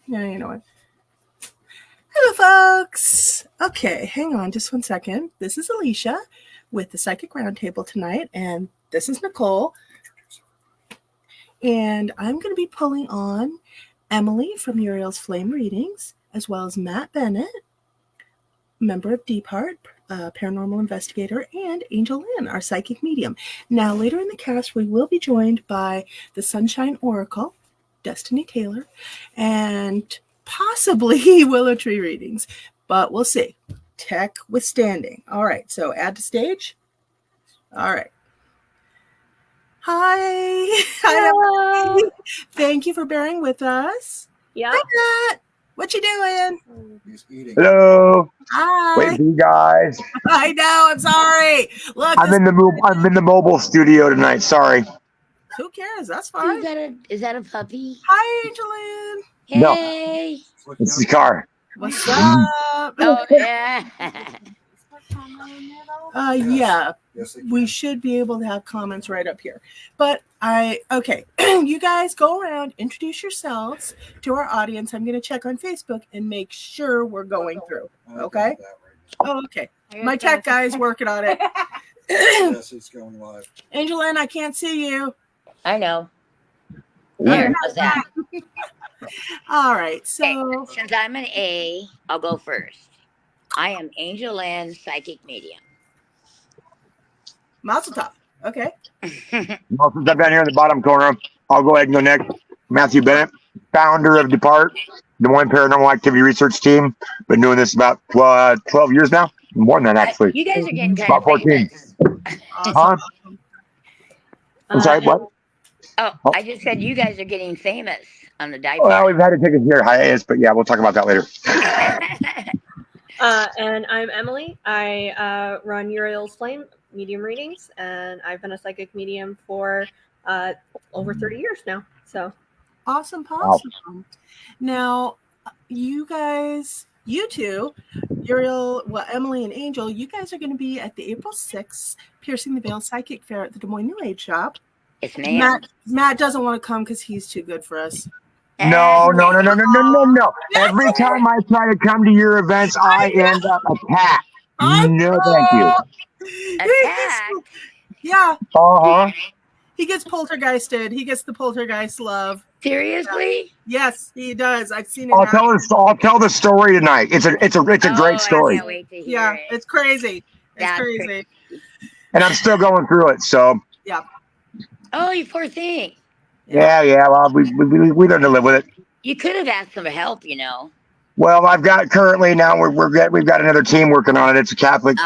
Yeah, you know what? Hello, folks. Okay, hang on just one second. This is Alicia with the Psychic RoundTable tonight, and this is Nicole. And I'm going to be pulling on Emily from Uriel's Flame Readings, as well as Matt Bennett, member of Deep Heart, paranormal investigator, and Angel Lynn, our psychic medium. Now, later in the cast, we will be joined by the Sunshine Oracle, Destiny Taylor, and possibly Willow Tree readings, but we'll see. Tech withstanding. All right, so add to stage. All right. Hi. Hi, everybody. Thank you for bearing with us. Yeah. Hi, Matt. What you doing? He's eating. Hello. Hi. Wait for you guys. I know. I'm sorry. Look, I'm in the mobile studio tonight. Sorry. who cares? That's fine. Is that a puppy? Hi, Angeline. Hey. No. It's the car. What's up? Oh yeah. Yeah. Yes, We should be able to have comments right up here. But okay. You guys go around, introduce yourselves to our audience. I'm going to check on Facebook and make sure we're going through. Okay? Oh, okay. My tech guy's working on it. Yes, it's going live. Angeline, I can't see you. I know. Yeah. How's that? All right. Okay, So, since I'm an A, I'll go first. I am Angel Lynn, psychic medium. Mazel tov. Okay. Well, since I'm down here in the bottom corner, I'll go ahead and go next. Matthew Bennett, founder of Depart, Des Moines Paranormal Activity Research Team. Been doing this about 12 years now. More than that, actually. You guys are getting kind About of 14. famous. Awesome. Huh? I'm sorry, what? Oh, I just said you guys are getting famous on the dive. Well, we've had to take a year hiatus, but yeah, we'll talk about that later. And I'm Emily. I run Uriel's Flame medium readings, and I've been a psychic medium for over 30 years now. So Awesome. Now, you guys, you two, Uriel, Emily and Angel, you guys are going to be at the April 6th Piercing the Veil Psychic Fair at the Des Moines New Age Shop. It's ma'am. Matt doesn't want to come because he's too good for us. No. Every time I try to come to your events, I end up attacked. No, thank you. Attack. Yeah. Uh-huh. He gets poltergeisted. He gets the poltergeist love. Seriously? Yes, he does. I've seen it. I'll tell the story tonight. It's a great story. I can't wait to hear Yeah, it. it's crazy. It's That's crazy. And I'm still going through it. So Yeah. Oh, you poor thing. yeah. Well, we learn to live with it. You could have asked them for help, you know. Well, I've got currently now we've got another team working on it. It's a Catholic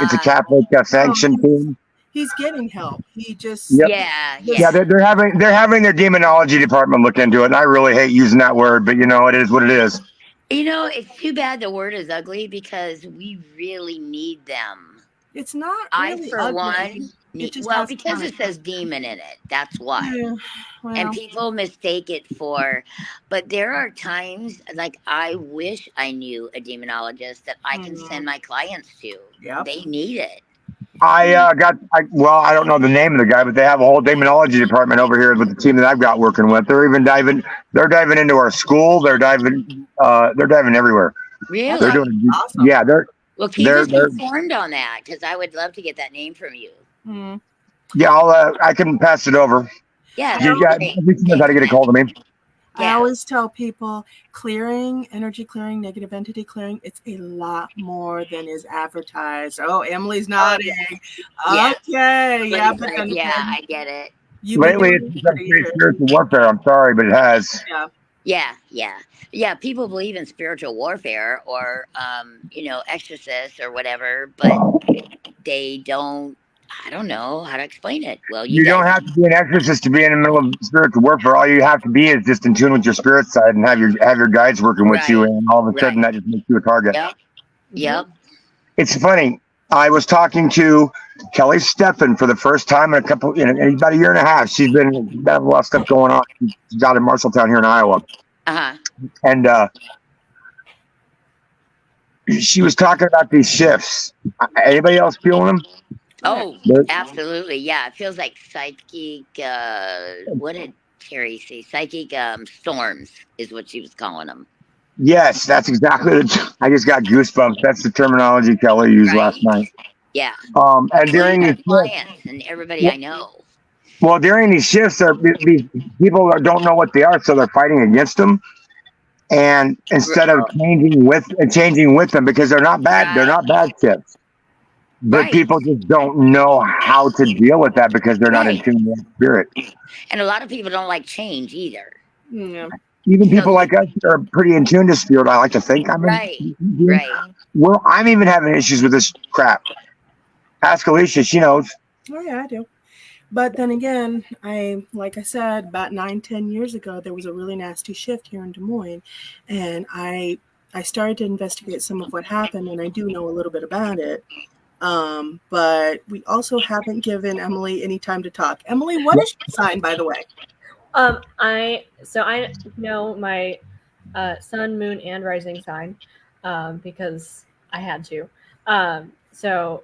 sanctioned team. He's getting help. He just Yep. Yeah. They're having their demonology department look into it, and I really hate using that word, but it is what it is. You know, it's too bad the word is ugly because we really need them. It's not. I, Really for ugly. one, need, just well, has because fun. it says demon in it. That's why. Yeah, well, And people mistake it for, but there are times like I wish I knew a demonologist that I can send my clients to. Yep. They need it. I don't know the name of the guy, but they have a whole demonology department over here with the team that I've got working with. They're diving into our school. They're diving everywhere. Really? They're doing, awesome. yeah, Well, keep us informed on that because I would love to get that name from you. Mm. yeah, I can pass it over. Yeah. Lisa knows how to get a hold of me. I always tell people energy clearing, negative entity clearing, it's a lot more than is advertised. Oh, Emily's nodding. Yeah. Okay. Yeah, but then, I get it. Lately, it's become spiritual warfare. I'm sorry, but it has. Yeah. People believe in spiritual warfare or, exorcists or whatever, but they don't. I don't know how to explain it. Well, you don't have to be an exorcist to be in the middle of spiritual warfare. All you have to be is just in tune with your spirit side and have your guides working with you, and all of a sudden that just makes you a target. Yep. It's funny. I was talking to Kelly Steffen for the first time in about a year and a half. She's been got a lot of stuff going on. She's out in Marshalltown here in Iowa. And she was talking about these shifts. Anybody else feeling them? Oh, absolutely. Yeah. It feels like psychic, what did Terry say? Psychic storms is what she was calling them. Yes, that's exactly I just got goosebumps. That's the terminology Kelly used last night. Yeah. And during Including these my shifts, clients and everybody I know. well, during these shifts, these people don't know what they are, so they're fighting against them. And instead of changing with them, because they're not bad shifts, but Right. people just don't know how to deal with that because they're not in tune with spirit. And a lot of people don't like change either. Yeah. Even people like us are pretty in tune to spirit. I like to think I'm Right. Well, I'm even having issues with this crap. Ask Alicia; she knows. Oh yeah, I do. But then again, like I said, about 9-10 years ago, there was a really nasty shift here in Des Moines, and I started to investigate some of what happened, and I do know a little bit about it. But we also haven't given Emily any time to talk. Emily, what is your sign, by the way? I know my sun, moon, and rising sign because I had to. So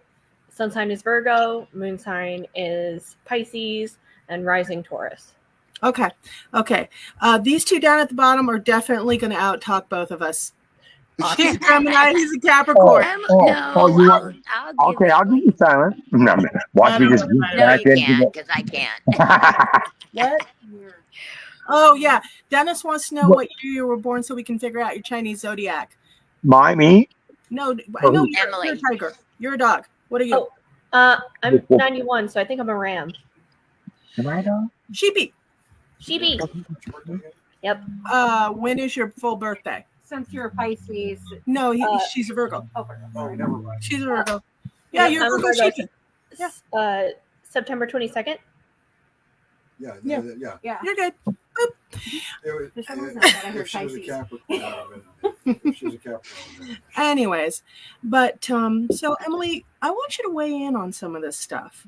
sun sign is Virgo, moon sign is Pisces, and rising Taurus. Okay. These two down at the bottom are definitely going to out-talk both of us. She's a Gemini, he's a Capricorn. I'll give you silent. No, watch me just No, you can't, because I can't. What? Oh, yeah. Dennis wants to know what year you were born so we can figure out your Chinese zodiac. Me? No, I know Emily. you're a tiger. You're a dog. What are you? Oh, I'm 91, so I think I'm a ram. Am I a dog? Sheepy. Yep. When is your full birthday? Since you're a Pisces. No, she's a Virgo. Oh, never mind. She's a Virgo. Yeah, you're a Virgo. Sheepy. Yeah. September 22nd. Yeah. You're good. If she's a Capricorn. She's a Capricorn. Anyways, but so Emily, I want you to weigh in on some of this stuff.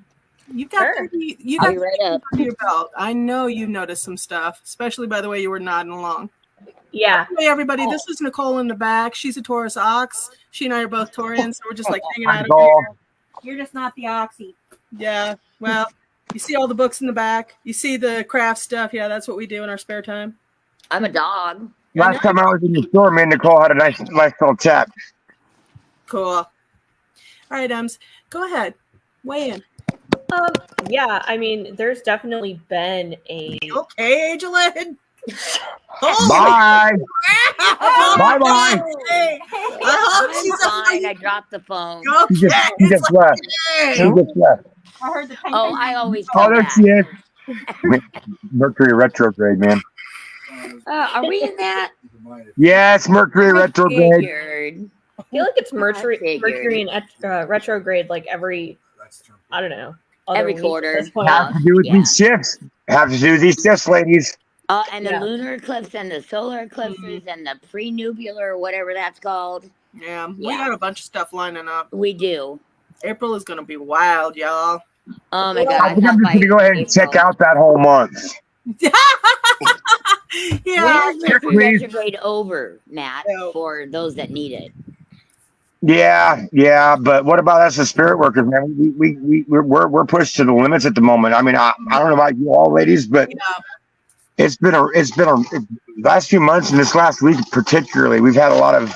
You got right up under your belt. I know you noticed some stuff, especially by the way you were nodding along. Yeah. Hey everybody, this is Nicole in the back. She's a Taurus Ox. She and I are both Taurians, so we're just like hanging out here. You're just not the Oxy. Yeah. Well, you see all the books in the back. You see the craft stuff. Yeah, that's what we do in our spare time. I'm a dog. Last time I was in the store, me and Nicole had a nice little chat. Cool. All right, Ems, go ahead. Weigh in. Yeah, I mean, there's definitely been a. Okay, Angelin. Bye. Bye. Hey, I hope she's fine. I dropped the phone. Okay. She just left. I heard the I always. Oh, there she is. Mercury retrograde, man. Are we in that? Yes, Mercury retrograde. Figured. I feel like it's Mercury figured. in retrograde like every, I don't know. Every week quarter. at this point. Have to do with these shifts. Have to do with these shifts, ladies. And the lunar eclipse and the solar eclipses and the prenubular or whatever that's called. Yeah, we got a bunch of stuff lining up. We do. April is going to be wild, y'all. Oh my God. I think I'm just going to go ahead and check out that whole month. Yeah. When is Mercury retrograde over, Matt, for those that need it? Yeah, but what about us as spirit workers, man? We're pushed to the limits at the moment. I mean, I don't know about you all, ladies, but it's been a last few months and this last week particularly, we've had a lot of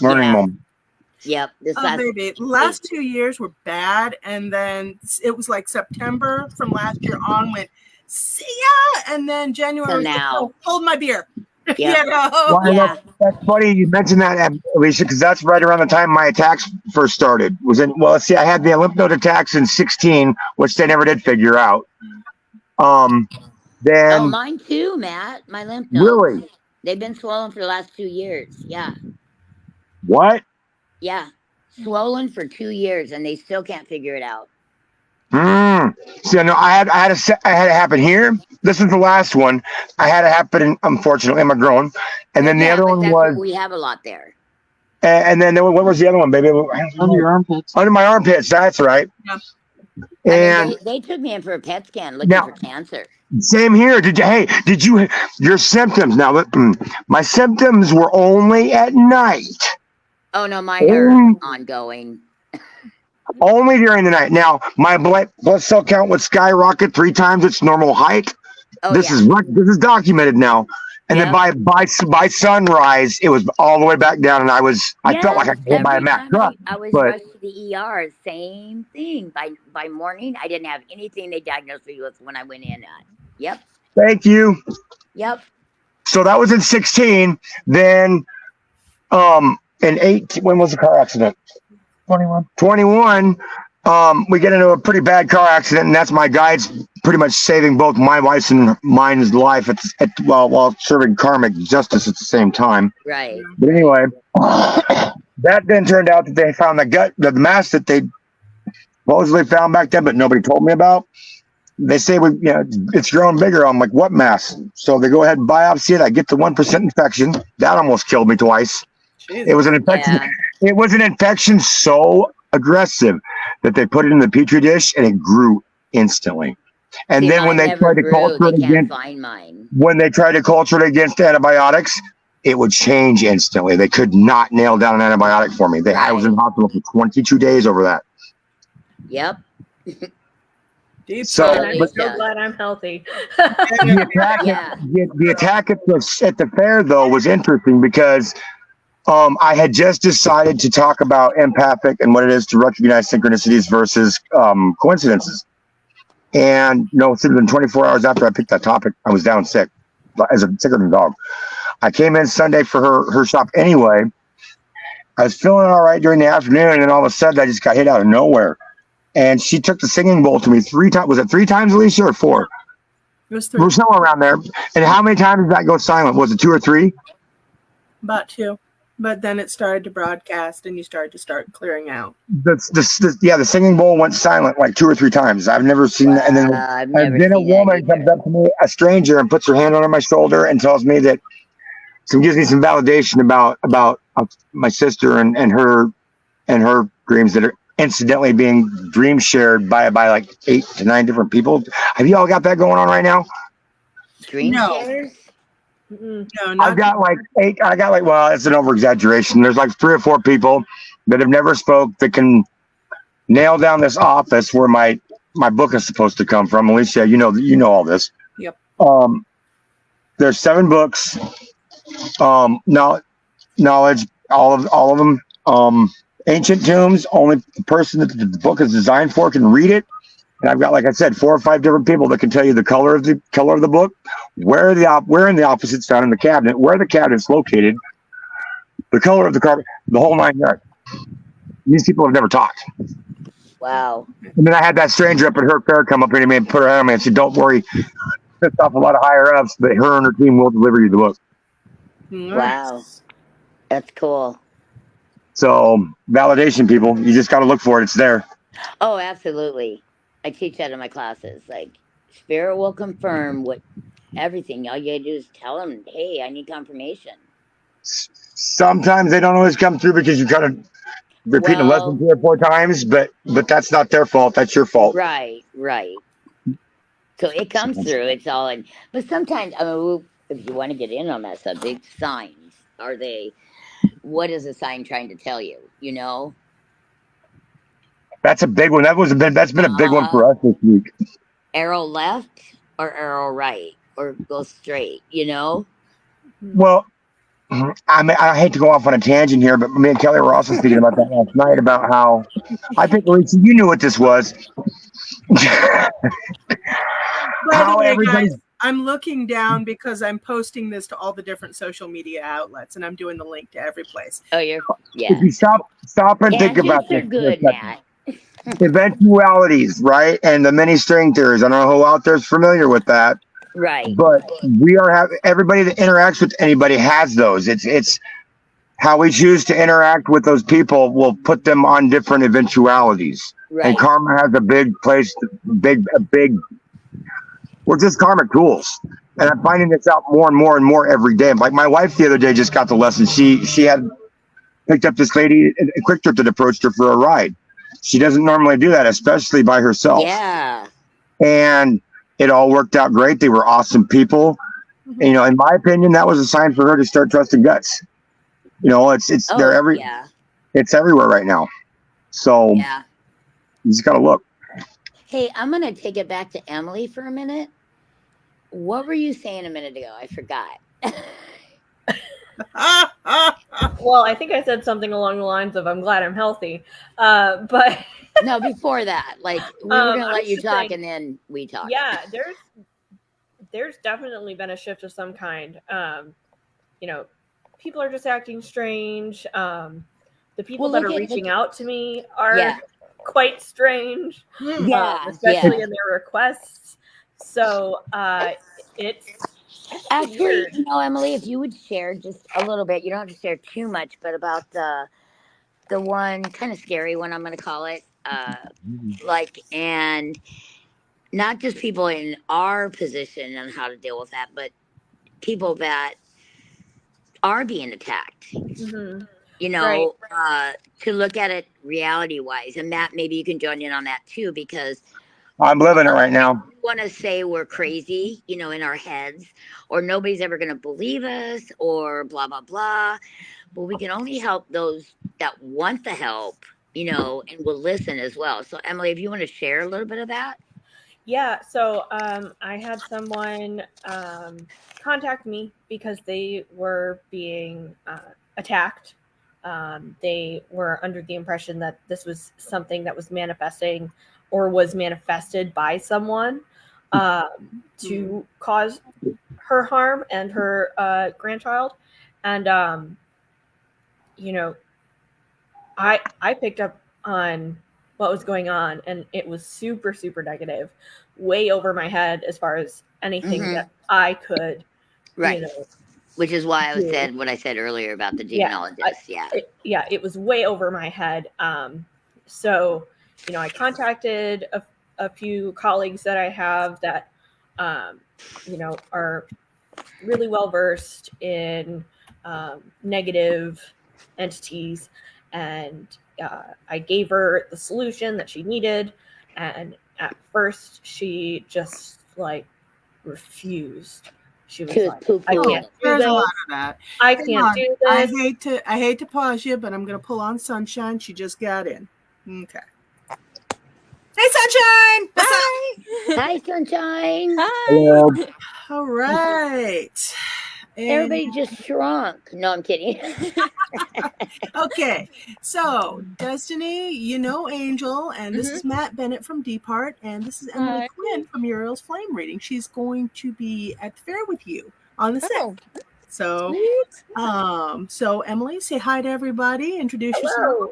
learning moments. Yep. Last 2 years were bad, and then it was like September from last year on went, see ya, and then January was now. Hold my beer. Yeah. Well, that's funny you mentioned that, Alicia, because that's right around the time my attacks first started. I had the lymph node attacks in 2016, which they never did figure out. Then mine too, Matt. My lymph nodes. Really? They've been swollen for the last 2 years. Yeah. What? Yeah. Swollen for 2 years, and they still can't figure it out. So no, I had it happen here. This is the last one. I had it happen, unfortunately, in my groin, and then the other one was. We have a lot there. And then what was the other one, baby? Under your armpits. Under my armpits. That's right. Yeah. And they took me in for a PET scan looking for cancer. Same here. Did you your symptoms? Now, my symptoms were only at night. Oh no, mine are ongoing. Only during the night. Now, my blood cell count would skyrocket 3 times its normal height. This is documented now. And then by sunrise, it was all the way back down, and I felt like I got hit by a every Mack time truck. I was But rushed to the ER, same thing. By morning, I didn't have anything they diagnosed me with when I went in. Yep. thank you. Yep. So that was in 16. Then in 18, when was the car accident? 21. We get into a pretty bad car accident, and that's my guides pretty much saving both my wife's and mine's life while serving karmic justice at the same time. Right. But anyway, that then turned out that they found the mass that they supposedly found back then, but nobody told me about. They say it's grown bigger. I'm like, what mass? So they go ahead and biopsy it. I get the 1% infection. That almost killed me twice. Jeez. It was an infection. Yeah. It was an infection so aggressive that they put it in the petri dish and it grew instantly. And then when they tried to culture it against, when they tried to culture it against antibiotics, it would change instantly. They could not nail down an antibiotic for me. I was in hospital for 22 days over that. Yep. So, And I'm so glad I'm healthy. the attack at the fair though was interesting because I had just decided to talk about empathic and what it is to recognize synchronicities versus coincidences. And sitting in 24 hours after I picked that topic, I was down sick, sicker than a dog. I came in Sunday for her shop anyway. I was feeling all right during the afternoon, and then all of a sudden I just got hit out of nowhere. And she took the singing bowl to me 3 times. Was it 3 times, Alicia, or 4? It was 3. We're somewhere around there. And how many times did that go silent? Was it 2 or 3? About 2. But then it started to broadcast, and you started to clearing out. The singing bowl went silent like 2 or 3 times. I've never seen that. And then a woman comes up to me, a stranger, and puts her hand on my shoulder and tells me that, gives me some validation about my sister and her dreams that are incidentally being dream shared by like 8 to 9 different people. Have you all got that going on right now? Dream shares? No, I've got like 8. Well, it's an over exaggeration. There's like 3 or 4 people that have never spoke that can nail down this office where my book is supposed to come from. Alicia, you know all this. Yep. There's 7 books. Knowledge, all of them. Ancient tombs, only the person that the book is designed for can read it. And I've got, like I said, 4 or 5 different people that can tell you the color of the book, where in the office it's found in the cabinet, where the cabinet's located, the color of the carpet, the whole 9 yards. These people have never talked. Wow. And then I had that stranger up at her fair come up to me and put her hand on me and said, "Don't worry, pissed off a lot of higher ups, but her and her team will deliver you the book." Wow. That's cool. So validation, people, you just got to look for it. It's there. Oh, absolutely. I teach that in my classes. Like, spirit will confirm everything. All you gotta do is tell them, "Hey, I need confirmation." Sometimes they don't always come through because you kind of repeat a lesson 3 or 4 times, but that's not their fault. That's your fault. Right. So it comes through. It's all in. But sometimes, if you want to get in on that subject, signs. What is a sign trying to tell you? That's a big one. That's been a big one for us this week. Arrow left or arrow right, or go straight. Well, I hate to go off on a tangent here, but me and Kelly were also speaking about that last night about how I think, Alicia, you knew what this was. By the way, guys, I'm looking down because I'm posting this to all the different social media outlets, and I'm doing the link to every place. Oh, yeah. If you stop and think about this. Good, Matt. Eventualities, right? And the many string theories. I don't know who out there is familiar with that. Right. But everybody that interacts with anybody has those. It's how we choose to interact with those people will put them on different eventualities. Right. And karma has a big place, we're just karmic tools. And I'm finding this out more and more and more every day. Like my wife the other day just got the lesson. She had picked up this lady, a quick trip that approached her for a ride. She doesn't normally do that, especially by herself. Yeah. And it all worked out great. They were awesome people. Mm-hmm. And, in my opinion, that was a sign for her to start trusting guts. It's everywhere right now. So you just got to look. Hey, I'm going to take it back to Emily for a minute. What were you saying a minute ago? I forgot. Well, I think I said something along the lines of "I'm glad I'm healthy," but No, before that, like we were gonna I'm let you just talk, saying, and then we talk. yeah, there's definitely been a shift of some kind. You know, people are just acting strange. The people that are reaching out to me are quite strange, especially in their requests. So it's actually weird. You know, Emily, if you would share just a little bit, you don't have to share too much, but about the one kind of scary one, I'm going to call it, like, and not just people in our position on how to deal with that, but people that are being attacked. Mm-hmm. You know, to look at it reality wise. And Matt, maybe you can join in on that too, because I'm living it right now. we want to say we're crazy, you know, in our heads, or nobody's ever going to believe us, or blah, blah, blah. But we can only help those that want the help, you know, and will listen as well. So, Emily, if you want to share a little bit of that. Yeah, so I had someone contact me because they were being attacked. They were under the impression that this was something that was manifesting or was manifested by someone to cause her harm and her grandchild. And, you know, I picked up on what was going on, and it was super, super negative, way over my head as far as anything that I could, you know, which is why I said what I said earlier about the demonologist. It was way over my head. So, you know, I contacted a few colleagues that I have that, you know, are really well versed in negative entities, and I gave her the solution that she needed, and at first she just like refused. She was like, I can't do this. A lot of that. I can't do this. I hate to pause you, but I'm going to pull on Sunshine. She just got in. Okay. Hey, Sunshine! Hi! Hi, Sunshine! Hi! All right. Everybody just shrunk. No, I'm kidding. Okay, so Destiny, you know Angel, and this is Matt Bennett from Deepart, and this is Emily Quinn from Uriel's Flame Reading. She's going to be at the fair with you on the 6th. So, so Emily, say hi to everybody. Introduce yourself.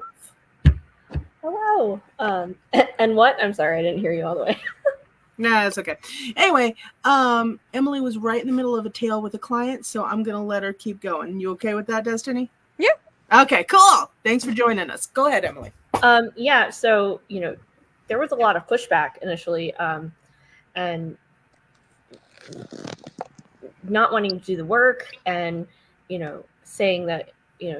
Hello. And what? I'm sorry, I didn't hear you all the way. Nah, it's okay. Anyway, Emily was right in the middle of a tale with a client, so I'm gonna let her keep going. You okay with that, Destiny? Yeah. Okay, cool. Thanks for joining us. Go ahead, Emily. Yeah, so you know, there was a lot of pushback initially, and not wanting to do the work, and you know, saying that you know,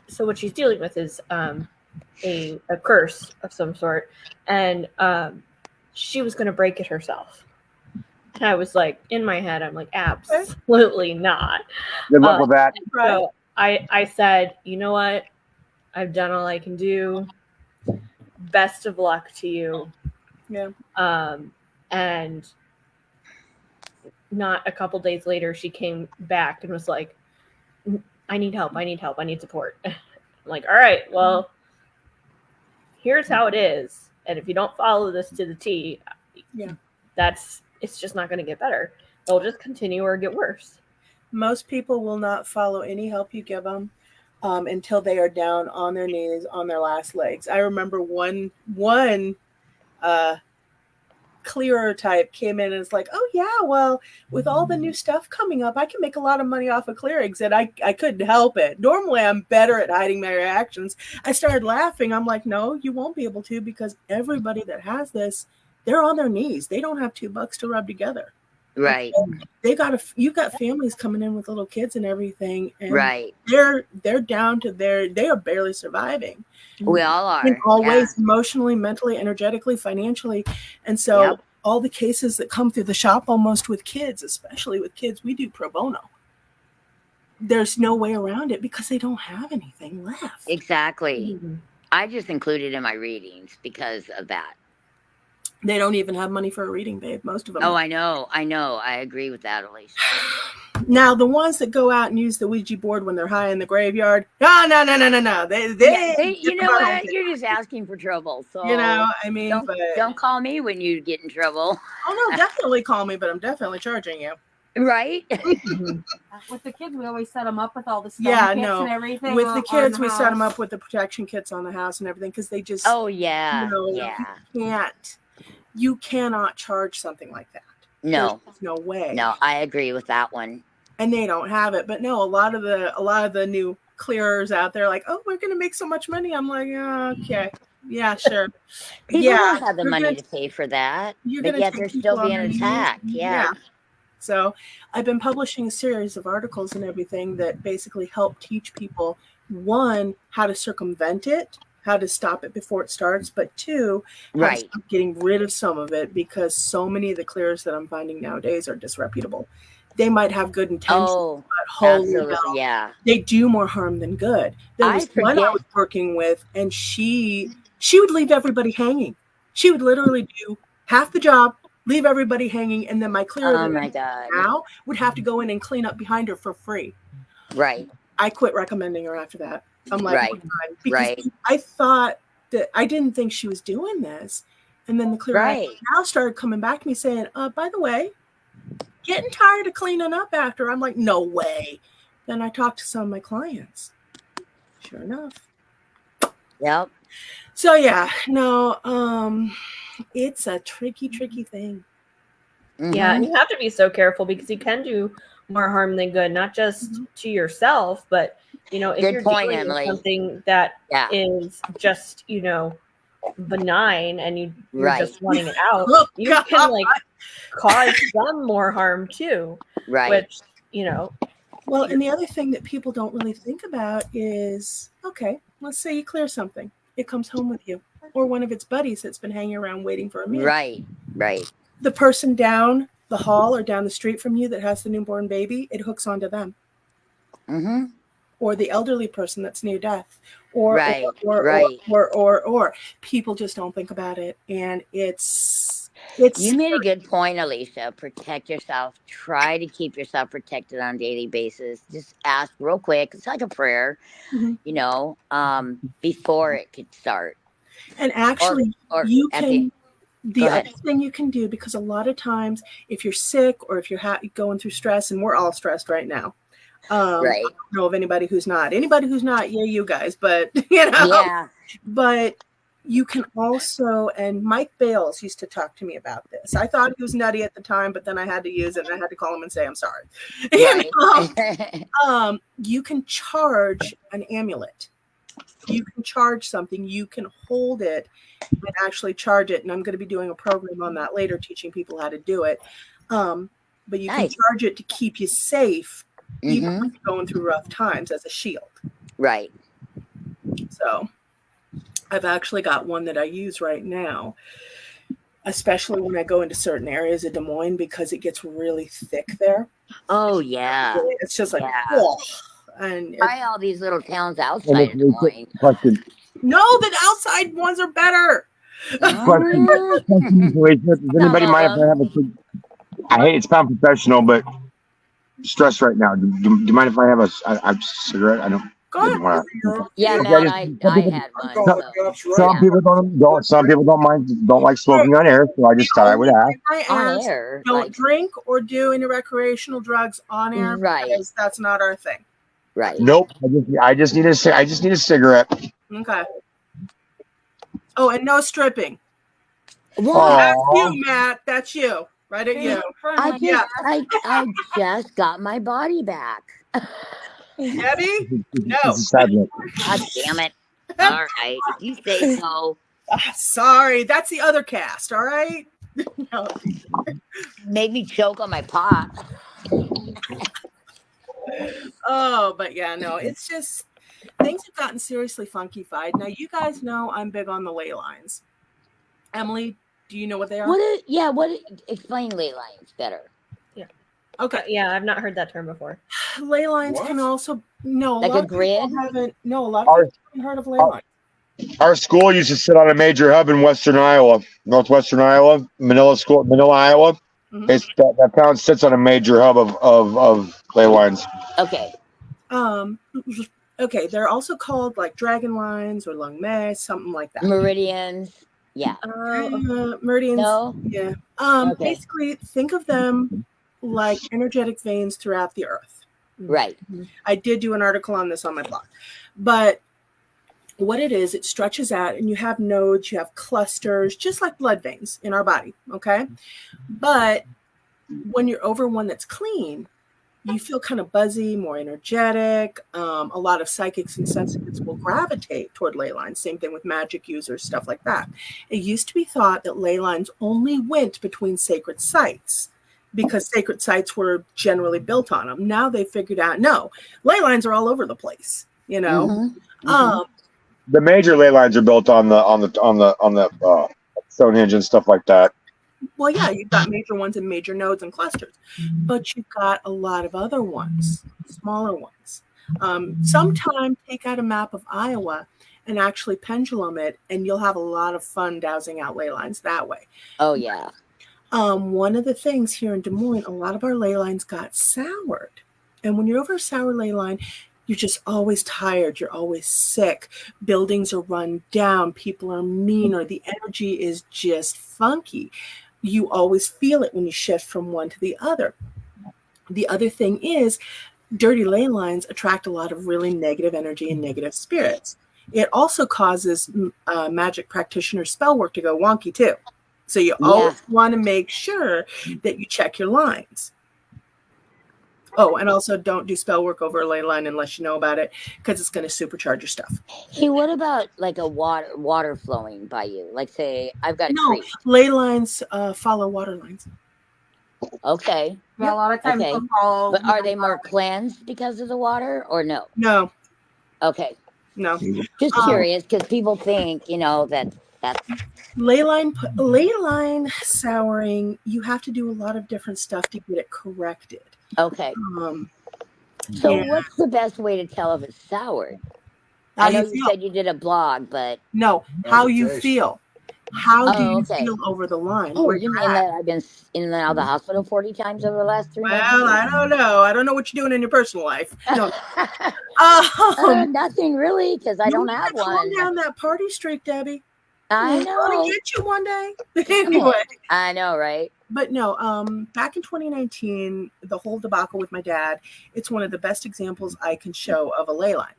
so what she's dealing with is a curse of some sort, and she was going to break it herself. And I was like, in my head, I'm like, absolutely not. Good luck with that. So I said, you know what? I've done all I can do. Best of luck to you. Yeah. And not a couple days later, she came back and was like, I need help. I need help. I need support. I'm like, all right, well, here's how it is. And if you don't follow this to the T, it's just not going to get better. It'll just continue or get worse. Most people will not follow any help you give them until they are down on their knees, on their last legs. I remember one clearer type came in and was like, oh yeah, well, with all the new stuff coming up, I can make a lot of money off of clearings, and I couldn't help it. Normally I'm better at hiding my reactions. I started laughing. I'm like, no, you won't be able to, because everybody that has this, they're on their knees. They don't have $2 to rub together. Right. You got families coming in with little kids and everything, and they're down to they are barely surviving. We all are. In all ways, emotionally, mentally, energetically, financially. And so all the cases that come through the shop, almost with kids, especially with kids, we do pro bono. There's no way around it because they don't have anything left. Exactly. Mm-hmm. I just included in my readings because of that. They don't even have money for a reading, babe. Most of them. Oh, I know. I agree with that, Alicia. Now, the ones that go out and use the Ouija board when they're high in the graveyard, no. You know what? You're just asking for trouble. So I mean, don't call me when you get in trouble. Oh no, definitely call me, but I'm definitely charging you. Right? With the kids, we always set them up with all the stone kits and everything. With the kids, we set them up with the protection kits on the house and everything because they just. Oh yeah, You cannot charge something like that. No, there's no way. No, I agree with that one. And they don't have it, but no, a lot of the new clearers out there, like, oh, we're gonna make so much money. I'm like, okay, yeah, sure. People don't have the money to pay for that, but yet they're still being attacked. Yeah. So I've been publishing a series of articles and everything that basically help teach people, one, how to circumvent it, how to stop it before it starts, but two, how to stop getting rid of some of it, because so many of the clearers that I'm finding nowadays are disreputable. They might have good intentions, but holy hell, they do more harm than good. There was one I was working with, and she would leave everybody hanging. She would literally do half the job, leave everybody hanging, and then my clearer now would have to go in and clean up behind her for free. Right. I quit recommending her after that. I'm like, because I thought that I didn't think she was doing this, and then the clearer now started coming back to me saying, by the way, getting tired of cleaning up after. I'm like, no way. Then I talked to some of my clients. Sure enough. Yep. So yeah, no, it's a tricky thing. Mm-hmm. Yeah, and you have to be so careful because you can do more harm than good, not just to yourself, but if you're doing something that is just benign and you're just wanting it out, you can cause them more harm too. Right. Which Well, and the other thing that people don't really think about is, okay, let's say you clear something, it comes home with you, or one of its buddies that's been hanging around waiting for a meal. Right. The person down the hall or down the street from you that has the newborn baby, it hooks onto them. Mm-hmm. Or the elderly person that's near death, or people just don't think about it, and it's. You made a good point, Alicia. Protect yourself. Try to keep yourself protected on a daily basis. Just ask real quick. It's like a prayer, before it could start. And actually, you can. The other thing you can do, because a lot of times, if you're sick or if you're going through stress, and we're all stressed right now. I don't know of anybody who's not. Anybody who's not, you guys, but but you can also, and Mike Bales used to talk to me about this. I thought he was nutty at the time, but then I had to use it and I had to call him and say, I'm sorry. You can charge an amulet. You can charge something. You can hold it and actually charge it. And I'm going to be doing a program on that later, teaching people how to do it. But you can charge it to keep you safe, even when you're going through rough times, as a shield. Right. So I've actually got one that I use right now, especially when I go into certain areas of Des Moines, because it gets really thick there. Oh, yeah. It's just like, oh. And try all these little towns outside of Des Moines. No, the outside ones are better. Does anybody mind if I have a... I hate to sound professional, but stressed right now. Do you mind if I have a cigarette? I don't. Go ahead. Yeah, man, I had one. Some people don't. Some people don't mind. Don't like smoking on air. So I just thought I would ask. On air, don't drink or do any recreational drugs on air. Right. Because that's not our thing. Right. Nope. I just need a cigarette. Okay. Oh, and no stripping. What? That's you, Matt. That's you. Right at you. I just got my body back. Debbie? No. God damn it. All right. If you say so. Sorry. That's the other cast, all right? No. Made me choke on my pop. Oh, but yeah, no. It's just, things have gotten seriously funky-fied. Now, you guys know I'm big on the ley lines. Emily, do you know what they are? Explain ley lines better. Yeah. Okay. Yeah, I've not heard that term before. Ley lines can also a like lot a grid. A lot of people haven't heard of ley lines. Our school used to sit on a major hub in western Iowa, northwestern Iowa, Manila, Iowa. Mhm. It's that town sits on a major hub of ley lines. Okay. Okay, they're also called like dragon lines or lung mei, something like that. Meridians. Yeah. Meridians. No? Yeah. Okay. Basically, think of them like energetic veins throughout the earth. Right. I did do an article on this on my blog, but what it is, it stretches out, and you have nodes, you have clusters, just like blood veins in our body. Okay, but when you're over one that's clean, you feel kind of buzzy, more energetic. A lot of psychics and sensitives will gravitate toward ley lines. Same thing with magic users, stuff like that. It used to be thought that ley lines only went between sacred sites because sacred sites were generally built on them. Now they figured out, no, ley lines are all over the place, you know. The major ley lines are built on the Stonehenge and stuff like that. Well, yeah, you've got major ones and major nodes and clusters, but you've got a lot of other ones, smaller ones. Sometime take out a map of Iowa and actually pendulum it, and you'll have a lot of fun dowsing out ley lines that way. Oh, yeah. One of the things here in Des Moines, a lot of our ley lines got soured. And when you're over a sour ley line, you're just always tired. You're always sick. Buildings are run down. People are mean, or the energy is just funky. You always feel it when you shift from one to the other. The other thing is, dirty ley lines attract a lot of really negative energy and negative spirits. It also causes magic practitioner spell work to go wonky too. So you always want to make sure that you check your lines. Oh, and also don't do spell work over a ley line unless you know about it, because it's going to supercharge your stuff. Hey, what about like a water flowing by you? Like, say, I've got a creek. Ley lines follow water lines. Okay. Yeah, a lot of times they'll follow. But are they more cleansed because of the water, or no? No. Okay. No. Just curious, because people think, you know, that's ley line souring. You have to do a lot of different stuff to get it corrected. Okay. So what's the best way to tell if it's soured? I know you said you did a blog, but no, how you feel. How do you feel over the line? Oh, you mean that I've been in and out of the hospital 40 times over the last 3 months? Well, I don't know. I don't know what you're doing in your personal life. No. Nothing really, because I don't have one. Calm down that party streak, Debbie. I know. I'm gonna get you one day. Anyway. I know, right? But no, back in 2019, the whole debacle with my dad, it's one of the best examples I can show of a ley line.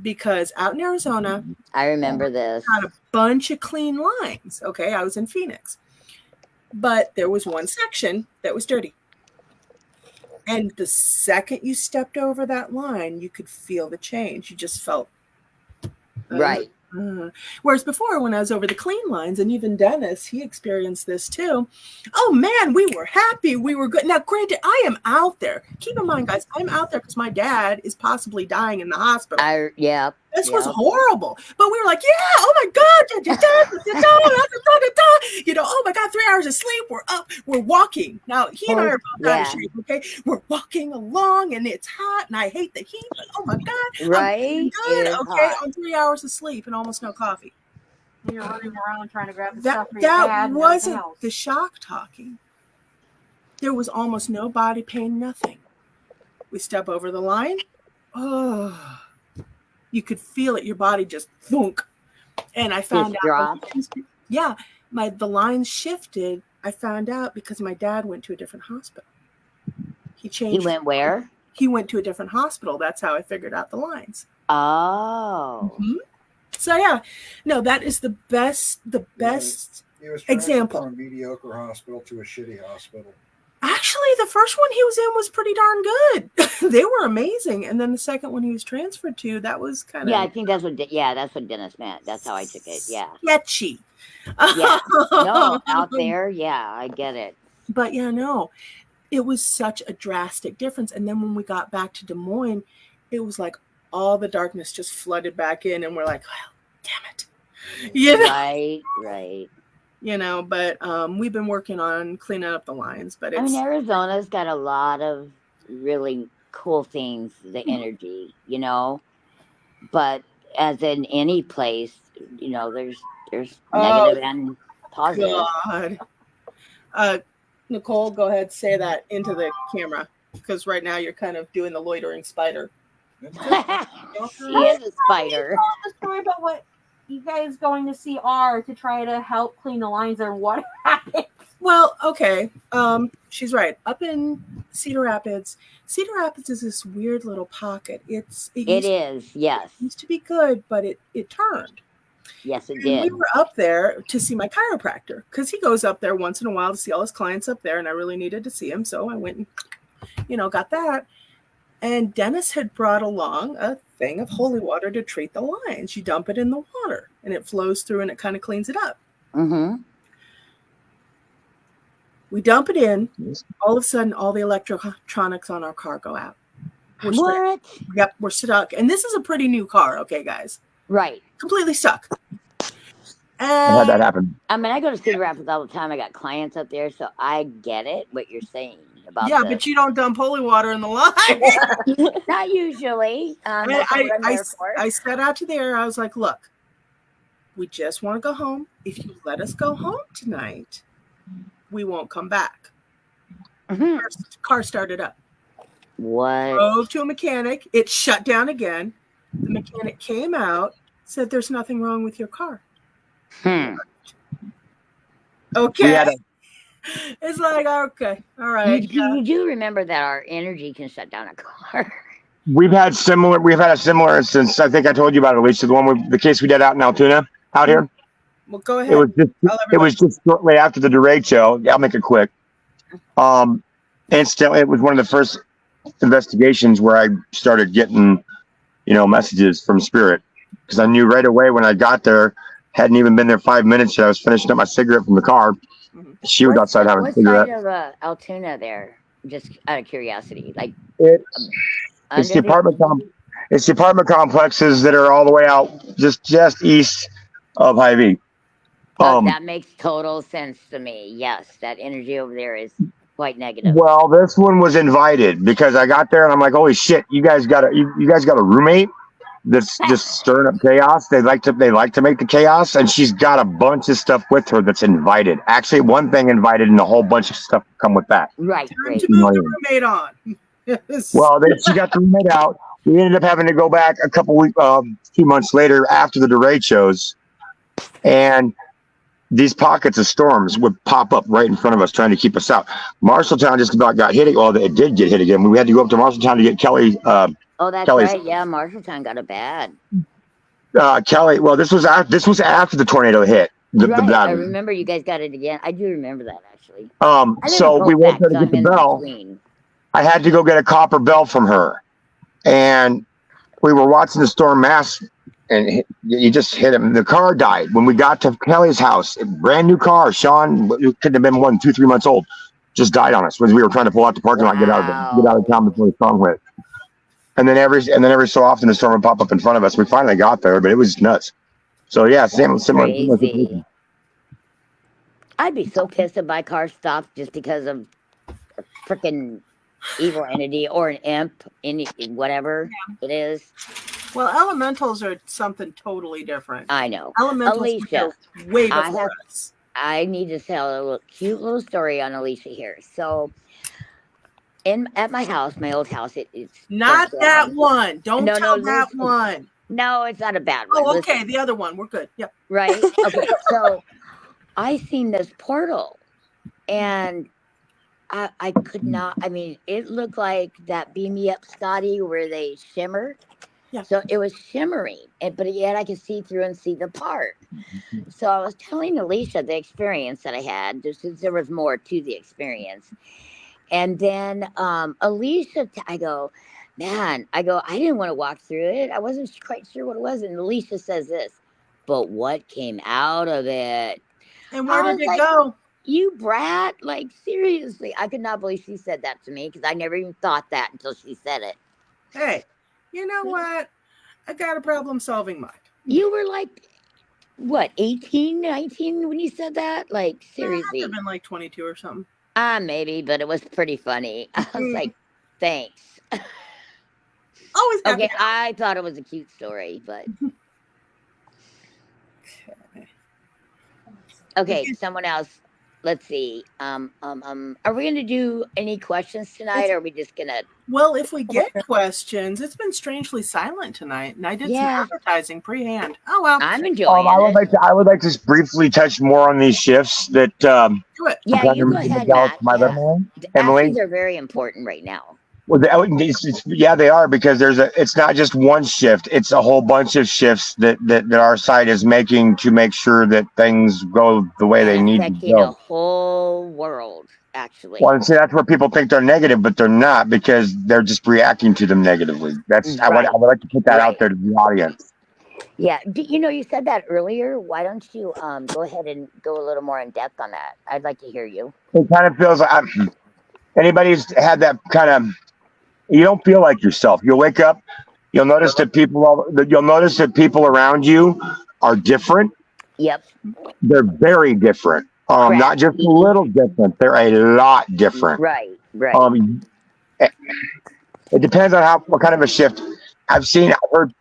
Because out in Arizona, I remember this. Had a bunch of clean lines. Okay, I was in Phoenix. But there was one section that was dirty. And the second you stepped over that line, you could feel the change. You just felt right. Whereas before, when I was over the clean lines, and even Dennis, he experienced this too. Oh man, we were happy. We were good. Now, granted, I am out there. Keep in mind, guys, I'm out there because my dad is possibly dying in the hospital. This was horrible. But we were like, yeah, oh my God. You know, oh my God, 3 hours of sleep. We're up. We're walking. Now, he and I are both out of shape, okay? We're walking along and it's hot and I hate the heat, but oh my God. Right. Good, okay, on 3 hours of sleep and almost no coffee. You're running around trying to grab the stuff for your dad. That wasn't the shock talking. There was almost no body pain, nothing. We step over the line. Oh, you could feel it. Your body just thunk. And I found out. Yeah, the lines shifted. I found out because my dad went to a different hospital. He changed. He went where? He went to a different hospital. That's how I figured out the lines. Oh. Mm-hmm. So yeah, no, that is the best He was example. From a mediocre hospital to a shitty hospital. Actually, the first one he was in was pretty darn good. They were amazing, and then the second one he was transferred to, that was kind of I think that's what Dennis meant. That's how I took it. Yeah, sketchy. Yeah, no, out there, yeah, I get it. But yeah, no, it was such a drastic difference. And then when we got back to Des Moines, it was like all the darkness just flooded back in, and we're like, well, damn it, you know? Right. You know, but we've been working on cleaning up the lines. But it's, Arizona's got a lot of really cool things, the energy, you know. But as in any place, you know, there's negative and positive. God. Nicole, go ahead, say that into the camera, because right now you're kind of doing the loitering spider. She is a spider. The story about what you guys going to see R to try to help clean the lines or what happened. Well, okay. She's right. Up in Cedar Rapids is this weird little pocket. It is, yes. Used to be good, but it turned. Yes, it And did. we were up there to see my chiropractor because he goes up there once in a while to see all his clients up there, and I really needed to see him, so I went and, got that. And Dennis had brought along a thing of holy water to treat the lines. You dump it in the water, and it flows through, and it kind of cleans it up. Mm-hmm. We dump it in. All of a sudden, all the electronics on our car go out. What? Yep, we're stuck. And this is a pretty new car, okay, guys? Right. Completely stuck. I had that happen. I mean, I go to Cedar Rapids all the time. I got clients up there, so I get it, what you're saying about but you don't dump holy water in the line. Not usually. I set out to there. I was like, look, we just want to go home. If you let us go home tonight, we won't come back. Mm-hmm. Car started up. What? Drove to a mechanic. It shut down again. The mechanic came out, said there's nothing wrong with your car. Okay. It's like, okay, all right. You do remember that our energy can shut down a car. We've had a similar instance. I think I told you about it, Alicia, the case we did out in Altoona, out here. Well, go ahead. It was just shortly after the derecho. I'll make it quick. Instantly, it was one of the first investigations where I started getting, messages from spirit, because I knew right away when I got there. Hadn't even been there 5 minutes yet. I was finishing up my cigarette from the car. She was outside having a cigarette. What side of Altoona there? Just out of curiosity, It's the apartment complexes that are all the way out just east of Hy-Vee. That makes total sense to me. Yes, that energy over there is quite negative. Well, this one was invited because I got there and I'm like, holy shit, you guys got a roommate that's just stirring up chaos. They like to make the chaos, and she's got a bunch of stuff with her that's invited. Actually, one thing invited, and a whole bunch of stuff come with that. Right. Time to move the roommate on. Yes. Well, she got the roommate out. We ended up having to go back a few months later after the derechos, and these pockets of storms would pop up right in front of us, trying to keep us out. Marshalltown just about got hit. Well, it did get hit again. We had to go up to Marshalltown to get Kelly. That's Kelly's, right. Yeah, Marshalltown got it bad. Kelly. Well, this was after the tornado hit. I remember you guys got it again. I do remember that actually. So we went there to get the bell. I had to go get a copper bell from her, and we were watching the storm mass, and you just hit him. The car died when we got to Kelly's house. A brand new car. Sean, who couldn't have been 2-3 months old, just died on us when we were trying to pull out the parking lot, get out of town before the storm hit. And then every so often the storm would pop up in front of us. We finally got there, but it was nuts. So yeah, similar situation. I'd be so pissed if my car stopped just because of a freaking evil entity or an imp, whatever it is. Well, elementals are something totally different. I know. Elementals Alicia, way before us. I need to tell a cute little story on Alicia here. So, at my house, my old house, it's not that one. Don't tell that one. No, it's not a bad one. Oh, okay. The other one. We're good. Yep. Right. Okay. So I seen this portal, and I could not. I mean, it looked like that Beam Me Up Scotty where they shimmer. Yeah. So it was shimmering, but yet I could see through and see the part. So I was telling Alicia the experience that I had. There was more to the experience. And then Alicia, I go, I didn't want to walk through it. I wasn't quite sure what it was. And Alicia says this, but what came out of it? And where did it go? You brat. Like, seriously. I could not believe she said that to me because I never even thought that until she said it. Hey, you know what? I got a problem-solving mind. You were like, what, 18, 19 when you said that? Like, seriously. I have been like 22 or something. Maybe, but it was pretty funny. I was like, thanks. Always happy. Okay, I thought it was a cute story, but. Okay, someone else. let's see. Are we gonna do any questions tonight, or are we just gonna? Well, if we get questions, it's been strangely silent tonight, and I did some advertising pre-hand. Oh well, I'm enjoying I would it. like to. I would like to briefly touch more on these shifts that. do it. Yeah, you go ahead, Matt. Yeah. The Emily? actions are very important right now. Well, yeah, they are, because it's not just one shift; it's a whole bunch of shifts that our site is making to make sure that things go the way they need to Affecting go. the whole world, actually. Well, and see, that's where people think they're negative, but they're not, because they're just reacting to them negatively. That's I would like to put that out there to the audience. Yeah, you said that earlier. Why don't you go ahead and go a little more in depth on that? I'd like to hear you. It kind of feels like anybody's had that kind of. You don't feel like yourself. You'll wake up. You'll notice that people around you are different. Yep. They're very different. Not just a little different. They're a lot different. Right. It depends on what kind of a shift. I've heard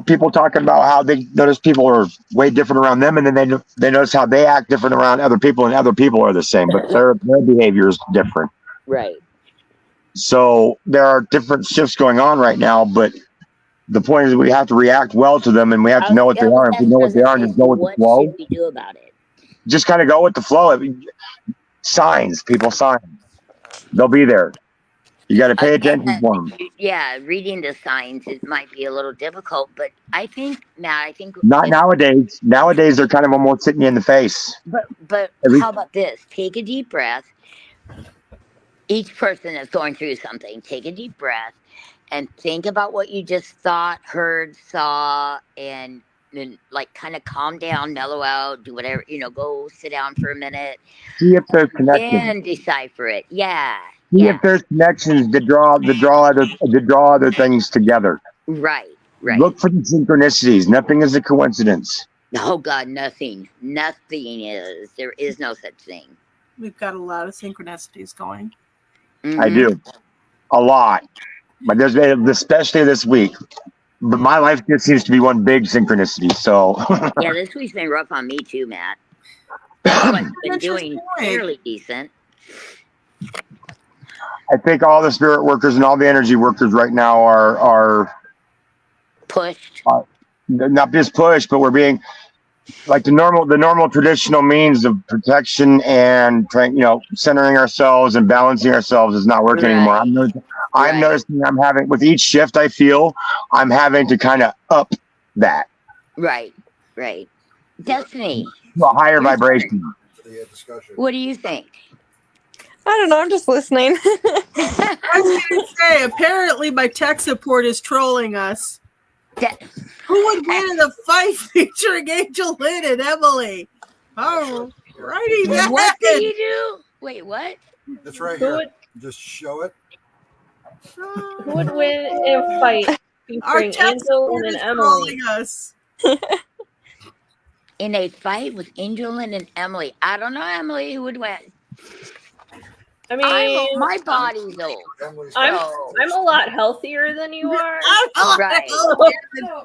people talking about how they notice people are way different around them, and then they notice how they act different around other people, and other people are the same, but their behavior is different. Right. So there are different shifts going on right now, but the point is we have to react well to them, and we have to know what they are. If we know what they are, and just go with the flow. What should we do about it? Just kind of go with the flow. Signs. They'll be there. You got to pay attention for them. Yeah, reading the signs, it might be a little difficult, but I think, Matt, not nowadays. Nowadays, they're kind of almost hitting you in the face. But how about this? Take a deep breath. Each person that's going through something, take a deep breath and think about what you just thought, heard, saw, and then like kind of calm down, mellow out, do whatever, go sit down for a minute. See if there's connections. And decipher it. Yeah. See if there's connections to draw other things together. Right. Look for the synchronicities. Nothing is a coincidence. Oh God, nothing. Nothing is. There is no such thing. We've got a lot of synchronicities going. Mm-hmm. I do. A lot. But there's especially this week. But my life just seems to be one big synchronicity. So yeah, this week's been rough on me too, Matt. I've been doing fairly decent. I think all the spirit workers and all the energy workers right now are pushed. Not just pushed, but we're being like the normal traditional means of protection and centering ourselves and balancing ourselves is not working anymore. I'm noticing I'm having, with each shift I feel, I'm having to kind of up that. Right. Destiny. To a higher vibration. What do you think? I don't know. I'm just listening. I was going to say, apparently my tech support is trolling us. Who would win in a fight featuring Angel Lynn and Emily? Oh, righty then. What do you do? Wait, what? It's right here. Just show it. Who would win in a fight featuring Angel Lynn and Emily? Us. In a fight with Angel Lynn and Emily. I don't know, Emily, who would win. I mean, my body's old. I'm a lot healthier than you are. Right.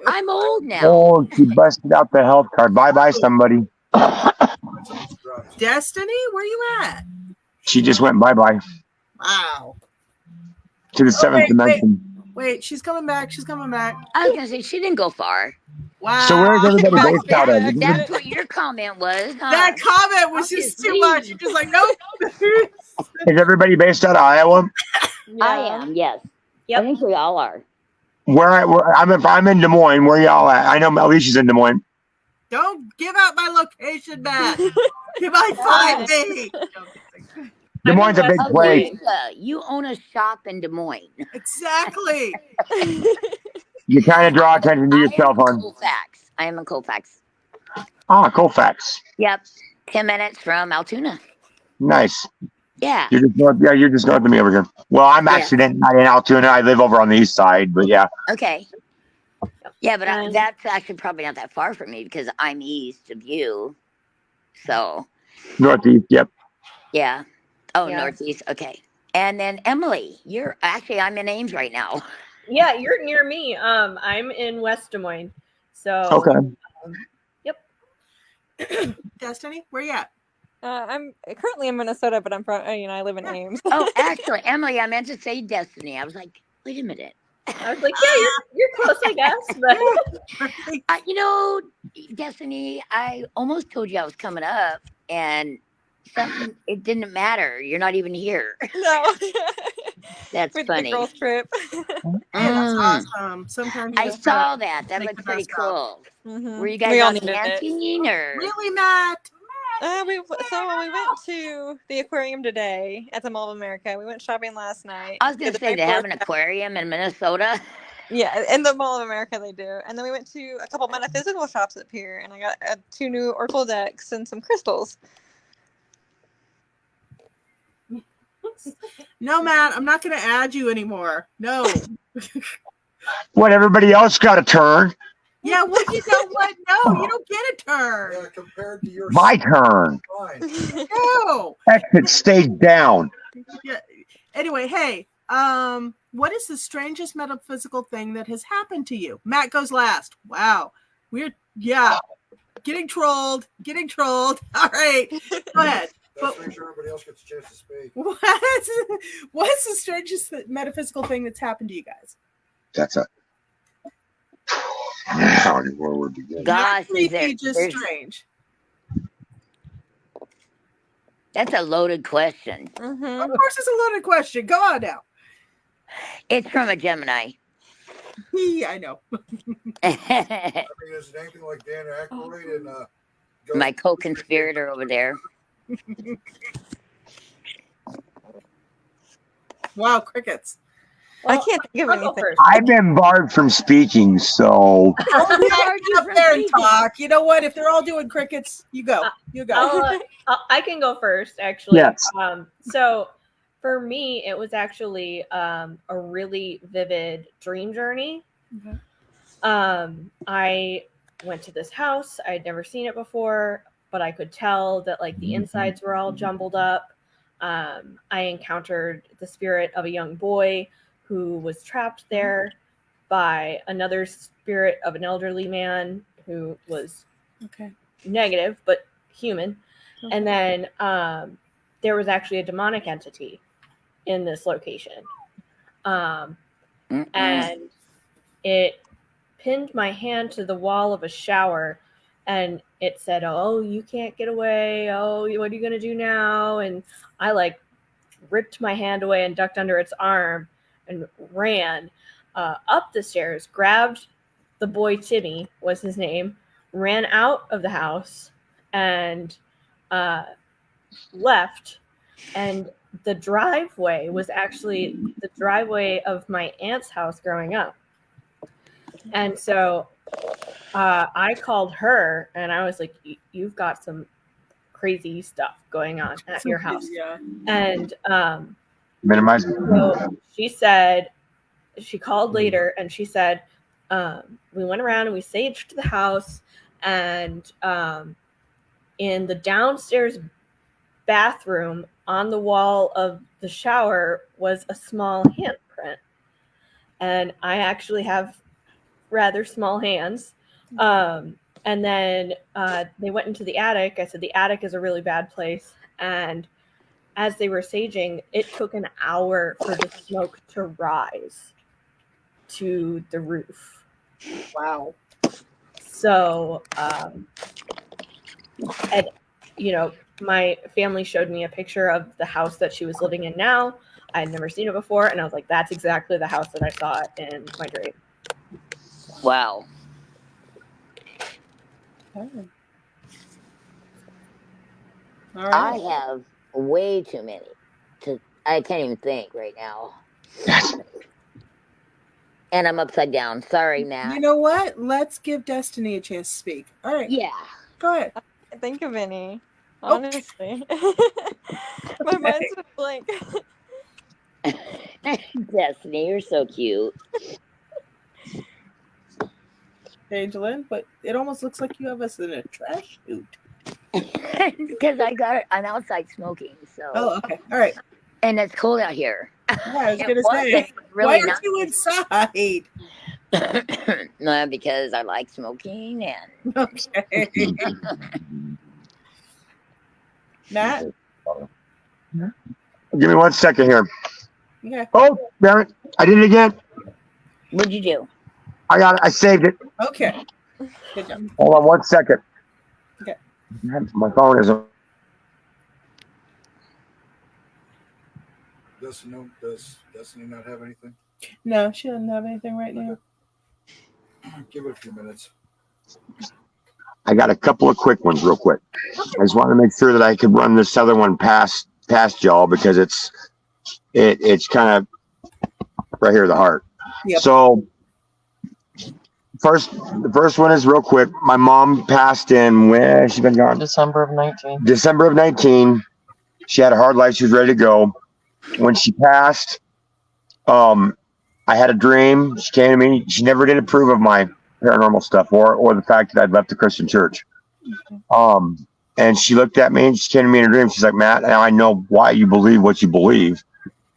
I'm old now. Oh, she busted out the health card. Bye, somebody. Destiny, where you at? She just went bye. Wow. To the seventh dimension. Wait, she's coming back. I was gonna say she didn't go far. Wow. So where's everybody based out of? That's what your comment was, huh? That comment was just too much. You're just like, nope. Is everybody based out of Iowa? I am, yes. Yep. I think we all are. I'm in Des Moines. Where y'all at? I know Alicia's in Des Moines. Don't give out my location, Matt. You might find me. Des Moines is a big place. You own a shop in Des Moines. Exactly. You kind of draw attention to yourself, hon. I am in Colfax. Ah, Colfax. Yep. 10 minutes from Altoona. Nice. Yeah. You're just north of me over here. Well, I'm actually not in Altoona. I live over on the east side, but yeah. Okay. Yeah, but that's actually probably not that far from me because I'm east of you. So. Northeast, yep. Yeah. Oh, yeah. Northeast. Okay. And then Emily, I'm in Ames right now. Yeah, you're near me. I'm in West Des Moines. So. Okay. Yep. Destiny, where you at? I'm currently in Minnesota, but I'm from, I live in Ames. Oh, actually, Emily, I meant to say Destiny. I was like, wait a minute. I was like, yeah, you're close, I guess. But Destiny, I almost told you I was coming up, and it didn't matter. You're not even here. No. That's With funny. the girls trip. Hey, that's awesome. Sometimes you I just gotta saw that. That make looked the pretty best of. cool. Mm-hmm. Were you guys We all out needed it. dancing or? Really, Matt? We went to the aquarium today at the Mall of America. We went shopping last night. I was going to say, they have an aquarium in Minnesota. Yeah, in the Mall of America they do. And then we went to a couple metaphysical shops up here, and I got 2 new oracle decks and some crystals. No, Matt, I'm not going to add you anymore. No. What, everybody else got a turn? Yeah, well, you know what? No, you don't get a turn. Yeah, compared to your My turn. fine. No. Exit stage down. Yeah. Anyway, hey, what is the strangest metaphysical thing that has happened to you? Matt goes last. Wow. Getting trolled. All right. Go ahead. That's make sure everybody else gets a chance to speak. What's the strangest metaphysical thing that's happened to you guys? That's a. How do we begin? Gosh, Just strange. That's a loaded question. Mm-hmm. Of course, it's a loaded question. Go on now. It's from a Gemini. Yeah, I know. I mean, is it anything like Dan Aykroyd and My co-conspirator over there. Wow, crickets. I can't think of anything. I've been barred from speaking, so. Get up there and talk. You know what? If they're all doing crickets, you go. I can go first, actually. Yes. So for me, it was actually a really vivid dream journey. Mm-hmm. I went to this house. I'd never seen it before, but I could tell that like the insides were all jumbled up. I encountered the spirit of a young boy who was trapped there by another spirit of an elderly man who was negative but human. Okay. And then there was actually a demonic entity in this location. And it pinned my hand to the wall of a shower, and it said, "Oh, you can't get away. Oh, what are you going to do now?" And I like ripped my hand away and ducked under its arm and ran up the stairs, grabbed the boy, Timmy was his name, ran out of the house and left. And the driveway was actually the driveway of my aunt's house growing up. And so I called her and I was like, "You've got some crazy stuff going on at your house." Yeah. And Minimize. so she called later and she said, we went around and we saged the house, and in the downstairs bathroom on the wall of the shower was a small handprint. And I actually have rather small hands. And then they went into the attic. I said, the attic is a really bad place. And as they were saging, it took an hour for the smoke to rise to the roof. Wow. So, and, my family showed me a picture of the house that she was living in now. I had never seen it before. And I was like, that's exactly the house that I saw in my dream. Wow. Oh. All right. I have way too many. I can't even think right now. And I'm upside down. Sorry, Matt. You know what? Let's give Destiny a chance to speak. All right. Yeah. Go ahead. I think of any. Honestly. My mind's just blank. Destiny, you're so cute. Angelin, but it almost looks like you have us in a trash chute. Because I'm outside smoking, so. Oh, okay. All right. And it's cold out here. Yeah, I was going to say, really why aren't you inside? No, because I like smoking and. Okay. Matt? Give me 1 second here. Okay. Oh, damn it. I did it again. What'd you do? I got it. I saved it. Okay. Good job. Hold on 1 second. Okay. My phone isn't. Does Destiny not have anything? No, she doesn't have anything right now. Give it a few minutes. I got a couple of quick ones real quick. I just want to make sure that I could run this other one past y'all because it's kind of right here at the heart. Yep. So the first one is real quick. My mom passed in when has she been gone? December of 19. December of 19. She had a hard life. She was ready to go. When she passed, I had a dream. She came to me. She never did approve of my paranormal stuff or the fact that I'd left the Christian church. And she looked at me and she came to me in a dream. She's like, Matt, now I know why you believe what you believe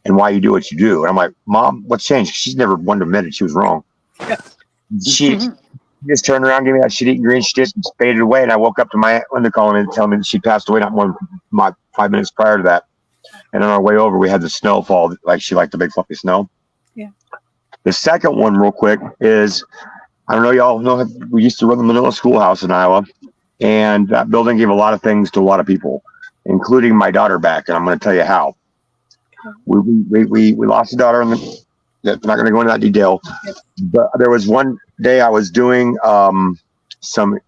and why you do what you do. And I'm like, Mom, what's changed? She's never one to admit it. She was wrong. She just turned around, gave me that shit-eating green shit and faded away. And I woke up to my aunt Linda calling me and telling me that she passed away not more than 5 minutes prior to that. And on our way over, we had the snow fall, like she liked the big fluffy snow. Yeah. The second one, real quick, is I don't know, y'all know we used to run the Manila Schoolhouse in Iowa, and that building gave a lot of things to a lot of people, including my daughter back. And I'm going to tell you how. We lost a daughter, and I'm not going to go into that detail. But there was one day I was doing some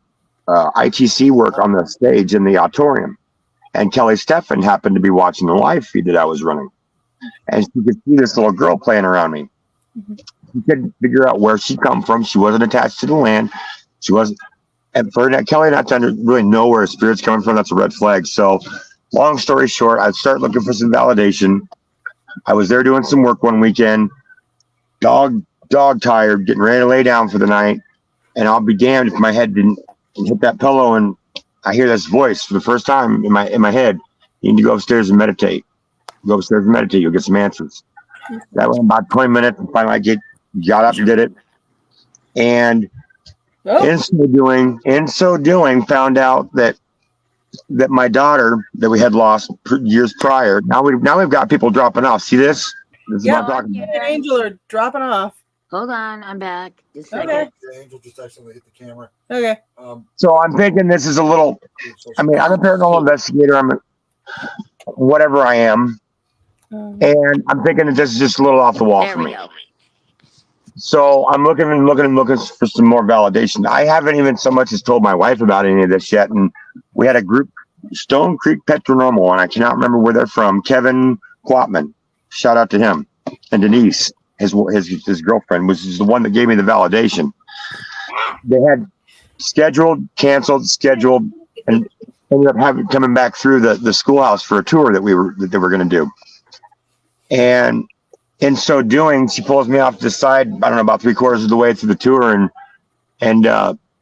ITC work on the stage in the auditorium. And Kelly Steffen happened to be watching the live feed that I was running. And she could see this little girl playing around me. She couldn't figure out where she'd come from. She wasn't attached to the land. She wasn't. And for Kelly not to really know where her spirit's coming from, that's a red flag. So long story short, I started looking for some validation. I was there doing some work one weekend. Dog tired, getting ready to lay down for the night. And I'll be damned if my head didn't hit that pillow and I hear this voice for the first time in my head. You need to go upstairs and meditate. Go upstairs and meditate. You'll get some answers. That went about 20 minutes. And finally, I got up and did it. And in so doing, found out that my daughter that we had lost years prior. Now we've got people dropping off. See this? This is what I'm talking about. And Angel are dropping off. Hold on, I'm back. Just a second. Okay. The angel just accidentally hit the camera. Okay. So I'm thinking this is a little. I mean, I'm a paranormal investigator. I'm whatever I am, and I'm thinking that this is just a little off the wall There for we me. go. So I'm looking for some more validation. I haven't even so much as told my wife about any of this yet. And we had a group, Stone Creek Paranormal, and I cannot remember where they're from. Kevin Quatman, shout out to him, and Denise, his girlfriend, was the one that gave me the validation. They had canceled, and ended up coming back through the schoolhouse for a tour that they were going to do. And in so doing, she pulls me off to the side, I don't know, about 3/4 of the way through the tour and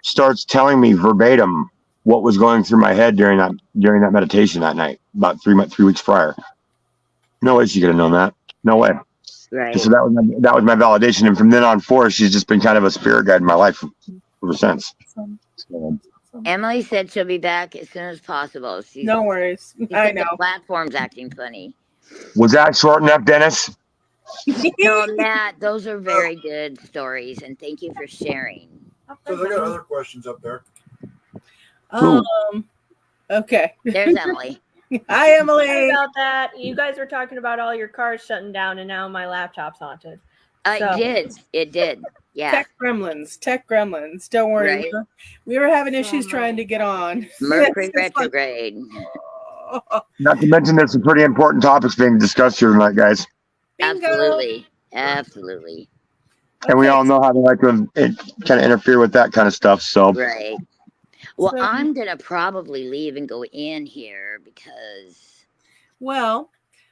starts telling me verbatim what was going through my head during that meditation that night, about 3 weeks prior. No way she could have known that. No way. Right. So that was my validation. And from then on forth, she's just been kind of a spirit guide in my life ever since. So, Emily said she'll be back as soon as possible. No worries. I know. The platform's acting funny. was that short enough, Dennis? No, Matt, those are very good stories, and thank you for sharing. So they got other questions up there. Okay. There's Emily. Hi, Emily. Sorry about that. You guys were talking about all your cars shutting down, and now my laptop's haunted. It did. Yeah. Tech gremlins. Don't worry. Right. We were having issues trying to get on. Mercury retrograde. Not to mention there's some pretty important topics being discussed here tonight, guys. Absolutely. And we all know how they like to kind of interfere with that kind of stuff. So Right. Well, I'm going to probably leave and go in here because. Well,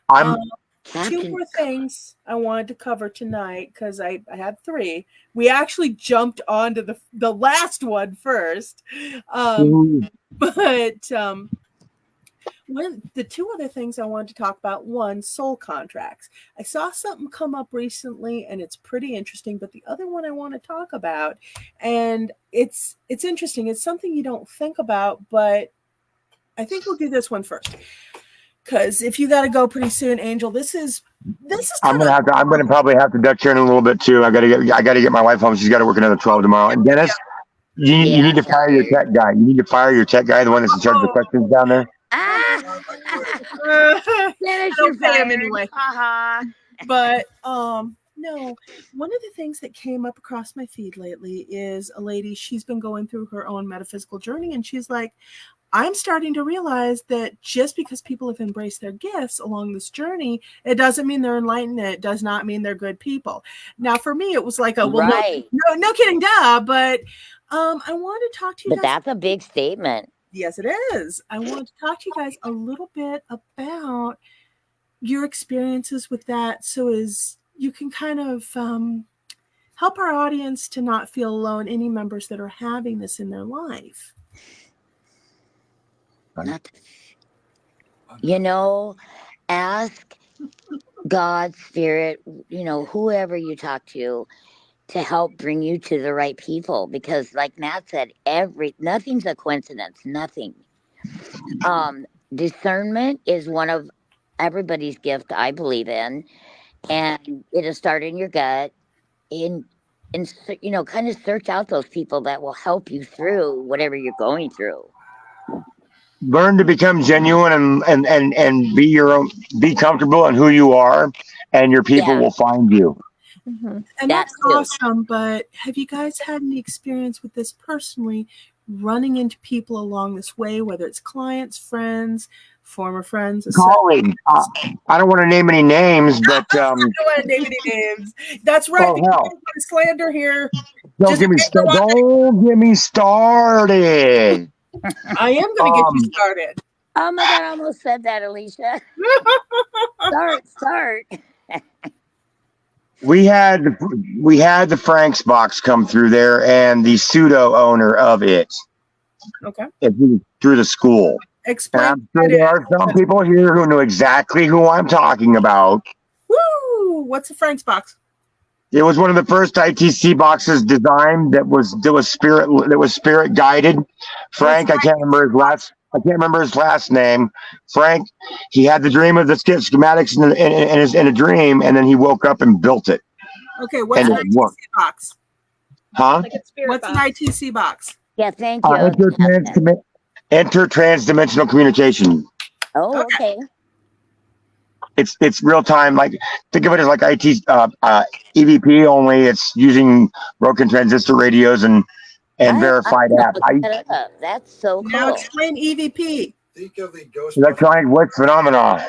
I'm two more things I wanted to cover tonight because I had 3. We actually jumped onto the last one first. But the 2 other things I wanted to talk about, one, soul contracts. I saw something come up recently and it's pretty interesting, but the other one I want to talk about, and it's interesting. It's something you don't think about, but I think we'll do this one first. Because if you got to go pretty soon, Angel, this is. I'm gonna probably have to duck here in a little bit too. I gotta get my wife home. She's got to work another 12 tomorrow. And Dennis, you need to fire your tech guy. You need to fire your tech guy, the one that's in charge of the questions down there. Dennis, Don't you're pay him fired. anyway. Haha. But no, one of the things that came up across my feed lately is a lady. She's been going through her own metaphysical journey, and she's like, I'm starting to realize that just because people have embraced their gifts along this journey, it doesn't mean they're enlightened. It does not mean they're good people. Now, for me, it was like Right. no kidding, duh. But I want to talk to you But guys. that's a big statement. Yes, it is. I want to talk to you guys a little bit about your experiences with that, so as you can kind of help our audience to not feel alone, any members that are having this in their life. Ask God, Spirit, whoever you talk to help bring you to the right people, because like Matt said, nothing's a coincidence. Nothing. Discernment is one of everybody's gift, I believe in, and it'll start in your gut, and kind of search out those people that will help you through whatever you're going through. Learn to become genuine and be your own, be comfortable in who you are, and your people will find you. Mm-hmm. And that's awesome. But have you guys had any experience with this personally, running into people along this way, whether it's clients, friends, former friends, colleagues? I don't want to name any names, but I don't want to name any names. That's right. Slander here. Don't get me started. I am going to get you started. Oh my God, I almost said that, Alicia. Start. We had the Frank's box come through there, and the pseudo owner of it. Okay. Through the school. Explain. And I'm sure there are some people here who know exactly who I'm talking about. Woo! What's the Frank's box? It was one of the first ITC boxes designed that was spirit guided. Frank, I can't remember his last name. Frank, he had the dream of the schematics in a dream, and then he woke up and built it. Okay, what's an ITC box? Huh? Like a spirit what's box. an ITC box? Yeah, thank you. Inter-transdimensional communication. Oh, okay. It's real time. Like, think of it as like EVP, only it's using broken transistor radios and verified apps. That's so cool. Now explain EVP. Think of the Ghostbusters. Electronic voice phenomenon.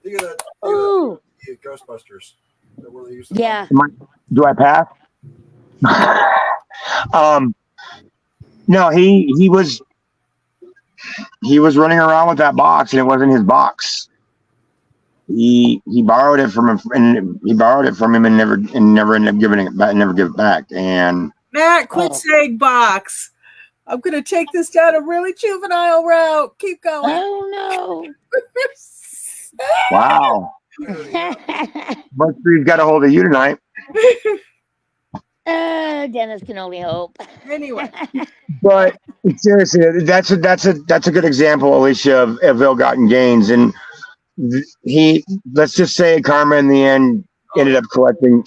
Think of that. Ooh. The Ghostbusters. Where they used Do I pass? No, he was running around with that box, and it wasn't his box. He borrowed it from him, and never ended up giving it back. Never give it back. And Matt, quit saying box. I'm gonna take this down a really juvenile route. Keep going. Oh no! Wow. Buzzfeed's got a hold of you tonight. Dennis can only hope. Anyway, but seriously, that's a good example, Alicia, of ill-gotten gains, and let's just say karma in the end ended up collecting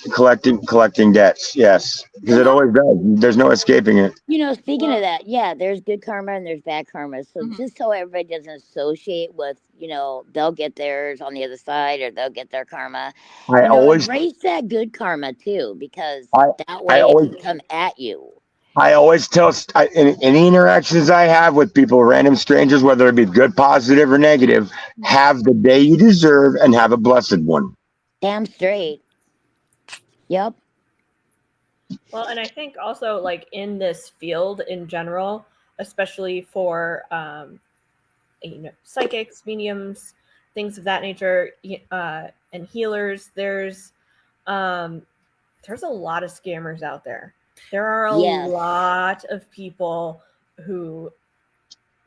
debts. Yes, because it always does. There's no escaping it. Speaking of that, there's good karma and there's bad karma. So just so everybody doesn't associate with, they'll get theirs on the other side or they'll get their karma. Embrace that good karma too, because that way it can come at you. I always tell in any interactions I have with people, random strangers, whether it be good, positive, or negative, have the day you deserve and have a blessed one. Damn straight. Yep. Well, and I think also like in this field in general, especially for psychics, mediums, things of that nature, and healers, there's a lot of scammers out there. There are a lot of people who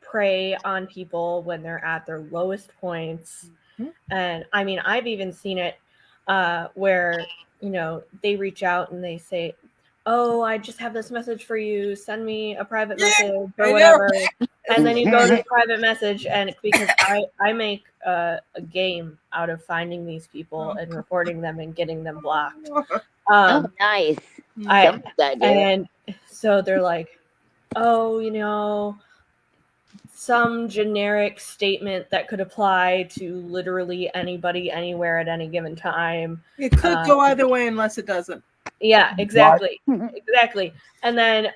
prey on people when they're at their lowest points. Mm-hmm. And I mean, I've even seen it where, they reach out and they say, oh, I just have this message for you. Send me a private Yeah, message I or know. whatever. And then you go to the private message, and because I make a game out of finding these people and reporting them and getting them blocked. Oh, nice. Somebody's gotta do it. And so they're like, oh, you know, some generic statement that could apply to literally anybody, anywhere at any given time. It could go either way unless it doesn't. Yeah, exactly. Exactly. And then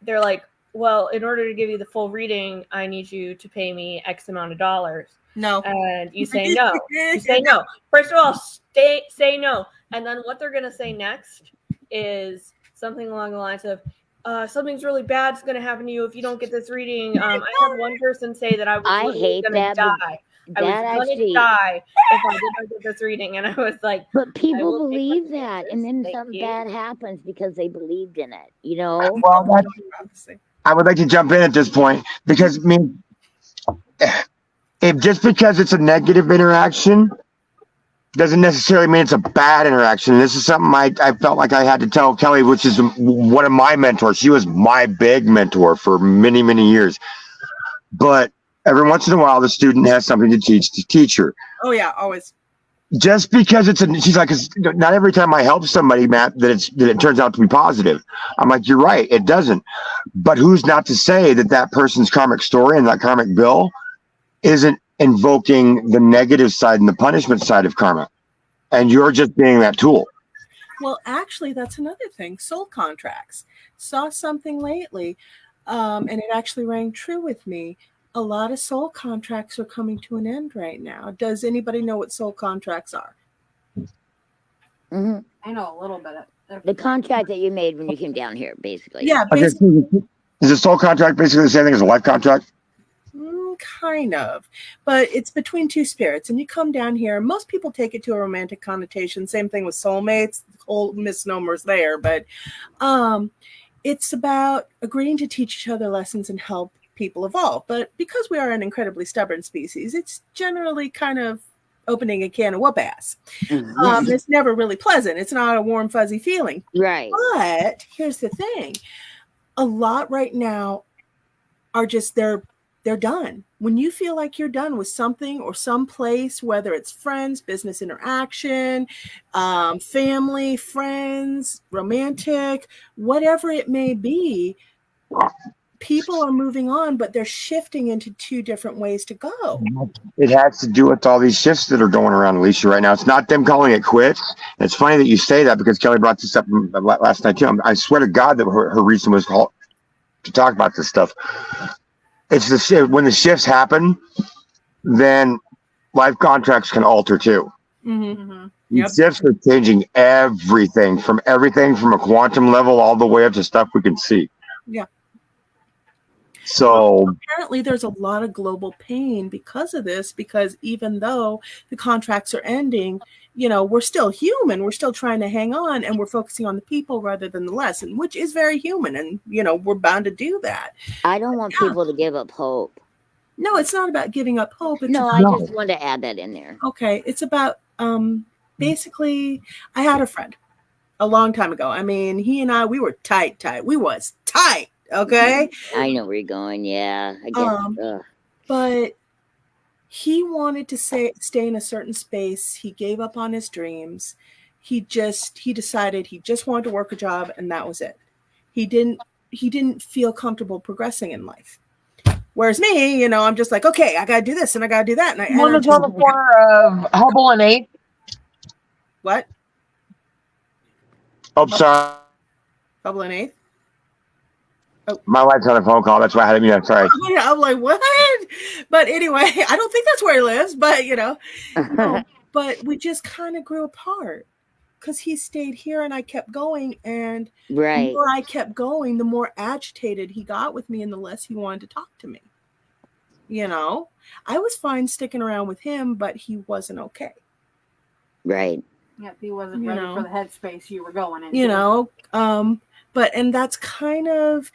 they're like, well, in order to give you the full reading, I need you to pay me X amount of dollars. No. And you say no. You say no. First of all, say no. And then what they're going to say next is something along the lines of, something's really bad's going to happen to you if you don't get this reading. I had one person say that I was hate going to that, die. I was going to die if I didn't get this reading. And I was like, but people believe that, and then something bad happens because they believed in it, you know? Well, I would like to jump in at this point because, I mean, if just because it's a negative interaction doesn't necessarily mean it's a bad interaction. This is something I felt like I had to tell Kelly, which is one of my mentors. She was my big mentor for many, many years. But every once in a while, the student has something to teach the teacher. Oh, yeah, always. Just because she's like, not every time I help somebody, Matt, that it turns out to be positive. I'm like, you're right, it doesn't. But who's not to say that person's karmic story and that karmic bill isn't invoking the negative side and the punishment side of karma, and you're just being that tool. Well, actually, that's another thing. Soul contracts. Saw something lately, and it actually rang true with me. A lot of soul contracts are coming to an end right now. Does anybody know what soul contracts are? Mm-hmm. I know a little bit. The contract that you made when you came down here, basically. Yeah. Is a soul contract basically the same thing as a life contract? Kind of, but it's between two spirits, and you come down here. Most people take it to a romantic connotation. Same thing with soulmates. Old misnomers there, but it's about agreeing to teach each other lessons and help people evolve. But because we are an incredibly stubborn species, it's generally kind of opening a can of whoop ass. It's never really pleasant. It's not a warm, fuzzy feeling. Right. But here's the thing. A lot right now are just they're done. When you feel like you're done with something or some place, whether it's friends, business interaction, family, friends, romantic, whatever it may be, people are moving on, but they're shifting into two different ways to go. It has to do with all these shifts that are going around, Alicia, right now. It's not them calling it quits. And it's funny that you say that because Kelly brought this up last night too. I swear to God that her reason was to talk about this stuff. It's the shift. When the shifts happen, then life contracts can alter too. Mm-hmm. These shifts are changing everything from a quantum level all the way up to stuff we can see. Yeah. So apparently there's a lot of global pain because of this, because even though the contracts are ending, you know, we're still human. We're still trying to hang on, and we're focusing on the people rather than the lesson, which is very human. And, you know, we're bound to do that. I don't want people to give up hope. No, it's not about giving up hope. It's I just wanted to add that in there. Okay. It's about basically, I had a friend a long time ago. I mean, he and I, we were tight. We was tight. Okay. I know where you're going. Yeah. I guess. But he wanted to stay in a certain space. He gave up on his dreams. He decided he just wanted to work a job, and that was it. He didn't feel comfortable progressing in life. Whereas me, you know, I'm just like, okay, I got to do this and I got to do that. And on the corner of Hubble and 8th. What? Oh, sorry. Hubble and 8th? Oh. My wife's on a phone call. That's why I had to mute. Sorry. I'm like, what? But anyway, I don't think that's where he lives, but, you know. But we just kind of grew apart because he stayed here and I kept going. And the more I kept going, the more agitated he got with me and the less he wanted to talk to me. You know, I was fine sticking around with him, but he wasn't okay. Right. Yep, he wasn't ready for the headspace you were going into. You know, and that's kind of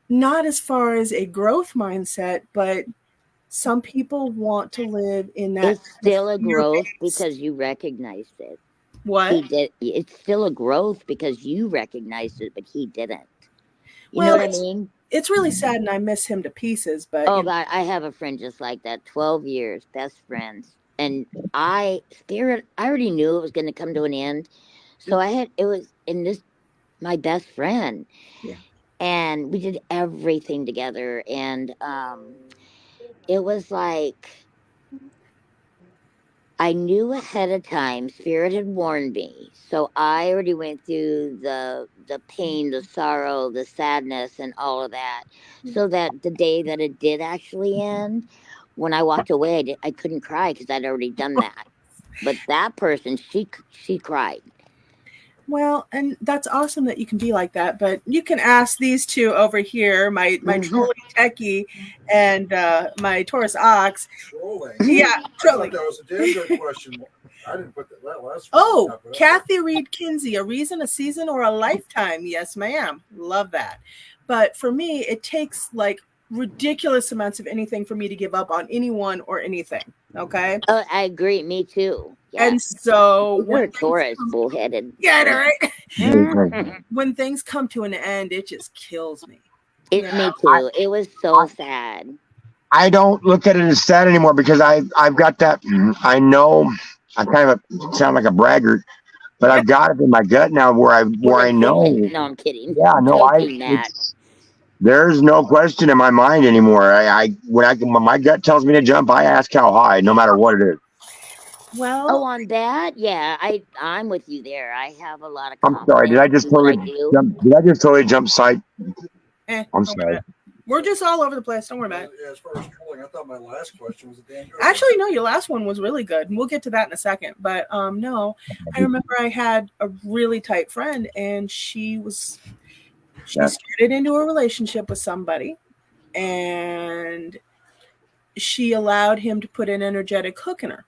not as far as a growth mindset, but some people want to live in that. It's still a growth because you recognized it. What? He did. It's still a growth because you recognized it, but he didn't. You Well, know what I mean? It's really sad, and I miss him to pieces. But Oh God, I have a friend just like that. 12 years, best friends, and I already knew it was going to come to an end, so it was in this my best friend, Yeah. and we did everything together, and it was like I knew ahead of time. Spirit had warned me, so I already went through the pain, the sorrow, the sadness, and all of that. So that the day that it did actually end, when I walked away, I couldn't cry because I'd already done that. But that person, she cried. Well, and that's awesome that you can be like that. But you can ask these two over here, my trolling techie and my Taurus ox. Trolling. Yeah, I trolling. thought that was a damn good question. I didn't put that last one. Oh, Kathy Reed Kinsey, a reason, a season, or a lifetime? Yes, ma'am. Love that. But for me, it takes like ridiculous amounts of anything for me to give up on anyone or anything. Okay. Oh, I agree. Me too. Yeah. And so You're a Taurus, bullheaded. Yeah, right. Mhm. When things come to an end, it just kills me. Me too. It was so sad. I don't look at it as sad anymore because I've got that. I know I kind of sound like a braggart, but I've got it in my gut now where I know. No, I'm kidding. Yeah, no, Joking, Matt. There's no question in my mind anymore. When my gut tells me to jump, I ask how high, no matter what it is. Well, on that, yeah, I'm with you there. I have a lot of. I'm sorry. Did I just totally jump? Did I just totally jump site? I'm sorry. We're just all over the place. Don't worry about it. Yeah, as far as trolling, I thought my last question was a damn good. Actually, no, your last one was really good. And we'll get to that in a second. But no, I remember I had a really tight friend, and she started into a relationship with somebody, and she allowed him to put an energetic hook in her.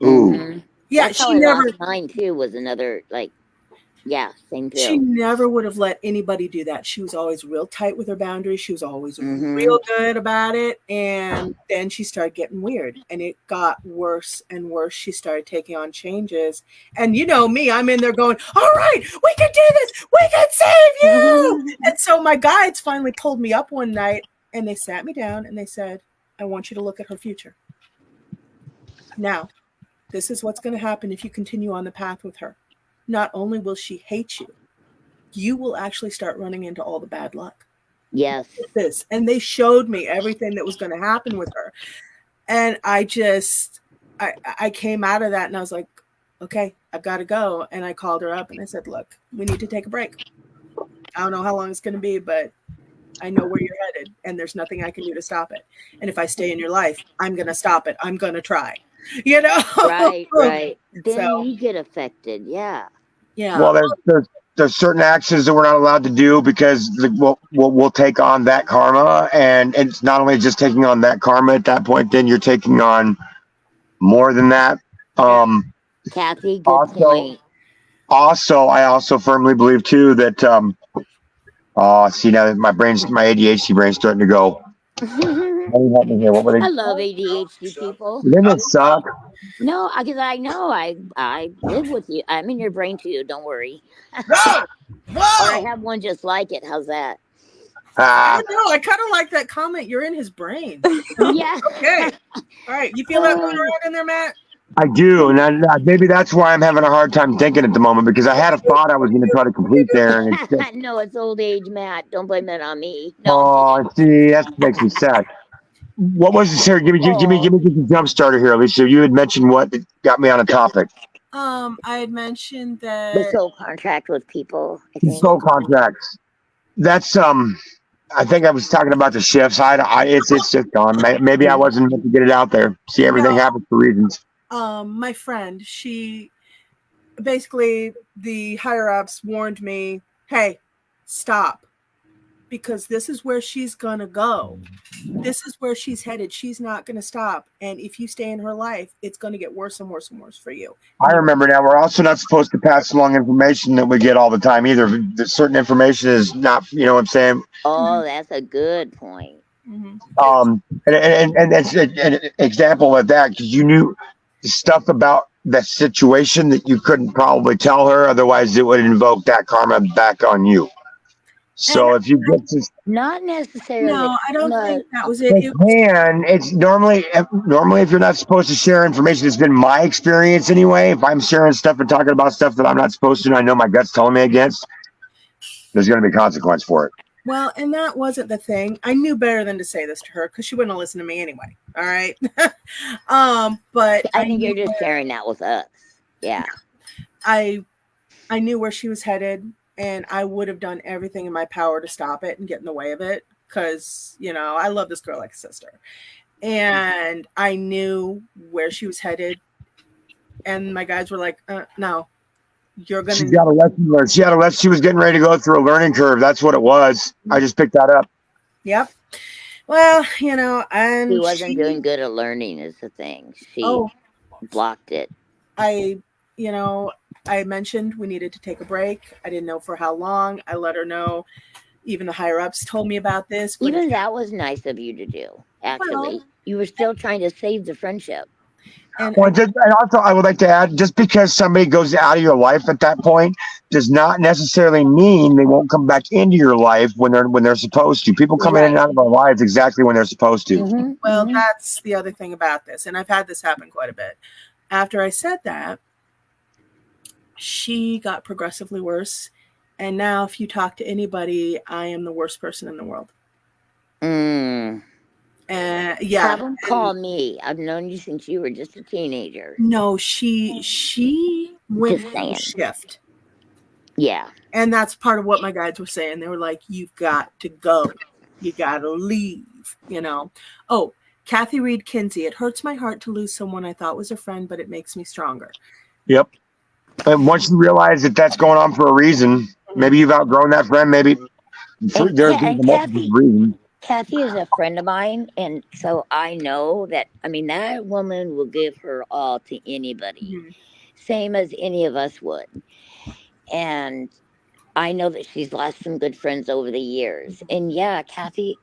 Ooh. Mm-hmm. Yeah, that's how I lost mine too. Was another same deal. She never would have let anybody do that. She was always real tight with her boundaries. She was always real good about it. And then she started getting weird, and it got worse and worse. She started taking on changes. And you know me, I'm in there going, all right, we can do this. We can save you. And so my guides finally pulled me up one night, and they sat me down and they said, I want you to look at her future. Now, this is what's going to happen if you continue on the path with her. Not only will she hate you, you will actually start running into all the bad luck. Yes. And they showed me everything that was going to happen with her. And I came out of that and I was like, okay, I've got to go. And I called her up and I said, look, we need to take a break. I don't know how long it's going to be, but I know where you're headed and there's nothing I can do to stop it. And if I stay in your life, I'm going to stop it. I'm going to try. You know, right. Then you get affected. Yeah. Well, there's certain actions that we're not allowed to do because we'll take on that karma, and it's not only just taking on that karma at that point. Then you're taking on more than that. Kathy, good point. Also, I also firmly believe too that see now my ADHD brain's starting to go. Help me here. What were they? I love ADHD people. Didn't it suck? No, because I know I live with you. I'm in your brain too. Don't worry. Whoa! Or I have one just like it. How's that? I don't know. I kind of like that comment. You're in his brain. Yeah. Okay. All right. You feel that going around in there, Matt? I do, and maybe that's why I'm having a hard time thinking at the moment because I had a thought I was going to try to complete there. And it's no, it's old age, Matt. Don't blame that on me. No, see, that makes me sad. What was it, sir? Give me the jump starter here, Alicia. You had mentioned what got me on a topic. I had mentioned that the soul contract with people. I think. Soul contracts. That's I think I was talking about the shifts. It's just gone. Maybe I wasn't meant to get it out there. See, everything happens for reasons. My friend, she basically, the higher ups warned me, hey, stop, because this is where she's gonna go. This is where she's headed. She's not gonna stop. And if you stay in her life, it's gonna get worse and worse and worse for you. I remember now. We're also not supposed to pass along information that we get all the time either. Certain information is not, you know what I'm saying? Oh, that's a good point. And that's an example of that, because you knew stuff about the situation that you couldn't probably tell her, otherwise it would invoke that karma back on you. So if you get to Not necessarily. No, I don't No. think that was it. it can, it's normally if you're not supposed to share information, it's been my experience anyway. If I'm sharing stuff and talking about stuff that I'm not supposed to, and I know my gut's telling me against, there's going to be consequence for it. Well, and that wasn't the thing. I knew better than to say this to her because she wouldn't have listened to me anyway. All right. But I think you're just sharing that with us. Yeah. I knew where she was headed, and I would have done everything in my power to stop it and get in the way of it because, I love this girl like a sister. And I knew where she was headed, and my guys were like, no, you're going to... She's got a lesson learned. She was getting ready to go through a learning curve. That's what it was. I just picked that up. Yep. Well, and she wasn't doing good at learning is the thing. She blocked it. I mentioned we needed to take a break. I didn't know for how long. I let her know. Even the higher ups told me about this. Even that was nice of you to do. Actually, you were still trying to save the friendship. And also, I would like to add, just because somebody goes out of your life at that point does not necessarily mean they won't come back into your life when they're supposed to. People come in and out of our lives exactly when they're supposed to. Mm-hmm. Well, that's the other thing about this, and I've had this happen quite a bit. After I said that, she got progressively worse, and now if you talk to anybody, I am the worst person in the world. Have them call me. I've known you since you were just a teenager. No, she went to shift. Yeah. And that's part of what my guides were saying. They were like, you've got to go. You got to leave, Oh, Kathy Reed Kinsey. It hurts my heart to lose someone I thought was a friend, but it makes me stronger. Yep. And once you realize that that's going on for a reason, maybe you've outgrown that friend. Maybe there's multiple reasons. Kathy is a friend of mine, and so I know that, that woman will give her all to anybody, same as any of us would. And I know that she's lost some good friends over the years. And Kathy,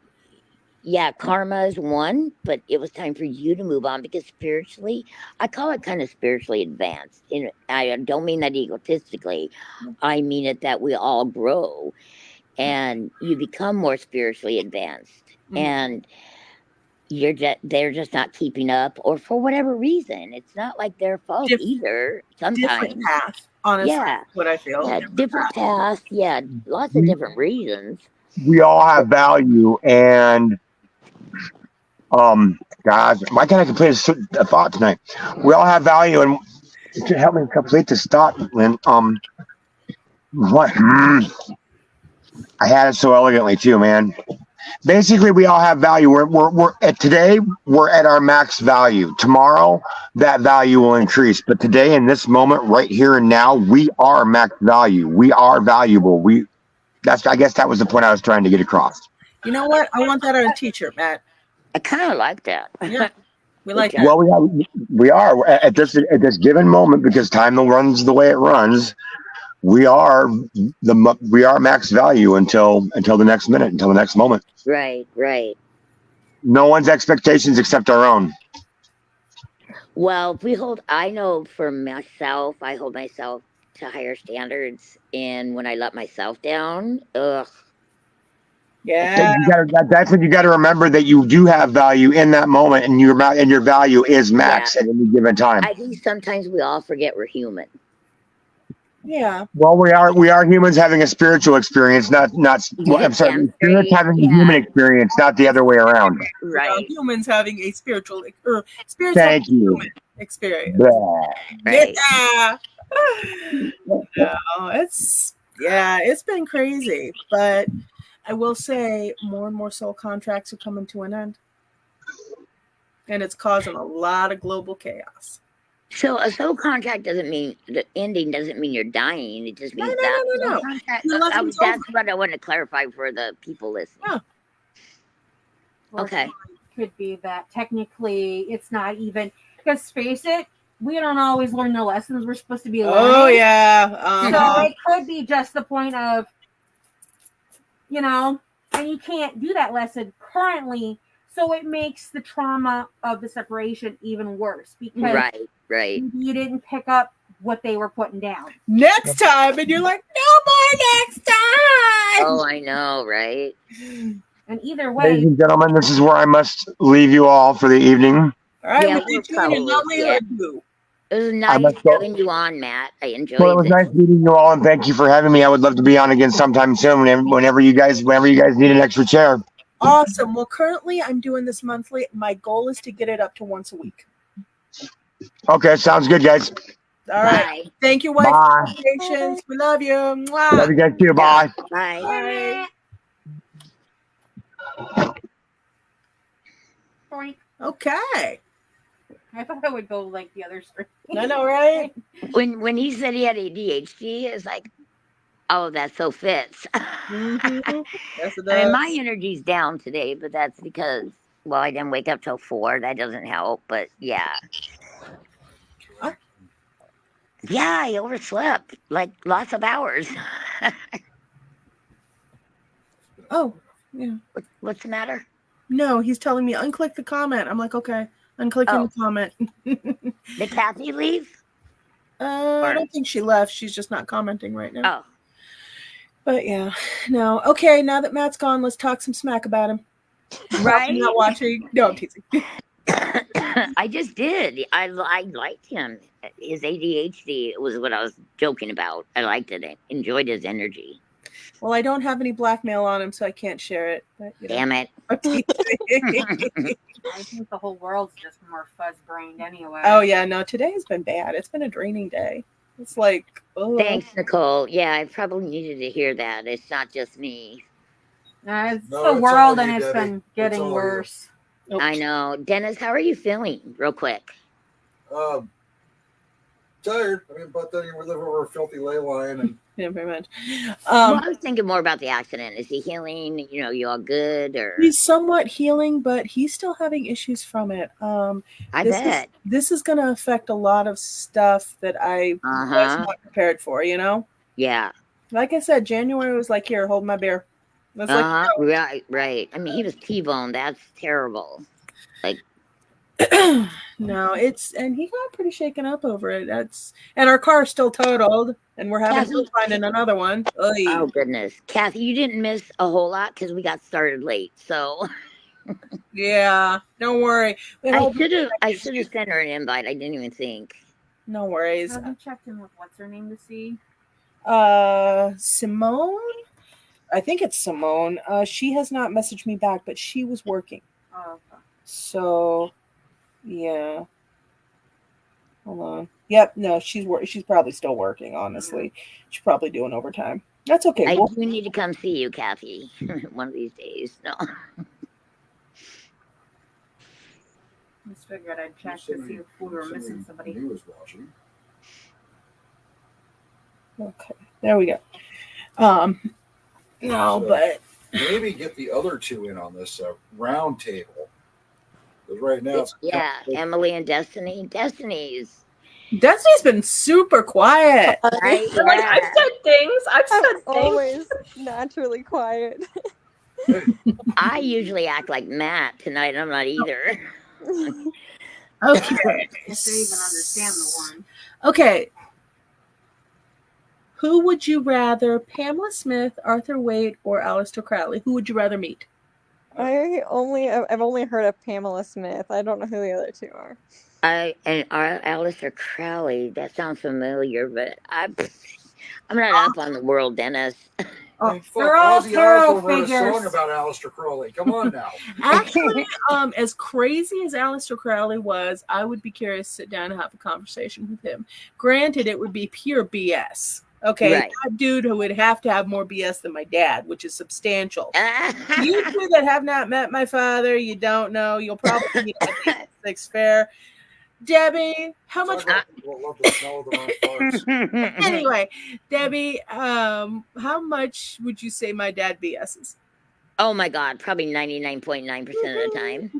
karma is one, but it was time for you to move on because spiritually, I call it kind of spiritually advanced. And I don't mean that egotistically. I mean it that we all grow and you become more spiritually advanced. And they're just not keeping up, or for whatever reason. It's not like their fault either. Sometimes different path, honestly. What I feel. Different path. Yeah, lots of different reasons. We all have value, and guys, why can't I complete a thought tonight? We all have value, and to help me complete this thought, Lynn. What? I had it so elegantly too, man. Basically, we all have value. We're today we're at our max value. Tomorrow, that value will increase. But today, in this moment, right here and now, we are max value. We are valuable. I guess that was the point I was trying to get across. You know what? I want that on a t-shirt, Matt. I kind of like that. Yeah, we like that. Well, we are at this given moment, because time runs the way it runs. We are max value until the next minute, until the next moment. Right. No one's expectations except our own. Well, I know for myself, I hold myself to higher standards, and when I let myself down, yeah, that's when you got to remember that you do have value in that moment, and your value is max at any given time. I think sometimes we all forget we're human. Yeah. Well, we are humans having a spiritual experience, not. Well, I'm sorry, spirits having a human experience, not the other way around. Right. Humans having a spiritual Thank you. human experience. Right. Yeah. No, it's been crazy, but I will say more and more soul contracts are coming to an end, and it's causing a lot of global chaos. So a soul contract doesn't mean the ending. Doesn't mean you're dying. It just means no. That's what I want to clarify for the people listening. Yeah. Okay. Could be that technically it's not even, because face it, we don't always learn the lessons we're supposed to be learning. Oh yeah. So it could be just the point of, and you can't do that lesson currently So it makes the trauma of the separation even worse because Right. you didn't pick up what they were putting down. Next time, and you're like, no more next time. Oh, I know, right? And either Ladies way, and gentlemen, this is where I must leave you all for the evening. All right, Yeah, we'll we're meet you in your probably- lovely yeah. igloo. It was I nice must go. having you on, Matt. I enjoyed Well, it was nice meeting you all, and thank you for having me. I would love to be on again sometime soon. Whenever you guys need an extra chair. Awesome. Well, currently I'm doing this monthly. My goal is to get it up to once a week. Okay, sounds good, guys. All right. Bye. Thank you, wife, Bye. for your patience. We love you. Mwah. Love you guys too. Bye. Bye. Bye. Boink. Okay. I thought I would go like the other story. I know, right? When he said he had ADHD, it's like, oh, that so fits. Mm-hmm. Yes, it I mean, does. my energy's down today, but that's because, well, I didn't wake up till 4. That doesn't help, but yeah. Huh? Yeah, I overslept like lots of hours. Oh, yeah. What's the matter? No, he's telling me unclick the comment. I'm like, okay, unclicking the comment. Did Kathy leave? I don't think she left. She's just not commenting right now. Oh. But yeah, no. Okay, now that Matt's gone, let's talk some smack about him. Right? I'm not watching. No, I'm teasing. I just did. I liked him. His ADHD was what I was joking about. I liked it. I enjoyed his energy. Well, I don't have any blackmail on him, so I can't share it. But, Damn it. I think the whole world's just more fuzz-brained anyway. Oh, yeah, no, today has been bad. It's been a draining day. It's like, oh. Thanks, Nicole. Yeah, I probably needed to hear that. It's not just me. It's No, the it's world, all and you, it's Debbie. been getting all you. worse. I know. Dennis, how are you feeling? Real quick. Tired. I mean, but then we live over a filthy ley line, and Yeah, very much. Well, I was thinking more about the accident. Is he healing? You know, you all good? Or He's somewhat healing, but he's still having issues from it. I bet. This is going to affect a lot of stuff that I was not prepared for, you know? Yeah. Like I said, January was like, here, hold my beer. That's Right. I mean, he was T-boned. That's terrible. Like, no, and he got pretty shaken up over it. And our car's still totaled, and we're having to find another one. Oy. Oh goodness, Kathy, you didn't miss a whole lot because we got started late. So yeah, don't worry. I should have sent her an invite. I didn't even think. No worries. Have you checked in with what's her name to see? Simone. I think it's Simone. She has not messaged me back, but she was working. Oh, okay. So, yeah. Hold on. Yep. No, she's probably still working. Honestly, she's probably doing overtime. That's okay. I do need to come see you, Kathy, one of these days. No. Just figured I'd check to see if we were missing somebody. He was watching. Okay. There we go. No, but maybe get the other two in on this round table. Because right now, Emily and Destiny. Destiny's been super quiet. Right? Yeah. Like, I've said things. I'm always naturally quiet. I usually act like Matt tonight. I'm not either. Okay. If they even understand the one. Okay. Who would you rather, Pamela Smith, Arthur Waite, or Aleister Crowley? Who would you rather meet? I've only heard of Pamela Smith. I don't know who the other two are. Aleister Crowley. That sounds familiar, but I'm not up on the world, Dennis. They're all thorough wrote a figures. song about Aleister Crowley. Come on now. Actually, as crazy as Aleister Crowley was, I would be curious to sit down and have a conversation with him. Granted, it would be pure BS. Okay, Right. That dude who would have to have more BS than my dad, which is substantial. You two that have not met my father, you don't know. You'll probably meet him at the Sixth Fair. Debbie, how much? Anyway, Debbie, how much would you say my dad BS's? Oh my God, probably 99.9% of the time.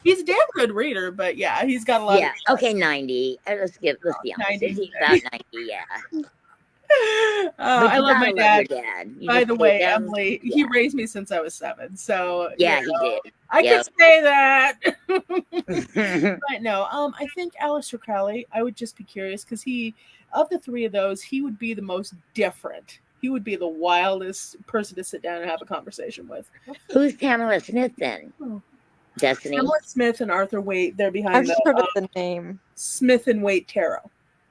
He's a damn good reader, but yeah, he's got a lot. Yeah, okay, 90. Let's be honest. 90. He's about 90, yeah. But I you love my gotta love dad. your dad. You By just the hate way, them. Emily, he raised me since I was 7. So Yeah, he did. I Yep. could say that. But no, I think Aleister Crowley, I would just be curious because of the 3 of those, he would be the most different. He would be the wildest person to sit down and have a conversation with. Who's Pamela Smith then? Oh. Destiny. Pamela Smith and Arthur Waite, they're I've behind just heard of the name. Smith and Waite Tarot.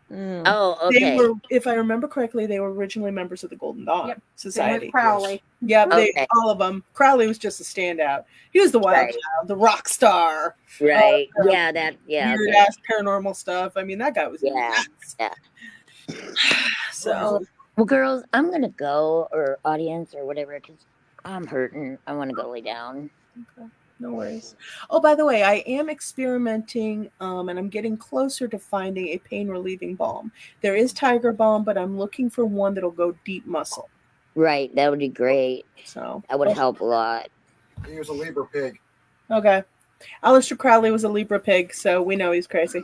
Oh, okay. They were, if I remember correctly, they were originally members of the Golden Dawn Society. Crowley. Yep, Okay. all of them. Crowley was just a standout. He was the wild child, the rock star. Right. Yeah. Weird ass paranormal stuff. I mean, that guy was nuts. Yeah. So, well, girls, I'm gonna go, or audience, or whatever, because I'm hurting. I want to go lay down. Okay. No worries. Oh, by the way, I am experimenting, and I'm getting closer to finding a pain relieving balm. There is Tiger Balm, but I'm looking for one that'll go deep muscle. Right, that would be great. So that would help a lot. He was a Libra pig. Okay. Aleister Crowley was a Libra pig, so we know he's crazy.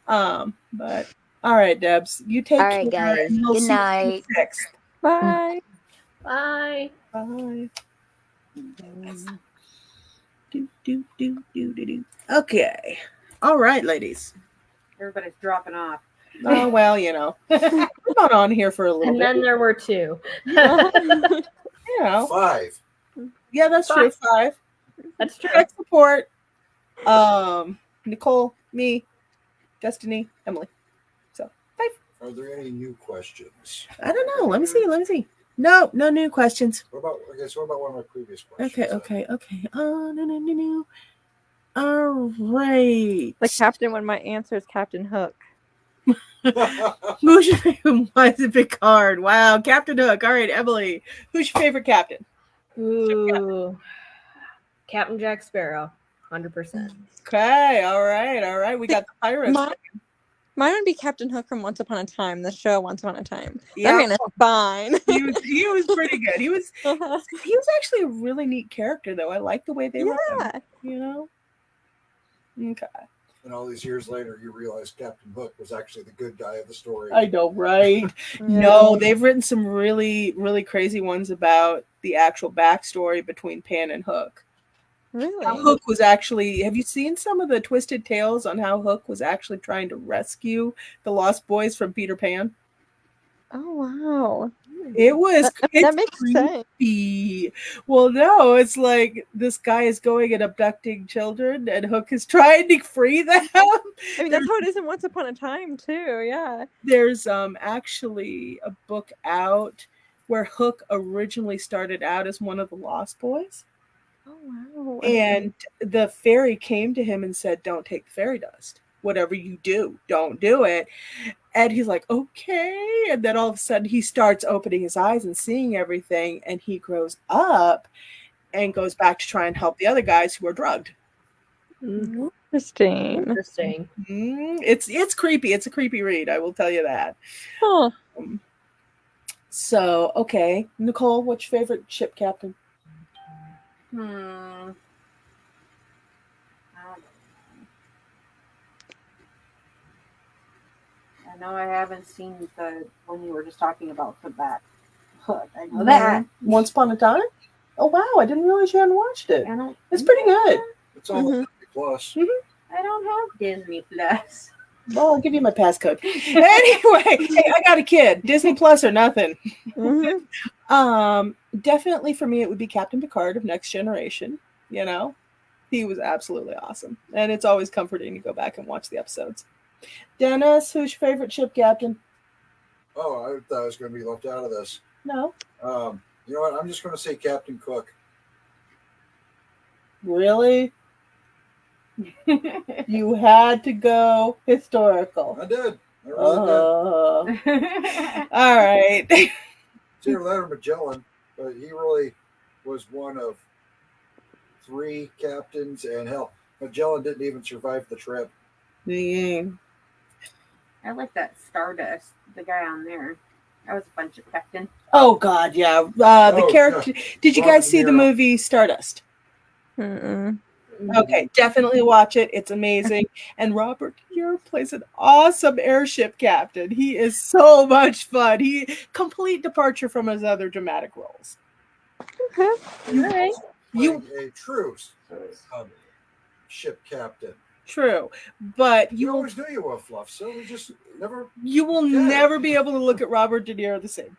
But all right, Debs, you take care. All right, guys. And we'll Good see you night. next. Bye. Bye. Bye. Okay. All right, ladies. Everybody's dropping off. Oh, well, you know. We're not on here for a little And bit. then there were 2. You know. 5. Yeah, that's true. 5. That's true. Tech support. Nicole, me, Destiny, Emily. So 5. Are there any new questions? I don't know. Let me see. No new questions. What about one of my previous questions? Okay. No. All right. The captain when my answer is Captain Hook. Who's your favorite? Why is it Picard? Wow, Captain Hook. All right, Emily. Who's your favorite captain? Ooh. Captain Jack Sparrow. 100%. Okay, all right. We got the pirates. Mine would be Captain Hook from Once Upon a Time, the show Once Upon a Time. Yeah. That man is fine. He was pretty good. He was actually a really neat character, though. I like the way they wrote him. You know. Okay. And all these years later, you realize Captain Hook was actually the good guy of the story. I know, right? No, they've written some really, really crazy ones about the actual backstory between Pan and Hook. Really? How Hook was actually, have you seen some of the twisted tales on how Hook was actually trying to rescue the Lost Boys from Peter Pan? Oh, wow. It was that makes creepy. sense. Well, no, it's like this guy is going and abducting children, and Hook is trying to free them. I mean, that's how it is in Once Upon a Time, too. Yeah. There's actually a book out where Hook originally started out as one of the Lost Boys. Oh, wow. And the fairy came to him and said, "Don't take the fairy dust. Whatever you do, don't do it." And he's like, "Okay." And then all of a sudden he starts opening his eyes and seeing everything. And he grows up and goes back to try and help the other guys who are drugged. Interesting. It's creepy. It's a creepy read. I will tell you that. Huh. So, okay. Nicole, what's your favorite ship captain? I know I haven't seen the one you were just talking about for that Hook. I know that. Once Upon a Time? Oh, wow. I didn't realize you hadn't watched it. It's pretty good. It's on Disney Plus. I don't have Disney Plus. Well, I'll give you my passcode. Anyway, hey, I got a kid. Disney Plus or nothing. Definitely for me, it would be Captain Picard of Next Generation. You know, he was absolutely awesome. And it's always comforting to go back and watch the episodes. Dennis, who's your favorite ship captain? Oh, I thought I was going to be left out of this. No. You know what? I'm just going to say Captain Cook. Really? You had to go historical. I did. I really did. All right. It's either that or Magellan, but he really was one of 3 captains, and hell, Magellan didn't even survive the trip. Yeah. I like that Stardust, the guy on there. That was a fun ship captain. Oh God, yeah. The character. God. Did you guys see the movie Stardust? Mm-mm. Okay, definitely watch it. It's amazing. And Robert De Niro plays an awesome airship captain. He is so much fun. He complete departure from his other dramatic roles. Okay. You a true ship captain. True, but You always knew you were fluff, so we just never. You will never be able to look at Robert De Niro the same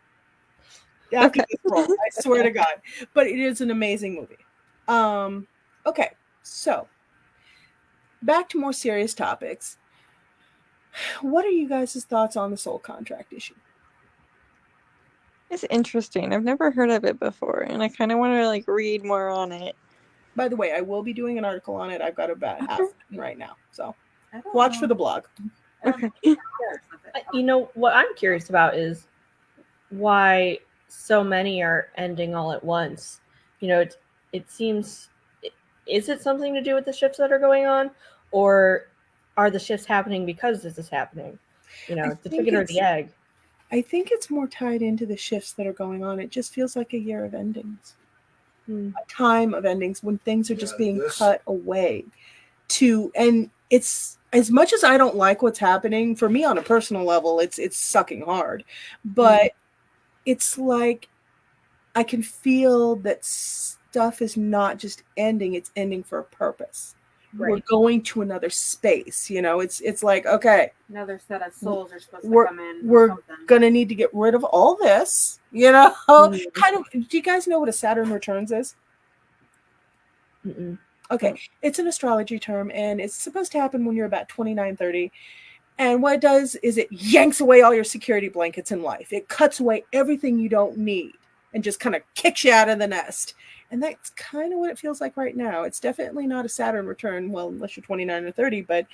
after this role. I swear to God. But it is an amazing movie. Okay, so back to more serious topics. What are you guys' thoughts on the soul contract issue? It's interesting. I've never heard of it before, and I kind of want to like read more on it. By the way, I will be doing an article on it. I've got about half right now, so watch for the blog. Okay. You know what I'm curious about is why so many are ending all at once. You know, it seems, is it something to do with the shifts that are going on, or are the shifts happening because this is happening? You know, the chicken or the egg. I think it's more tied into the shifts that are going on. It just feels like a year of endings, a time of endings when things are just being cut away. And it's, as much as I don't like what's happening, for me on a personal level, it's sucking hard. But it's like I can feel that stuff is not just ending, it's ending for a purpose. Right. We're going to another space, you know. It's like, okay, another set of souls are supposed to come in. We're gonna need to get rid of all this, you know. Kind of. Do you guys know what a Saturn returns is? Okay, it's an astrology term, and it's supposed to happen when you're about 29, 30. And what it does is it yanks away all your security blankets in life. It cuts away everything you don't need and just kind of kicks you out of the nest. And that's kind of what it feels like right now. It's definitely not a Saturn return, well, unless you're 29 or 30, but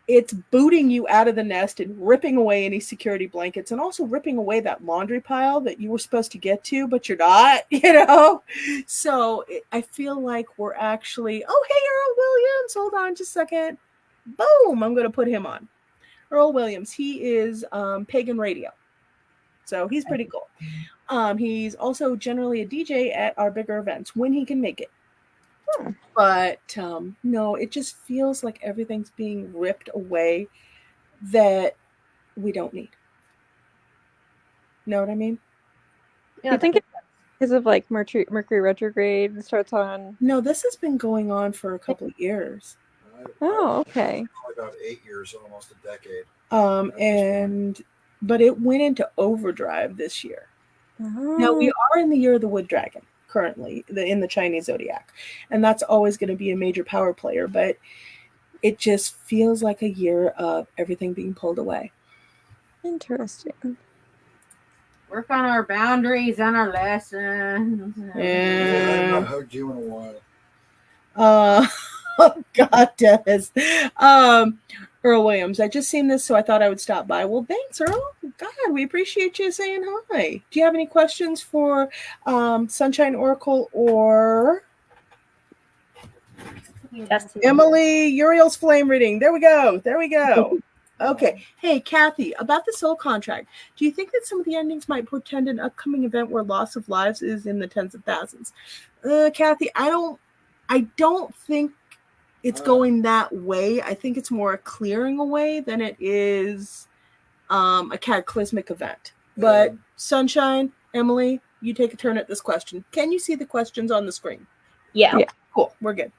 it's booting you out of the nest and ripping away any security blankets and also ripping away that laundry pile that you were supposed to get to, but you're not, you know? So I feel like we're actually, oh, hey, Earl Williams, hold on just a second. Boom, I'm going to put him on. Earl Williams, he is Pagan Radio. So he's pretty cool. He's also generally a DJ at our bigger events when he can make it. But no, it just feels like everything's being ripped away that we don't need. Know what I mean? Yeah, I think it's because of like Mercury retrograde starts on. No, this has been going on for a couple of years. Oh, okay. About 8 years, almost a decade. But it went into overdrive this year. Now we are in the year of the wood dragon currently in the Chinese zodiac, and that's always going to be a major power player, but it just feels like a year of everything being pulled away. Interesting. Work on our boundaries and our lessons. Yeah. I haven't hugged you in a while. Oh God, Dennis. Earl Williams, I just seen this, so I thought I would stop by. Well, thanks, Earl. God, we appreciate you saying hi. Do you have any questions for Sunshine Oracle or Emily Uriel's flame reading? There we go. Okay. Hey, Kathy, about the soul contract, do you think that some of the endings might portend an upcoming event where loss of lives is in the tens of thousands? Kathy, I don't think it's going that way. I think it's more a clearing away than it is a cataclysmic event. But Sunshine, Emily, you take a turn at this question. Can you see the questions on the screen? Yeah. Cool. We're good.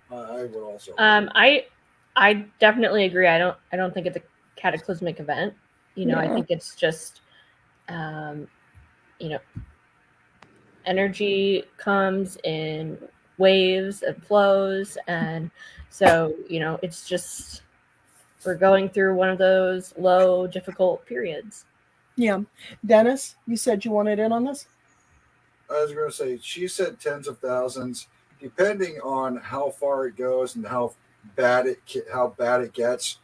I would also. I definitely agree. I don't think it's a cataclysmic event. You know, I think it's just, you know, energy comes in waves and flows, and so, you know, it's just we're going through one of those low difficult periods. Yeah. Dennis, you said you wanted in on this? I was going to say, she said tens of thousands, depending on how far it goes and how bad it gets.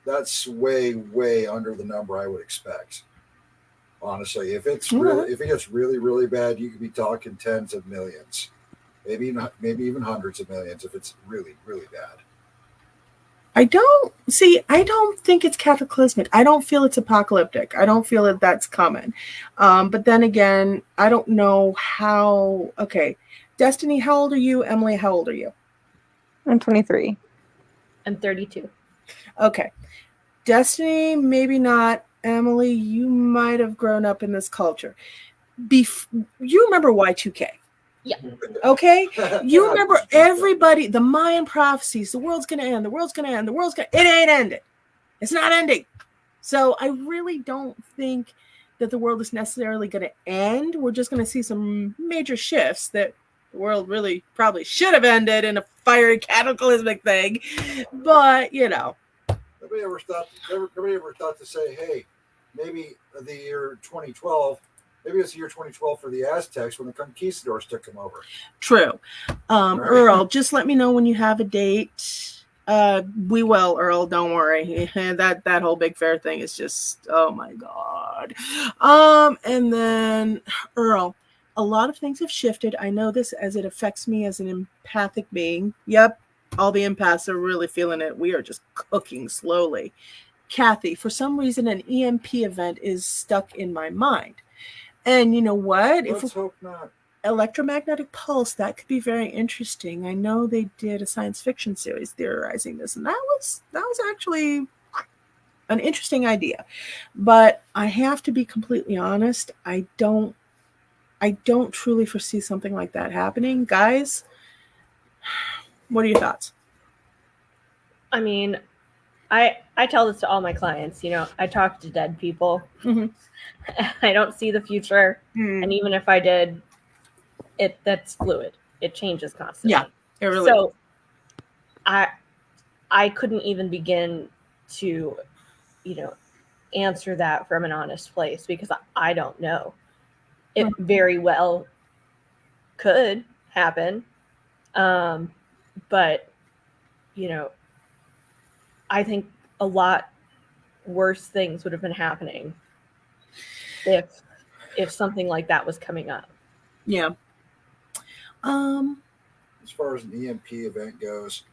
That's way under the number I would expect. Honestly, if it gets really, really bad, you could be talking tens of millions. Maybe even hundreds of millions if it's really, really bad. I don't think it's cataclysmic. I don't feel it's apocalyptic. I don't feel that that's common. But then again, I don't know how. Okay, Destiny, how old are you? Emily, how old are you? I'm 23. I'm 32. Okay. Destiny, maybe not. Emily, you might have grown up in this culture. You remember Y2K? Yeah. Okay? You remember everybody, the Mayan prophecies, the world's going to end, the world's going to end, the world's going to... It ain't ending. It's not ending. So I really don't think that the world is necessarily going to end. We're just going to see some major shifts that the world really probably should have ended in a fiery cataclysmic thing. But, you know. Nobody ever thought to say, hey, maybe the year 2012, maybe it's the year 2012 for the Aztecs when the conquistadors took them over. True. Right. Earl, just let me know when you have a date. We will, Earl, don't worry. That whole big fair thing is just, oh my God. And then Earl, a lot of things have shifted. I know this as it affects me as an empathic being. Yep. All the empaths are really feeling it. We are just cooking slowly. Kathy, for some reason, an EMP event is stuck in my mind. And you know what? Let's hope not. Electromagnetic pulse, that could be very interesting. I know they did a science fiction series theorizing this, and that was actually an interesting idea. But I have to be completely honest, I don't truly foresee something like that happening. Guys, what are your thoughts? I mean, I tell this to all my clients, you know, I talk to dead people. Mm-hmm. I don't see the future. And even if I did, that's fluid. It changes constantly. Yeah, it really so I couldn't even begin to, you know, answer that from an honest place because I don't know. It very well could happen. But, you know, I think a lot worse things would have been happening if something like that was coming up. Yeah. As far as an EMP event goes,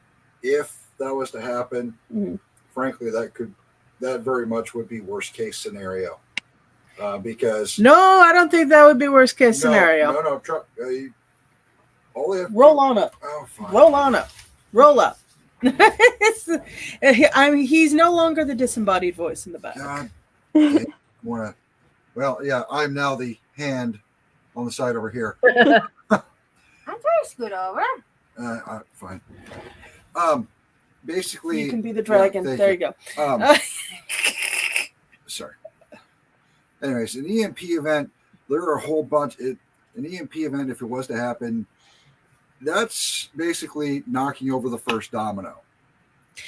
if that was to happen, frankly, that very much would be worst case scenario. Because no, I don't think that would be worst case scenario. No. Roll on up. Oh, fine. Roll on up. Roll up. I mean, he's no longer the disembodied voice in the back. God, well, yeah, I'm now the hand on the side over here. I'm trying to scoot over. Fine. Basically, you can be the dragon. Yeah, there you go. Sorry. Anyways, an EMP event, there are a whole bunch. An EMP event, if it was to happen, that's basically knocking over the first domino.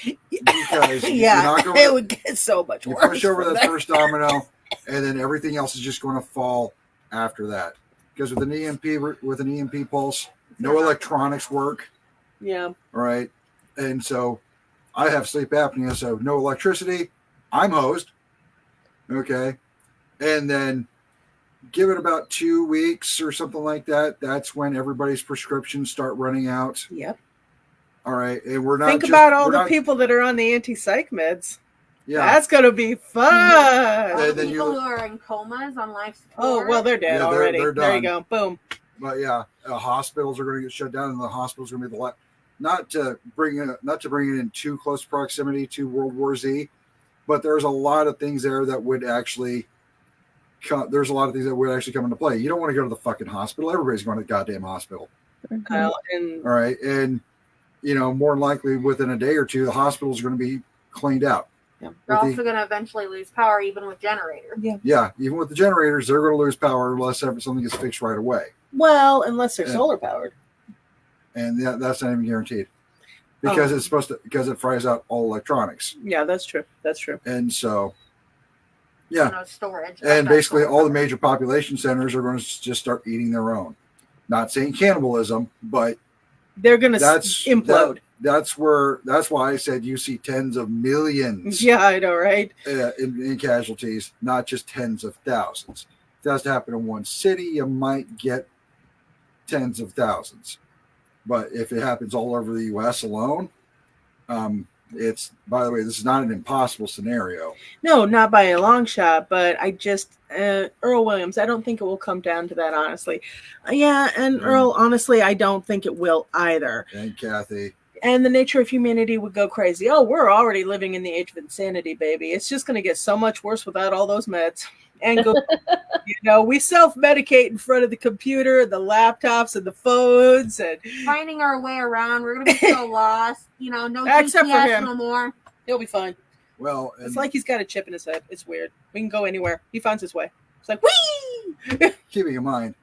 Because it would get so much worse. You push over that first domino, and then everything else is just going to fall after that. Because with an EMP pulse, no electronics work. Yeah. Right. And so I have sleep apnea, so no electricity. I'm hosed. Okay. And then give it about 2 weeks or something like that. That's when everybody's prescriptions start running out. Yep. All right. And we're not think about all the people that are on the anti-psych meds. Yeah. That's going to be fun. All the people who are in comas on life support. Oh, well, they're dead already. They're there you go. Boom. But yeah, hospitals are going to get shut down, and the hospitals are going to be not to bring it in too close proximity to World War Z, but there's a lot of things there that would actually come into play. You don't want to go to the fucking hospital. Everybody's going to the goddamn hospital. All right, and more than likely within a day or two, the hospitals are going to be cleaned out. Yeah. They're also going to eventually lose power, even with generators. Yeah, even with the generators, they're going to lose power unless something gets fixed right away. Well, unless they're solar powered, and that's not even guaranteed because because it fries out all electronics. Yeah, that's true. And so, yeah, no storage. And basically, all the major population centers are going to just start eating their own. Not saying cannibalism, but they're going to implode. That's why I said you see tens of millions. Yeah, I know, right? In casualties, not just tens of thousands. If that has to happen in one city, you might get tens of thousands. But if it happens all over the U.S. alone, it's, by the way, this is not an impossible scenario. No, not by a long shot, but I just, Earl Williams, I don't think it will come down to that, honestly. Yeah, and Earl, honestly, I don't think it will either. And Kathy. And the nature of humanity would go crazy. Oh, we're already living in the age of insanity, baby. It's just going to get so much worse without all those meds. And go, we self-medicate in front of the computer, the laptops, and the phones, and finding our way around. We're going to be so lost. No except GPS for him. no more. He'll be fine. Well, it's like he's got a chip in his head. It's weird. We can go anywhere. He finds his way. It's like, whee! Keeping in mind,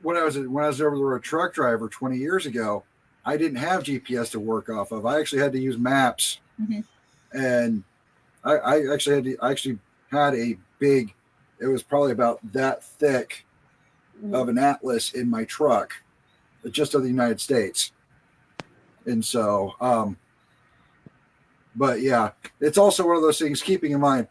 when I was over there a truck driver 20 years ago, I didn't have GPS to work off of. I actually had to use maps, and I actually had a big. It was probably about that thick of an atlas in my truck, just of the United States, and so. But yeah, it's also one of those things. Keeping in mind,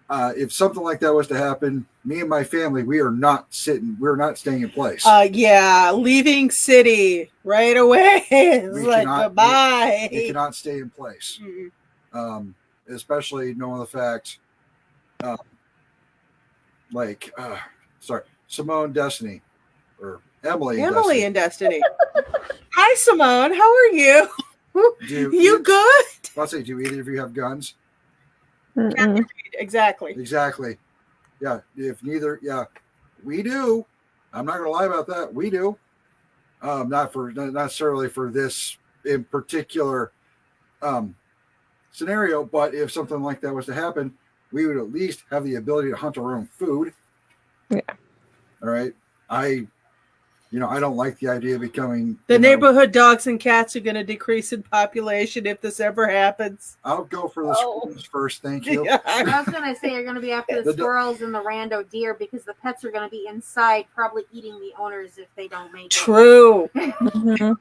if something like that was to happen, me and my family, we're not staying in place. Yeah, leaving city right away. It's like goodbye. We cannot stay in place. Especially knowing the fact, Simone Destiny, or Emily in Destiny. Hi, Simone. How are you? You good? I'll say, do either of you have guns? Exactly. Yeah. If neither, we do. I'm not going to lie about that. We do. Not necessarily for this in particular scenario, but if something like that was to happen, we would at least have the ability to hunt our own food. Yeah. All right. I don't like the idea of becoming... The neighborhood dogs and cats are going to decrease in population if this ever happens. I'll go for the squirrels first, thank you. Yeah. I was going to say you're going to be after the squirrels and the rando deer because the pets are going to be inside probably eating the owners if they don't make it. True. The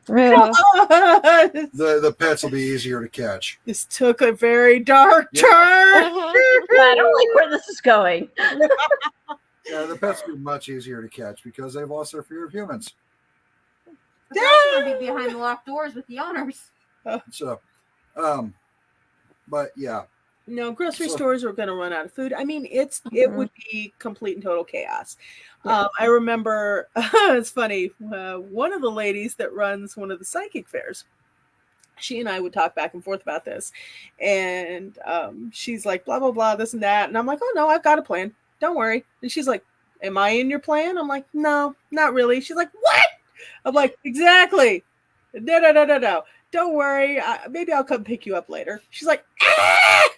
pets will be easier to catch. This took a very dark turn. I don't like where this is going. Yeah, the pets will be much easier to catch because they've lost their fear of humans. They're also going to be behind the locked doors with the owners. So, but yeah. No, grocery stores are going to run out of food. I mean, it would be complete and total chaos. I remember, it's funny, one of the ladies that runs one of the psychic fairs, she and I would talk back and forth about this. And she's like, blah, blah, blah, this and that. And I'm like, oh, no, I've got a plan. Don't worry. And she's like, am I in your plan? I'm like, no, not really. She's like, what? I'm like, exactly. No. Don't worry. Maybe I'll come pick you up later. She's like, ah!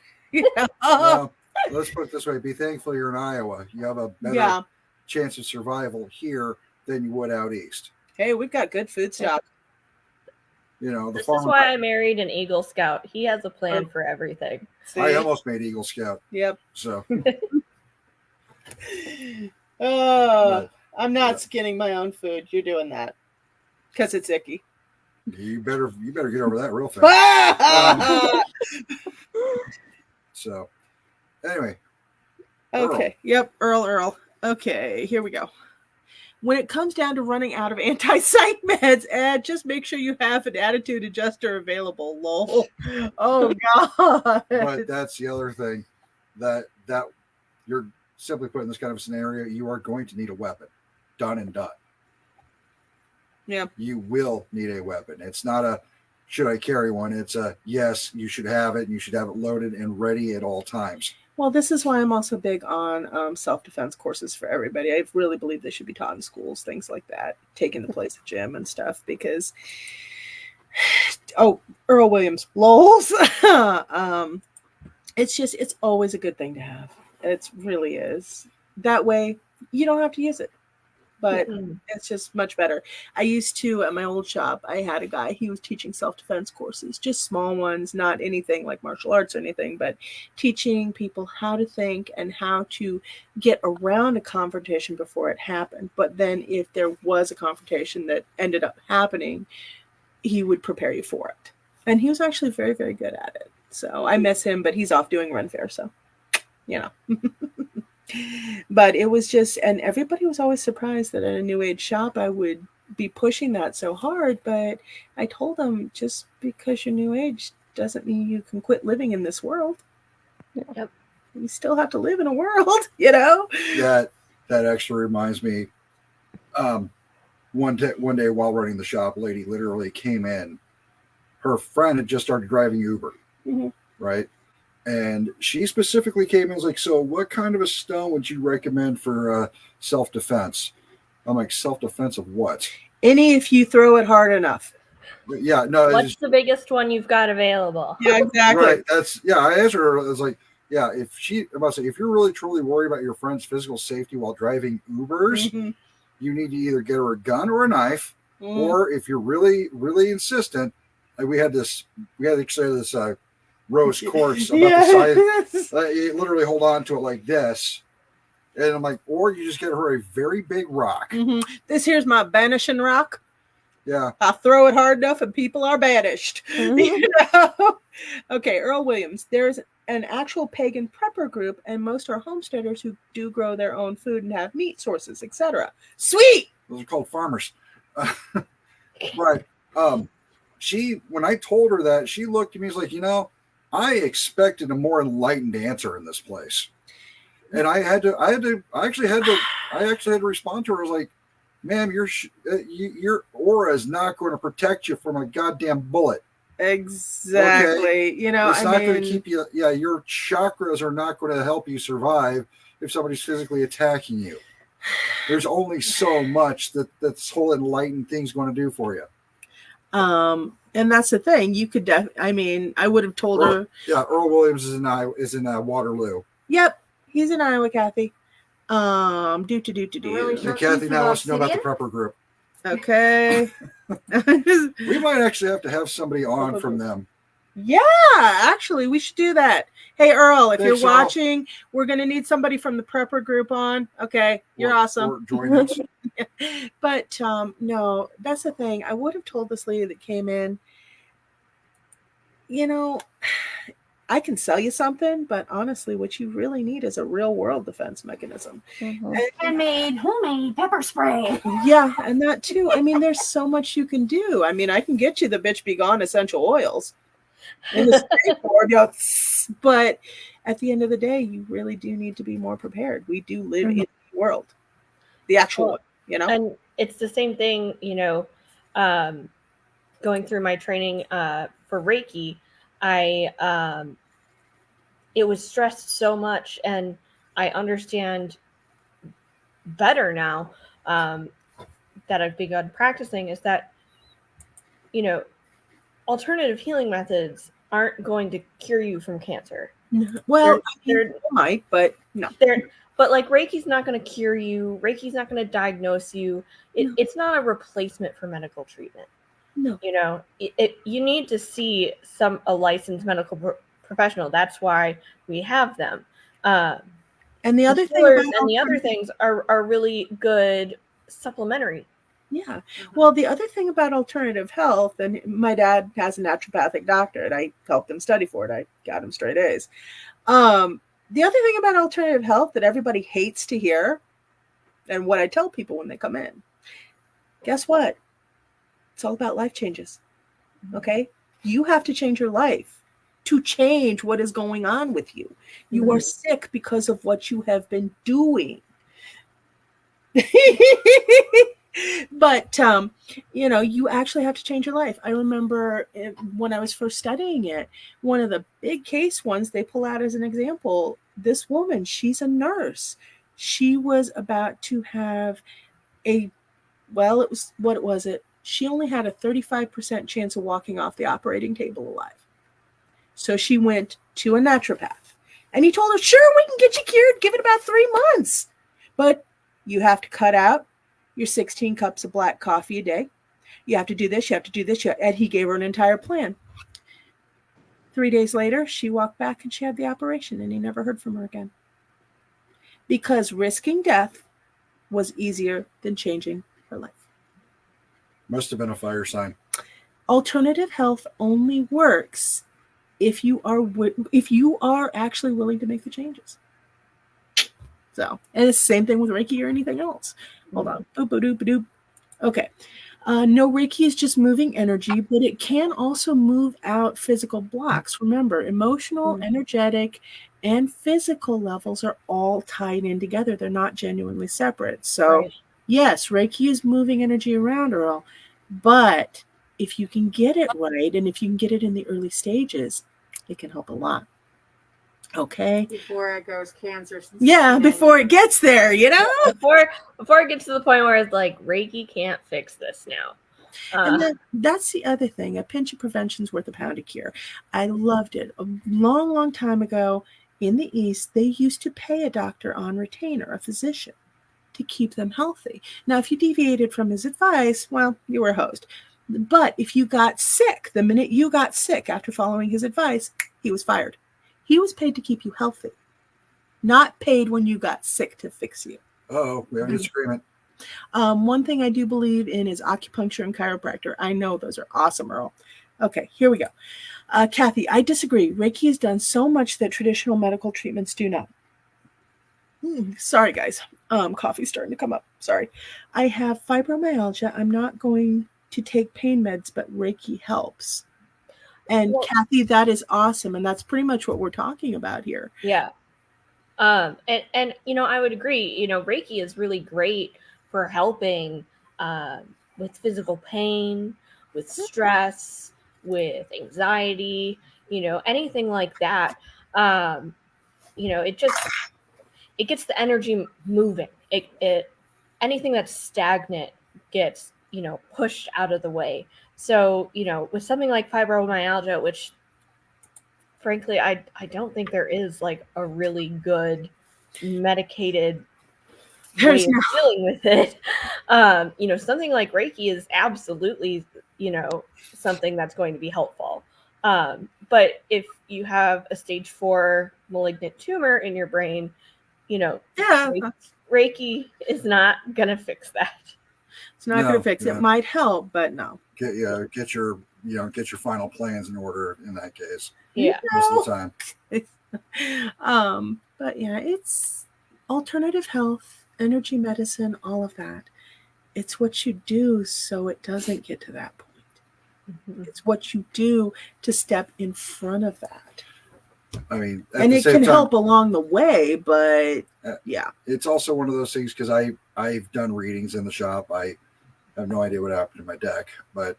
Well, let's put it this way. Be thankful you're in Iowa. You have a better chance of survival here than you would out east. Hey, we've got good food stock. This is why I married an Eagle Scout. He has a plan for everything. See? I almost made Eagle Scout. Yep. So... I'm not skinning my own food. You're doing that because it's icky. You better get over that real fast. So, anyway. Okay. Earl. Yep. Earl. Okay. Here we go. When it comes down to running out of anti-psych meds, Ed, just make sure you have an attitude adjuster available. Lol. Oh God. But that's the other thing that you're simply put in this kind of scenario, you are going to need a weapon. Done and done. Yeah. You will need a weapon. It's not a, should I carry one? It's a, yes, you should have it, and you should have it loaded and ready at all times. Well, this is why I'm also big on self-defense courses for everybody. I really believe they should be taught in schools, things like that, taking the place of gym and stuff, because, Earl Williams, lols. It's always a good thing to have. It really is. That way, you don't have to use it. But it's just much better. I used to, at my old shop, I had a guy, he was teaching self-defense courses, just small ones, not anything like martial arts or anything, but teaching people how to think and how to get around a confrontation before it happened. But then if there was a confrontation that ended up happening, he would prepare you for it. And he was actually very, very good at it. So I miss him, but he's off doing Run Fair, so, But it was just, and everybody was always surprised that at a new age shop I would be pushing that so hard. But I told them, just because you're new age doesn't mean you can quit living in this world. Yep. You still have to live in a world, That actually reminds me. One day while running the shop, a lady literally came in her friend had just started driving Uber, right? And she specifically came and was like, so what kind of a stone would you recommend for self-defense? I'm like, self-defense of what? Any if you throw it hard enough. Yeah, no. What's the biggest one you've got available? Yeah, exactly. Right. I asked her, I was like, yeah, if you're really truly worried about your friend's physical safety while driving Ubers, you need to either get her a gun or a knife, or if you're really, really insistent, we had this rose quartz about the size, you literally hold on to it like this. And I'm like, or you just get her a very big rock. This here's my banishing rock. Yeah. I throw it hard enough and people are banished. You know? Okay, Earl Williams. There's an actual pagan prepper group, and most are homesteaders who do grow their own food and have meat sources, etc. Sweet! Those are called farmers. But when I told her that, she looked at me and was like, I expected a more enlightened answer in this place. And I actually had to respond to her. I was like, ma'am, your aura is not going to protect you from a goddamn bullet. Exactly. Okay? It's not going to keep you. Yeah, your chakras are not going to help you survive if somebody's physically attacking you. There's only so much that this whole enlightened thing's going to do for you. And that's the thing. You could I would have told her. Yeah, Earl Williams is in Waterloo. Yep, he's in Iowa, Kathy. Really Kathy now wants to know about the prepper group. Okay. We might actually have to have somebody on from them. Yeah, actually, we should do that. Hey, Earl, if you're watching, we're going to need somebody from the prepper group on. Okay, you're awesome. Or join us. But no, that's the thing. I would have told this lady that came in, I can sell you something, but honestly, what you really need is a real world defense mechanism. Handmade, homemade pepper spray. Yeah, and that too. There's so much you can do. I can get you the Bitch Be Gone essential oils. And the skateboard, but at the end of the day, you really do need to be more prepared. We do live in the world, the actual one, And it's the same thing, going through my training for Reiki, it was stressed so much, and I understand better now that I've begun practicing is that, alternative healing methods aren't going to cure you from cancer. Well, they might, but no. But like Reiki's not going to cure you. Reiki's not going to diagnose you. It's not a replacement for medical treatment. No. You need to see a licensed medical professional. That's why we have them. And the other things are really good supplementary. Yeah. Well, the other thing about alternative health, and my dad has a naturopathic doctorate. I helped him study for it. I got him straight A's. The other thing about alternative health that everybody hates to hear, and what I tell people when they come in, guess what? It's all about life changes. Okay? You have to change your life to change what is going on with you. You are sick because of what you have been doing. But, you actually have to change your life. I remember when I was first studying it, one of the big case ones they pull out as an example, this woman, she's a nurse. She was about to have what was it? She only had a 35% chance of walking off the operating table alive. So she went to a naturopath. And he told her, sure, we can get you cured. Give it about 3 months. But you have to cut out your 16 cups of black coffee a day. You have to do this. You have to do this. And he gave her an entire plan. 3 days later, she walked back and she had the operation. And he never heard from her again. Because risking death was easier than changing her life. Must have been a fire sign. Alternative health only works if you are actually willing to make the changes. So, and it's the same thing with Reiki or anything else. Hold on. Boop-a-doop-a-doop. Okay. No, Reiki is just moving energy, but it can also move out physical blocks. Remember, emotional, energetic, and physical levels are all tied in together. They're not genuinely separate. So, yes, Reiki is moving energy around, Earl, but if you can get it right, and if you can get it in the early stages, it can help a lot. Okay. Before it goes cancer. Yeah, before it gets there, you know? Before it gets to the point where it's like, Reiki can't fix this now. And then that's the other thing. A pinch of prevention is worth a pound of cure. I loved it. A long, long time ago in the East, they used to pay a doctor on retainer, a physician, to keep them healthy. Now, if you deviated from his advice, well, you were a host. But if you got sick, the minute you got sick after following his advice, he was fired. He was paid to keep you healthy, not paid when you got sick to fix you. Oh, we have a disagreement. One thing I do believe in is acupuncture and chiropractor. I know those are awesome, Earl. Okay, here we go. Kathy, I disagree. Reiki has done so much that traditional medical treatments do not. Sorry, guys. Coffee's starting to come up. Sorry. I have fibromyalgia. I'm not going to take pain meds, but Reiki helps. And well, Kathy, that is awesome. And that's pretty much what we're talking about here. Yeah. And you know, I would agree, you know, Reiki is really great for helping with physical pain, with stress, with anxiety, you know, anything like that. You know, it gets the energy moving. It anything that's stagnant gets, you know, pushed out of the way. So, you know, with something like fibromyalgia, which frankly, I don't think there is like a really good medicated way of dealing with it. You know, something like Reiki is absolutely, you know, something that's going to be helpful. But if you have a stage 4 malignant tumor in your brain, you know, Reiki is not going to fix that. It's not going to fix it. It might help, but no. Get your final plans in order in that case. Yeah. Most of the time. But yeah, it's alternative health, energy medicine, all of that. It's what you do so it doesn't get to that point. Mm-hmm. It's what you do to step in front of that. I mean, and it can help along the way, but yeah. It's also one of those things because I've done readings in the shop. I have no idea what happened to my deck, but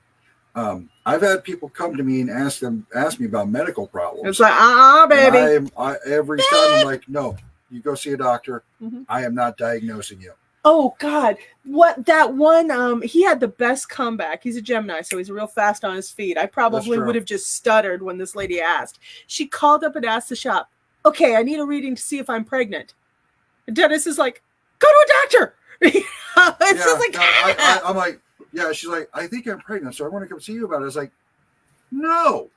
I've had people come to me and ask me about medical problems. It's like, baby. Every time I'm like, no, you go see a doctor. Mm-hmm. I am not diagnosing you. Oh God, what that one? He had the best comeback. He's a Gemini, so he's real fast on his feet. I probably would have just stuttered when this lady asked. She called up and asked the shop, "Okay, I need a reading to see if I'm pregnant." And Dennis is like, "Go to a doctor." I'm like, yeah. She's like, "I think I'm pregnant, so I want to come see you about it." I was like, No,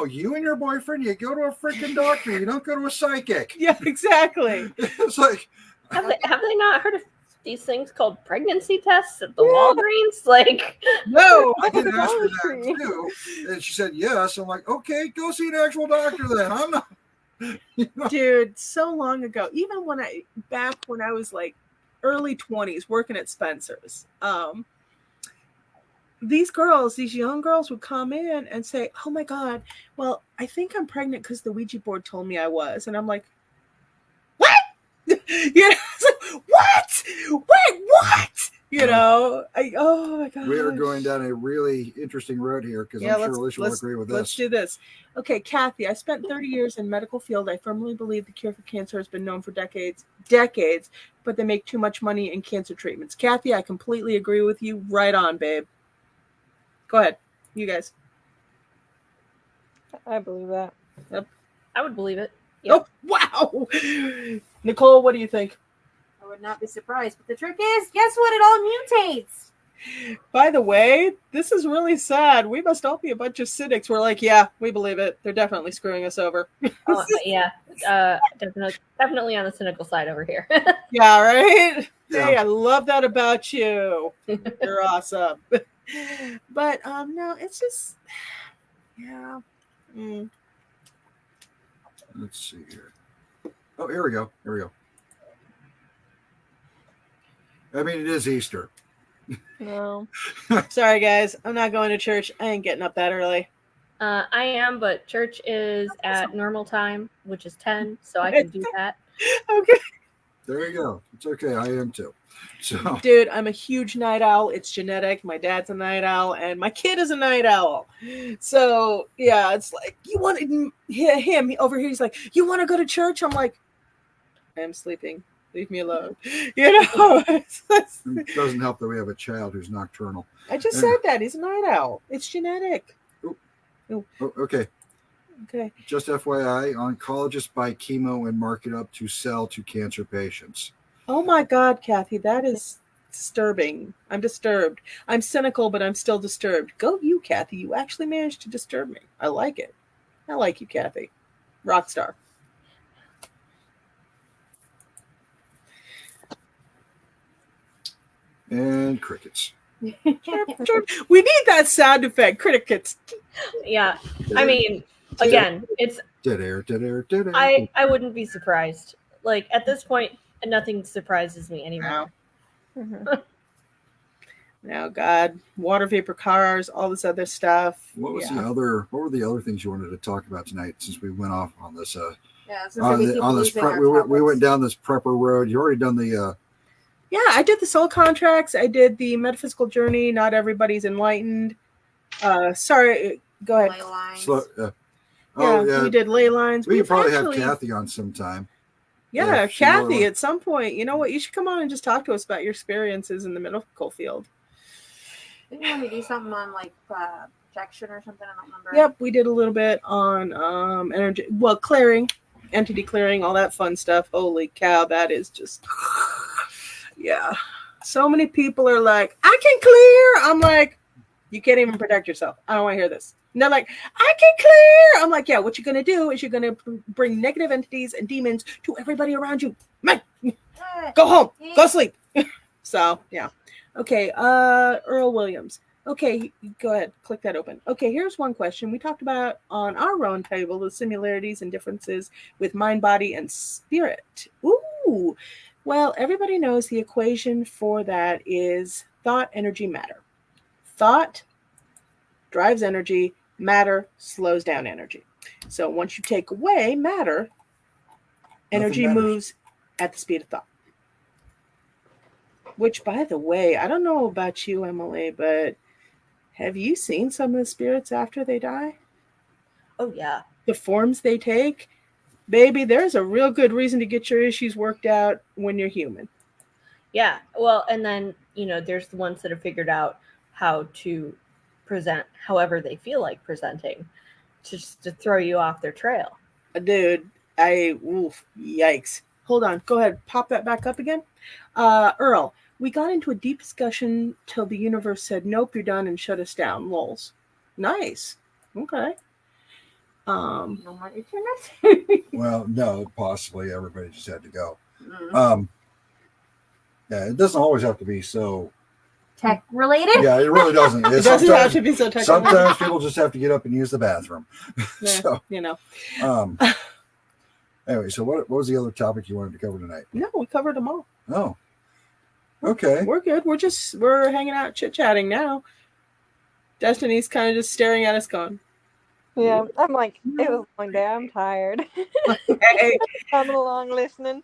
you and your boyfriend, you go to a freaking doctor. You don't go to a psychic. Yeah, exactly. It's like, have they not heard of these things called pregnancy tests at the Walgreens? Like, no, I didn't ask for that too. And she said yes. I'm like, okay, go see an actual doctor then. I'm not. You know? Dude, so long ago, even when I was like early 20s working at Spencer's, these young girls would come in and say, "Oh my God, well, I think I'm pregnant because the Ouija board told me I was." And I'm like, what? You know, what? Wait, what? You know, oh my God. We are going down a really interesting road here because I'm sure Alicia will agree with this. Let's do this. Okay, Kathy, I spent 30 years in medical field. I firmly believe the cure for cancer has been known for decades, but they make too much money in cancer treatments. Kathy, I completely agree with you. Right on, babe. Go ahead. You guys. I believe that. Yep. I would believe it. Yep. Oh, wow. Nicole, what do you think? I would not be surprised. But the trick is, guess what? It all mutates. By the way, this is really sad. We must all be a bunch of cynics. We're like, yeah, we believe it. They're definitely screwing us over. Oh, yeah. Definitely on the cynical side over here. Yeah, right? Yeah. Hey, I love that about you. You're awesome. But no, it's just, yeah. Let's see here. Oh, here we go. I mean, it is Easter. No. Sorry, guys. I'm not going to church. I ain't getting up that early. I am, but church is at normal time, which is 10, so I can do that. Okay. There you go. It's okay. I am too. So, Dude, I'm a huge night owl. It's genetic. My dad's a night owl, and my kid is a night owl. So yeah, it's like you want him over here. He's like, you want to go to church? I'm like, I'm sleeping. Leave me alone. You know. it doesn't help that we have a child who's nocturnal. I just said that he's a night owl. It's genetic. Oh, okay. Okay. Just FYI, oncologists buy chemo and mark it up to sell to cancer patients. Oh my God, Kathy, that is disturbing. I'm disturbed. I'm cynical, but I'm still disturbed. Go you, Kathy. You actually managed to disturb me. I like it. I like you, Kathy. Rock star. And crickets. We need that sound effect. Crickets. Yeah. I mean, again, it's Dead air. I wouldn't be surprised. Like at this point, nothing surprises me anymore. Now, God, water vapor cars, all this other stuff. What was what were the other things you wanted to talk about tonight since we went off on this we went down this prepper road. You already done the Yeah, I did the soul contracts. I did the metaphysical journey. Not everybody's enlightened. Sorry, go ahead. Ley lines. We did ley lines. We could probably have Kathy on sometime. Yeah, Kathy, at some point, you know what? You should come on and just talk to us about your experiences in the metaphysical field. Didn't you want to do something on like projection or something? I don't remember. Yep, we did a little bit on energy, clearing, entity clearing, all that fun stuff. Holy cow, that is just, yeah. So many people are like, I can clear. I'm like, you can't even protect yourself. I don't want to hear this. And they're like, I can clear. I'm like, yeah, what you're going to do is you're going to bring negative entities and demons to everybody around you. Man, go home. Go sleep. So, yeah. Okay, Earl Williams. Okay, go ahead. Click that open. Okay, here's one question. We talked about on our roundtable the similarities and differences with mind, body, and spirit. Ooh. Well, everybody knows the equation for that is thought, energy, matter. Thought drives energy. Matter slows down energy. So once you take away matter, energy moves at the speed of thought. Which, by the way, I don't know about you, Emily, but have you seen some of the spirits after they die? Oh, yeah. The forms they take? Baby, there's a real good reason to get your issues worked out when you're human. Yeah. Well, and then, there's the ones that have figured out how to present however they feel like presenting just to throw you off their trail. Dude, yikes. Hold on. Go ahead. Pop that back up again. Earl, we got into a deep discussion till the universe said, nope, you're done, and shut us down. Lols. Nice. Okay. No more internet? Well, no, possibly. Everybody just had to go. Yeah, it doesn't always have to be so tech related. Yeah, it really doesn't. It doesn't have to be so technical. Sometimes people just have to get up and use the bathroom. Yeah, so, anyway, so what was the other topic you wanted to cover tonight? No, we covered them all. Oh, okay. We're good. We're hanging out, chit-chatting now. Destiny's kind of just staring at us going. Yeah, I'm like, it was a long day. I'm tired. Hey. Coming along, listening.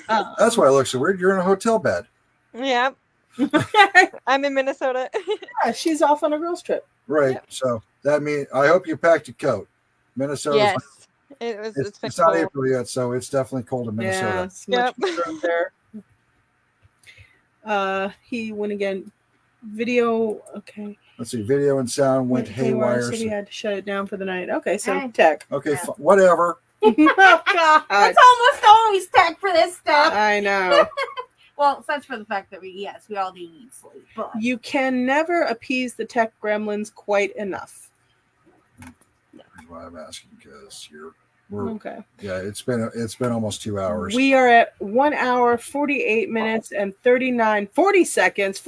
That's why it looks so weird. You're in a hotel bed. Yeah. I'm in Minnesota. Yeah, she's off on a girls' trip. Right. Yeah. So that means I hope you packed a coat. Minnesota. Yes. It's not April yet, so it's definitely cold in Minnesota. Yeah, it's much colder there. He went again. Video. Okay. Let's see. Video and sound went haywire. So he had to shut it down for the night. Okay, so tech. Okay, whatever. Oh, God. It's almost always tech for this stuff. I know. Well, such for the fact that we all do need sleep. But you can never appease the tech gremlins quite enough. That's why I'm asking, because we're okay. Yeah, it's been almost 2 hours. We are at 1 hour, 48 minutes, and 41 seconds.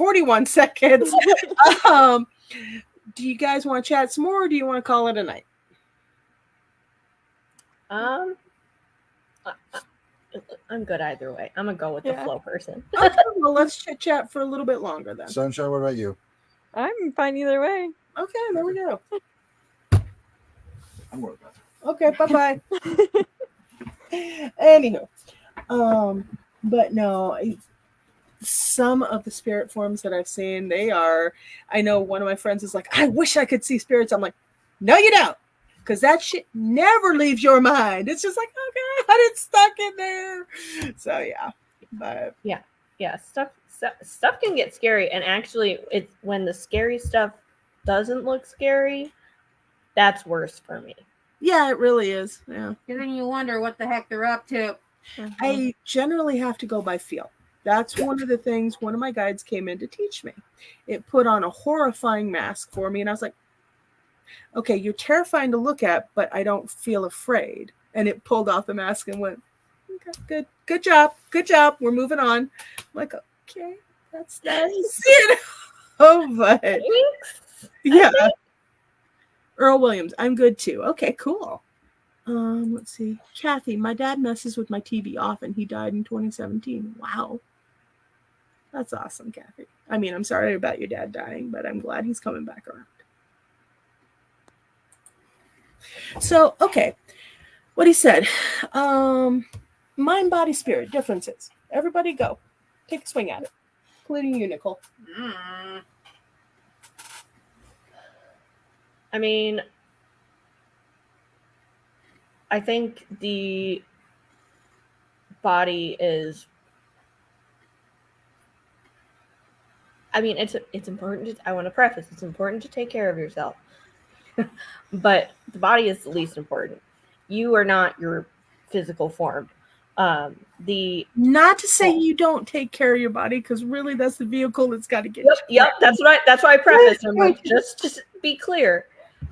Do you guys want to chat some more, or do you want to call it a night? I'm good either way. I'm gonna go with the flow person. Okay, well, let's chit chat for a little bit longer then. Sunshine, what about you? I'm fine either way. Okay, there we go. I'm worried about that. Okay, bye-bye. Anywho, But no, some of the spirit forms that I've seen, they are. I know one of my friends is like, I wish I could see spirits. I'm like, no, you don't. Because that shit never leaves your mind. It's just like, oh God, it's stuck in there. So yeah. But yeah, stuff can get scary, and actually it's when the scary stuff doesn't look scary, that's worse for me. yeah, it really is. Yeah. And then you wonder what the heck they're up to. I generally have to go by feel. That's one of the things one of my guides came in to teach me. It put on a horrifying mask for me, and I was like, okay, you're terrifying to look at, but I don't feel afraid. And it pulled off the mask and went, okay, good job. We're moving on. I'm like, okay, that's it. Oh, but yeah. Earl Williams, I'm good too. Okay, cool. Let's see. Kathy, my dad messes with my TV often. He died in 2017. Wow. That's awesome, Kathy. I mean, I'm sorry about your dad dying, but I'm glad he's coming back around. So, okay. What he said. Mind, body, spirit, differences. Everybody go. Take a swing at it. Including you, Nicole. I mean, I think the body is, I mean, it's important to, I want to preface, it's important to take care of yourself. But the body is the least important. You are not your physical form. Not to say you don't take care of your body, because really that's the vehicle that's got to get Yep, that's why I prefaced. I'm like, just be clear.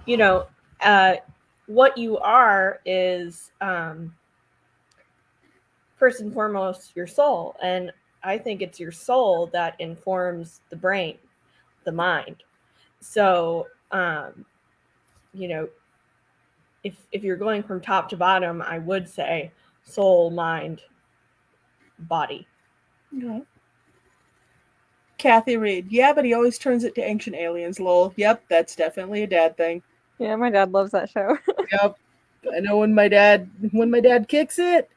You know, what you are is first and foremost your soul, and I think it's your soul that informs the brain, the mind. So, you know, if you're going from top to bottom, I would say soul, mind, body. Okay. Kathy Reed, yeah, but he always turns it to Ancient Aliens, lol. Yep, that's definitely a dad thing. Yeah, my dad loves that show. Yep. I know when my dad kicks it,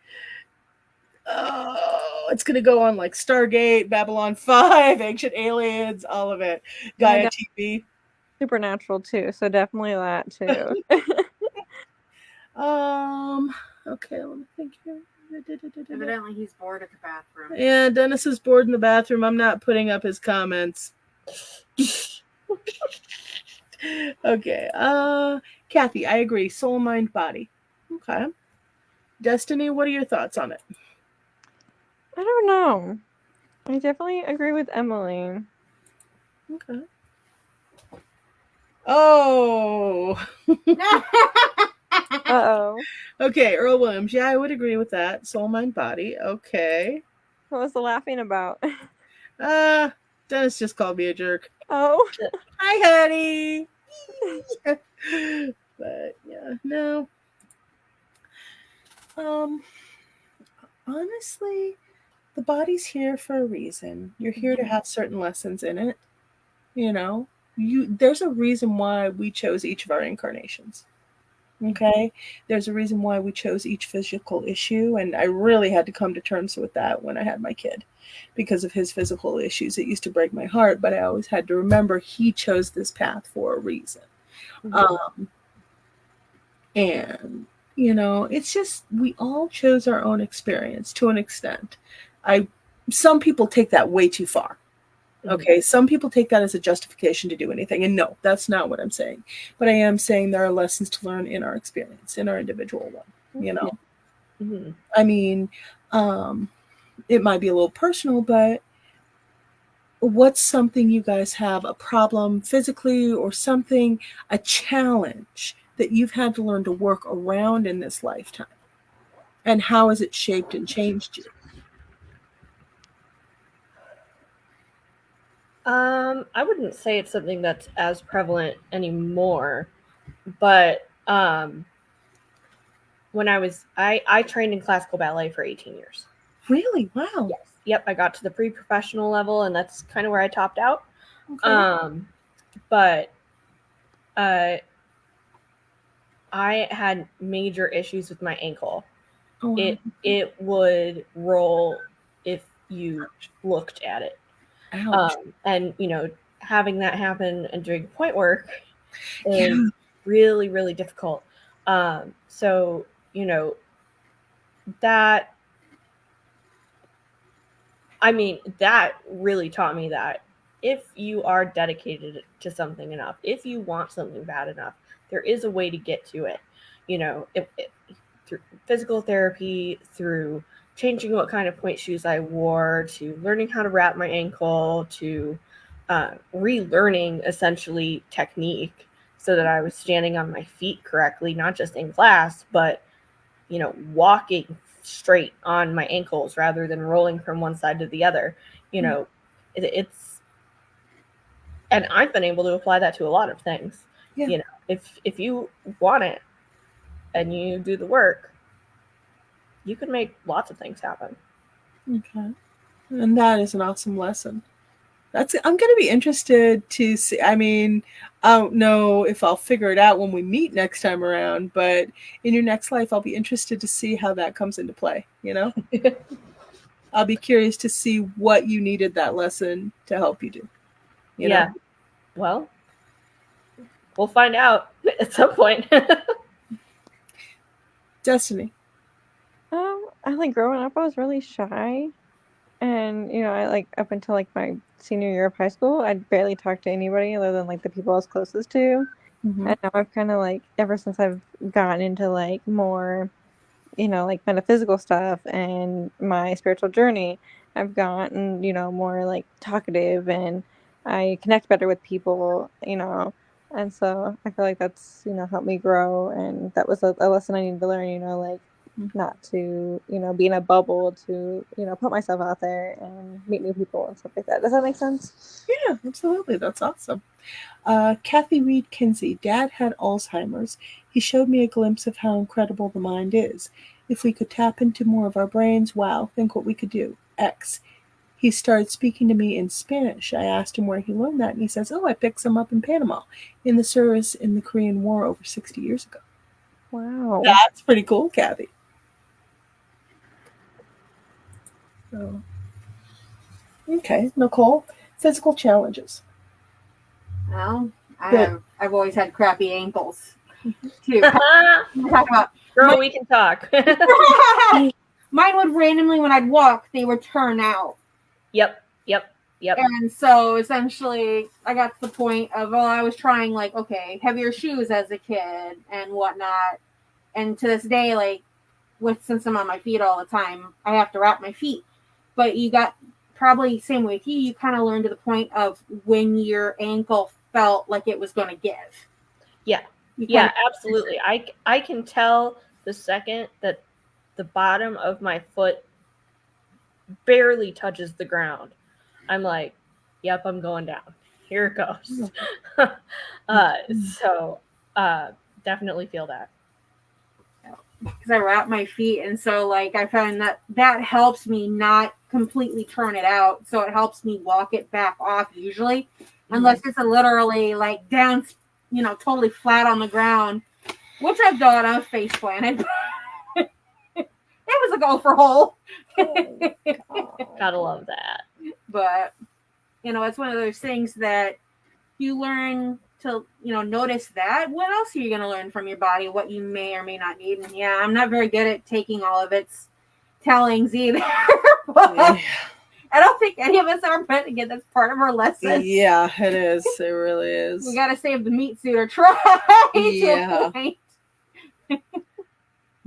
it's gonna go on like Stargate, Babylon 5, Ancient Aliens, all of it. Gaia TV. Supernatural too, so definitely that too. Okay, let me think here. Evidently he's bored at the bathroom. Yeah, Dennis is bored in the bathroom. I'm not putting up his comments. Okay. Kathy, I agree. Soul, mind, body. Okay. Destiny, what are your thoughts on it? I don't know. I definitely agree with Emily. Okay. Oh. Uh-oh. Okay, Earl Williams. Yeah, I would agree with that. Soul, mind, body. Okay. What was the laughing about? Dennis just called me a jerk. Oh. Hi, honey. But yeah, no. Honestly, the body's here for a reason. You're here to have certain lessons in it. You know, there's a reason why we chose each of our incarnations. Okay, there's a reason why we chose each physical issue, and I really had to come to terms with that when I had my kid, because of his physical issues. It used to break my heart, but I always had to remember he chose this path for a reason. And you know, it's just we all chose our own experience to an extent. Some people take that way too far. Okay, some people take that as a justification to do anything, and no, that's not what I'm saying. But I am saying there are lessons to learn in our experience, in our individual one. You know, I mean, it might be a little personal, but what's something you guys have a problem physically or something, a challenge that you've had to learn to work around in this lifetime, and how has it shaped and changed you? I wouldn't say it's something that's as prevalent anymore, but when I trained in classical ballet for 18 years. Really? Wow. Yes. Yep, I got to the pre-professional level, and that's kind of where I topped out. Okay. But I had major issues with my ankle. It would roll if you looked at it. Ouch. And, having that happen and doing point work is really, really difficult. So, that really taught me that if you are dedicated to something enough, if you want something bad enough, there is a way to get to it. Through physical therapy, through changing what kind of point shoes I wore, to learning how to wrap my ankle, to relearning essentially technique so that I was standing on my feet correctly, not just in class, but walking straight on my ankles rather than rolling from one side to the other. It's, and I've been able to apply that to a lot of things. If you want it and you do the work, you can make lots of things happen. Okay. And that is an awesome lesson. I'm going to be interested to see. I mean, I don't know if I'll figure it out when we meet next time around, but in your next life, I'll be interested to see how that comes into play. I'll be curious to see what you needed that lesson to help you do. You know? Well, we'll find out at some point. Destiny. Growing up, I was really shy. And, I up until my senior year of high school, I'd barely talk to anybody other than the people I was closest to. Mm-hmm. And now I've kind of ever since I've gotten into more, metaphysical stuff and my spiritual journey, I've gotten, more talkative, and I connect better with people, and so I feel that's, helped me grow. And that was a lesson I needed to learn, not to, be in a bubble, to, put myself out there and meet new people and stuff like that. Does that make sense? Yeah, absolutely. That's awesome. Kathy Reed Kinsey. Dad had Alzheimer's. He showed me a glimpse of how incredible the mind is. If we could tap into more of our brains, wow, think what we could do. X. He started speaking to me in Spanish. I asked him where he learned that, and he says, I picked some up in Panama in the service in the Korean War over 60 years ago. Wow. That's pretty cool, Kathy. So, okay, Nicole, physical challenges. Well, I've always had crappy ankles too. Talk about Girl, we can talk. Mine would randomly, when I'd walk, they would turn out. Yep. And so essentially, I got to the point of, I was trying heavier shoes as a kid and whatnot. And to this day, since I'm on my feet all the time, I have to wrap my feet. But you got probably same with you kind of learn to the point of when your ankle felt like it was going to give. Yeah, absolutely. I can tell the second that the bottom of my foot barely touches the ground. I'm like, yep, I'm going down. Here it goes. So definitely feel that. Because I wrap my feet, and so I find that helps me not completely turn it out, so it helps me walk it back off usually, unless it's literally down, totally flat on the ground, which I've done. I've face planted. It was a gopher hole. Gotta love that. But it's one of those things that you learn to notice that. What else are you going to learn from your body? What you may or may not need. And I'm not very good at taking all of its tellings either. But I don't think any of us are, but again, that's part of our lesson. Yeah, it is. It really is. We got to save the meat suit or try. Yeah.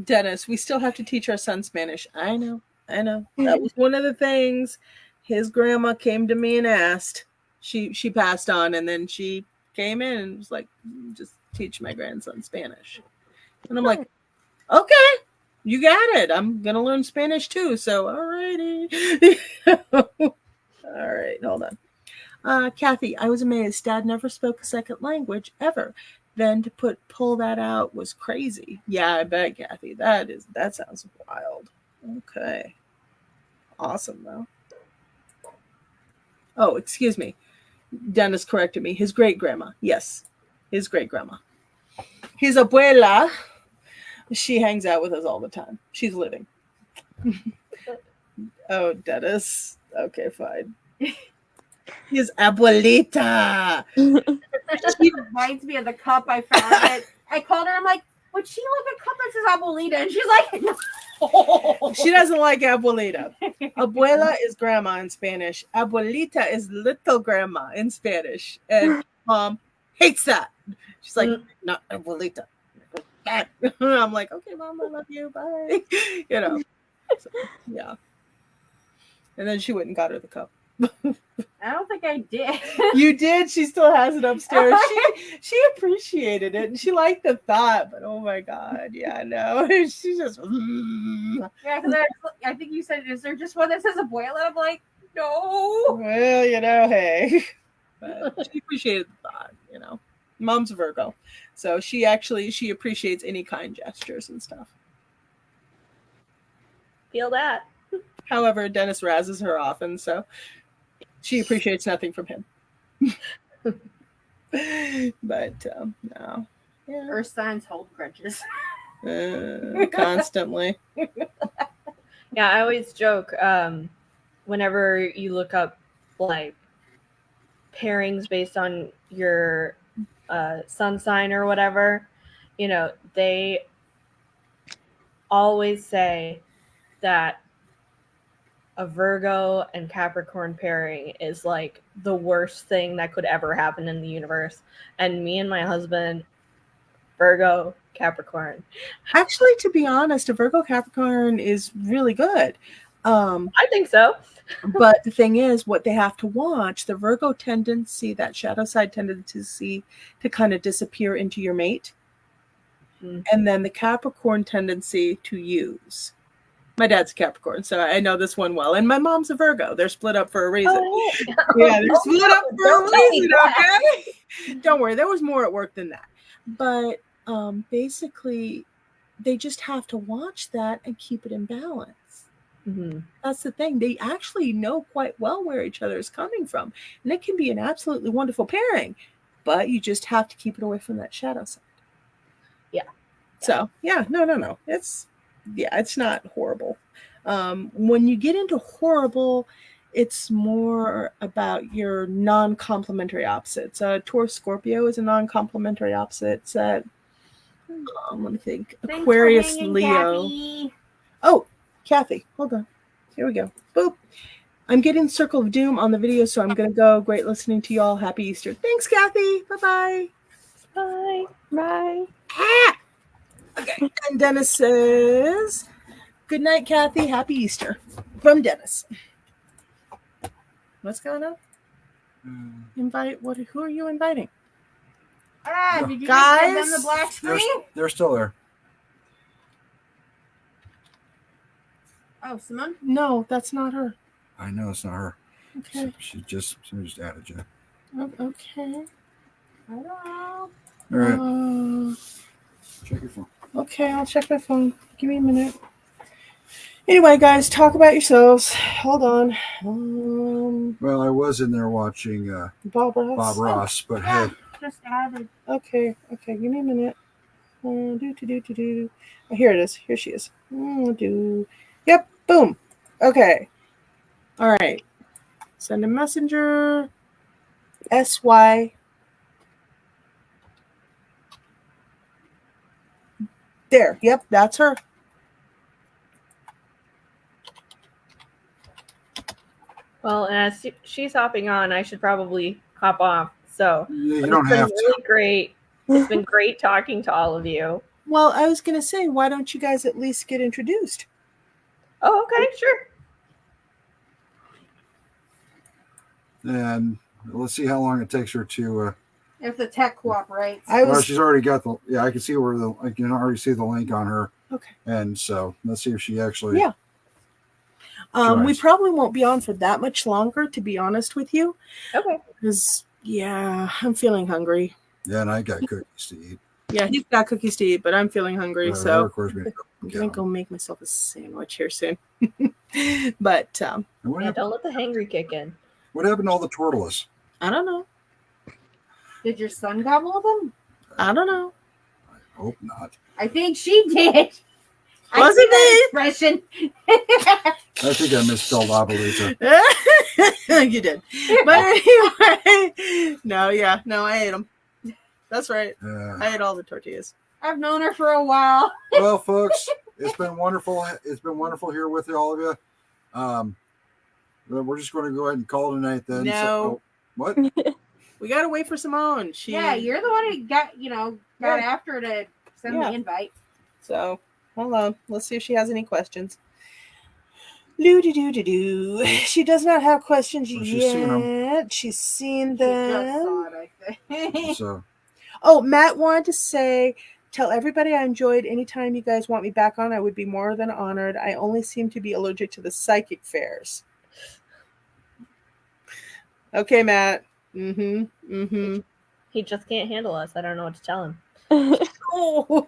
Dennis, we still have to teach our son Spanish. I know. That was one of the things his grandma came to me and asked. She passed on, and then she came in and was like, just teach my grandson Spanish. And I'm like, okay, you got it. I'm going to learn Spanish too. So, all righty. All right, hold on. Kathy, I was amazed. Dad never spoke a second language ever. Then to pull that out was crazy. Yeah, I bet, Kathy. That sounds wild. Okay. Awesome, though. Oh, excuse me. Dennis corrected me. His great-grandma. Yes, his great-grandma. His abuela, she hangs out with us all the time. She's living. Oh, Dennis. Okay, fine. He's abuelita. She reminds me of the cup I found. I called her. I'm like, would she like a cup that says abuelita? And she's like, no. She doesn't like abuelita. Abuela is grandma in Spanish. Abuelita is little grandma in Spanish. And mom hates that. She's like, not abuelita. I'm like, okay, mom, I love you. Bye. You know. So, yeah. And then she went and got her the cup. I don't think I did. You did. She still has it upstairs. She appreciated it and she liked the thought, but oh my god, yeah, no. She just Yeah, because I think you said, is there just one that says abuela? I'm like, no. Well, you know, hey. But she appreciated the thought, you know. Mom's a Virgo. So she appreciates any kind gestures and stuff. Feel that. However, Dennis razzes her often, so she appreciates nothing from him. But no. Yeah. Earth signs hold grudges. Constantly. Yeah, I always joke whenever you look up like pairings based on your sun sign or whatever, you know, they always say that a Virgo and Capricorn pairing is like the worst thing that could ever happen in the universe. And me and my husband, Virgo, Capricorn. Actually, to be honest, a Virgo Capricorn is really good. I think so. But the thing is, what they have to watch, the Virgo tendency, that shadow side tendency to kind of disappear into your mate. And then the Capricorn tendency to use. My dad's a Capricorn, so I know this one well. And my mom's a Virgo. They're split up for a reason. Oh, yeah, they're split up for a reason, okay? Don't worry, there was more at work than that. But basically, they just have to watch that and keep it in balance. Mm-hmm. That's the thing. They actually know quite well where each other is coming from. And it can be an absolutely wonderful pairing. But you just have to keep it away from that shadow side. Yeah. So, yeah, no. It's not horrible. When you get into horrible, it's more about your non-complementary opposites. Taurus Scorpio is a non-complementary opposite set. Let me think. Thanks Aquarius for hanging, Leo. Kathy. Oh, Kathy, hold on. Here we go. Boop. I'm getting Circle of Doom on the video, so I'm going to go. Great listening to y'all. Happy Easter. Thanks, Kathy. Bye-bye. Bye. Bye. Ah! Okay, and Dennis says, good night, Kathy. Happy Easter. From Dennis. What's going on? Who are you inviting? Did you guys? just give them the black screen? They're still there. Oh, Simone? No, that's not her. I know it's not her. Okay. She just added you. Okay. I don't know. All right. Check your phone. Okay, I'll check my phone. Give me a minute. Anyway, guys, talk about yourselves. Hold on. Well, I was in there watching Bob Ross, but hey. Just added. Okay, give me a minute. Oh, here it is. Here she is. Yep, boom. Okay. All right. Send a messenger. SY. There. Yep, that's her. Well, as she's hopping on, I should probably hop off. So you don't have to. Really great. It's been great talking to all of you. Well, I was going to say, why don't you guys at least get introduced? Oh, okay, sure. And let's see how long it takes her to. If the tech cooperates. Well, she's already got the. Yeah, I can see I can already see the link on her. Okay. And so let's see if she actually. Yeah. We probably won't be on for that much longer, to be honest with you. Okay. Because, yeah, I'm feeling hungry. Yeah, and I got cookies to eat. Yeah, he's got cookies to eat, but I'm feeling hungry, so of course, I'm going to go make myself a sandwich here soon. But, don't let the hangry kick in. What happened to all the tortillas? I don't know. Did your son gobble them? I don't know. I hope not. I think she did. Wasn't me? Expression. I think I misspelled Appaloosa. You did. But anyway, no, I ate them. That's right. I ate all the tortillas. I've known her for a while. Well, folks, it's been wonderful. It's been wonderful here with all of you. We're just going to go ahead and call tonight then. No. What? We got to wait for Simone. Yeah, you're the one who got after to send the invite. So, hold on. Let's see if she has any questions. Do. She does not have questions yet. She's seen them. So. Oh, Matt wanted to say, tell everybody I enjoyed. Anytime you guys want me back on, I would be more than honored. I only seem to be allergic to the psychic fairs. Okay, Matt. He just can't handle us. I don't know what to tell him. Oh.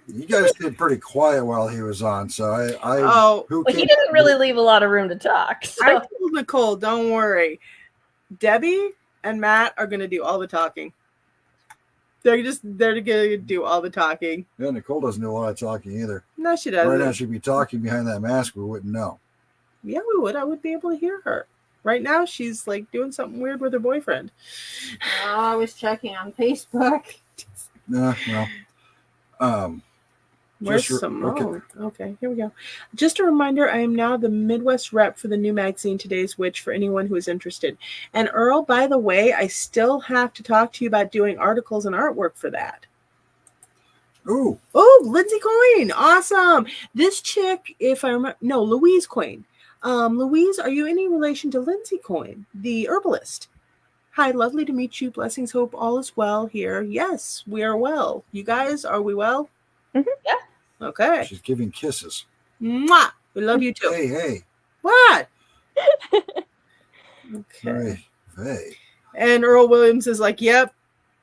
You guys did pretty quiet while he was on, so he didn't really leave a lot of room to talk. So. I told Nicole, don't worry. Debbie and Matt are going to do all the talking. They're going to do all the talking. Yeah, Nicole doesn't do a lot of talking either. No, she doesn't. Right now she'd be talking behind that mask. We wouldn't know. Yeah, we would. I would be able to hear her. Right now, she's like doing something weird with her boyfriend. Oh, I was checking on Facebook. No. Where's Simone? Okay, here we go. Just a reminder, I am now the Midwest rep for the new magazine, Today's Witch, for anyone who is interested. And Earl, by the way, I still have to talk to you about doing articles and artwork for that. Ooh. Oh, Lindsay Coyne. Awesome. This chick, if I remember, no, Louise Coyne. Louise, are you any relation to Lindsay Coyne, the herbalist? Hi, lovely to meet you. Blessings, hope all is well here. Yes, we are well. You guys, are we well? Mm-hmm. Yeah. Okay. She's giving kisses. Mwah! We love you too. Hey. What? Okay. Hey. And Earl Williams is like, yep,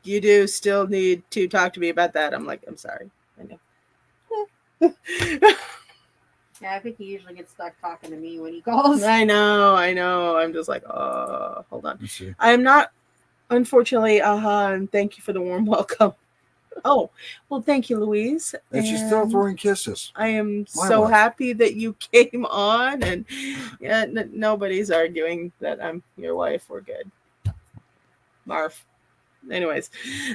you do still need to talk to me about that. I'm like, I'm sorry. I know. Yeah, I think he usually gets stuck talking to me when he calls. I know. I'm just like, oh, hold on. I am not, unfortunately, and thank you for the warm welcome. Oh, well, thank you, Louise. And she's still throwing kisses. I am so happy that you came on, and nobody's arguing that I'm your wife. We're good. Marv. Anyways.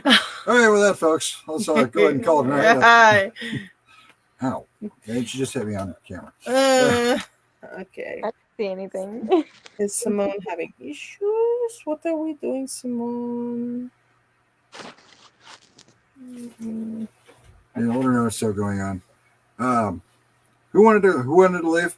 All right, with that, folks, let's go ahead and call it a night. Hi. Ow. Okay, she just hit me on camera. Okay. I don't see anything. Is Simone having issues? What are we doing, Simone? Yeah, let her know what's still going on. Who wanted to leave?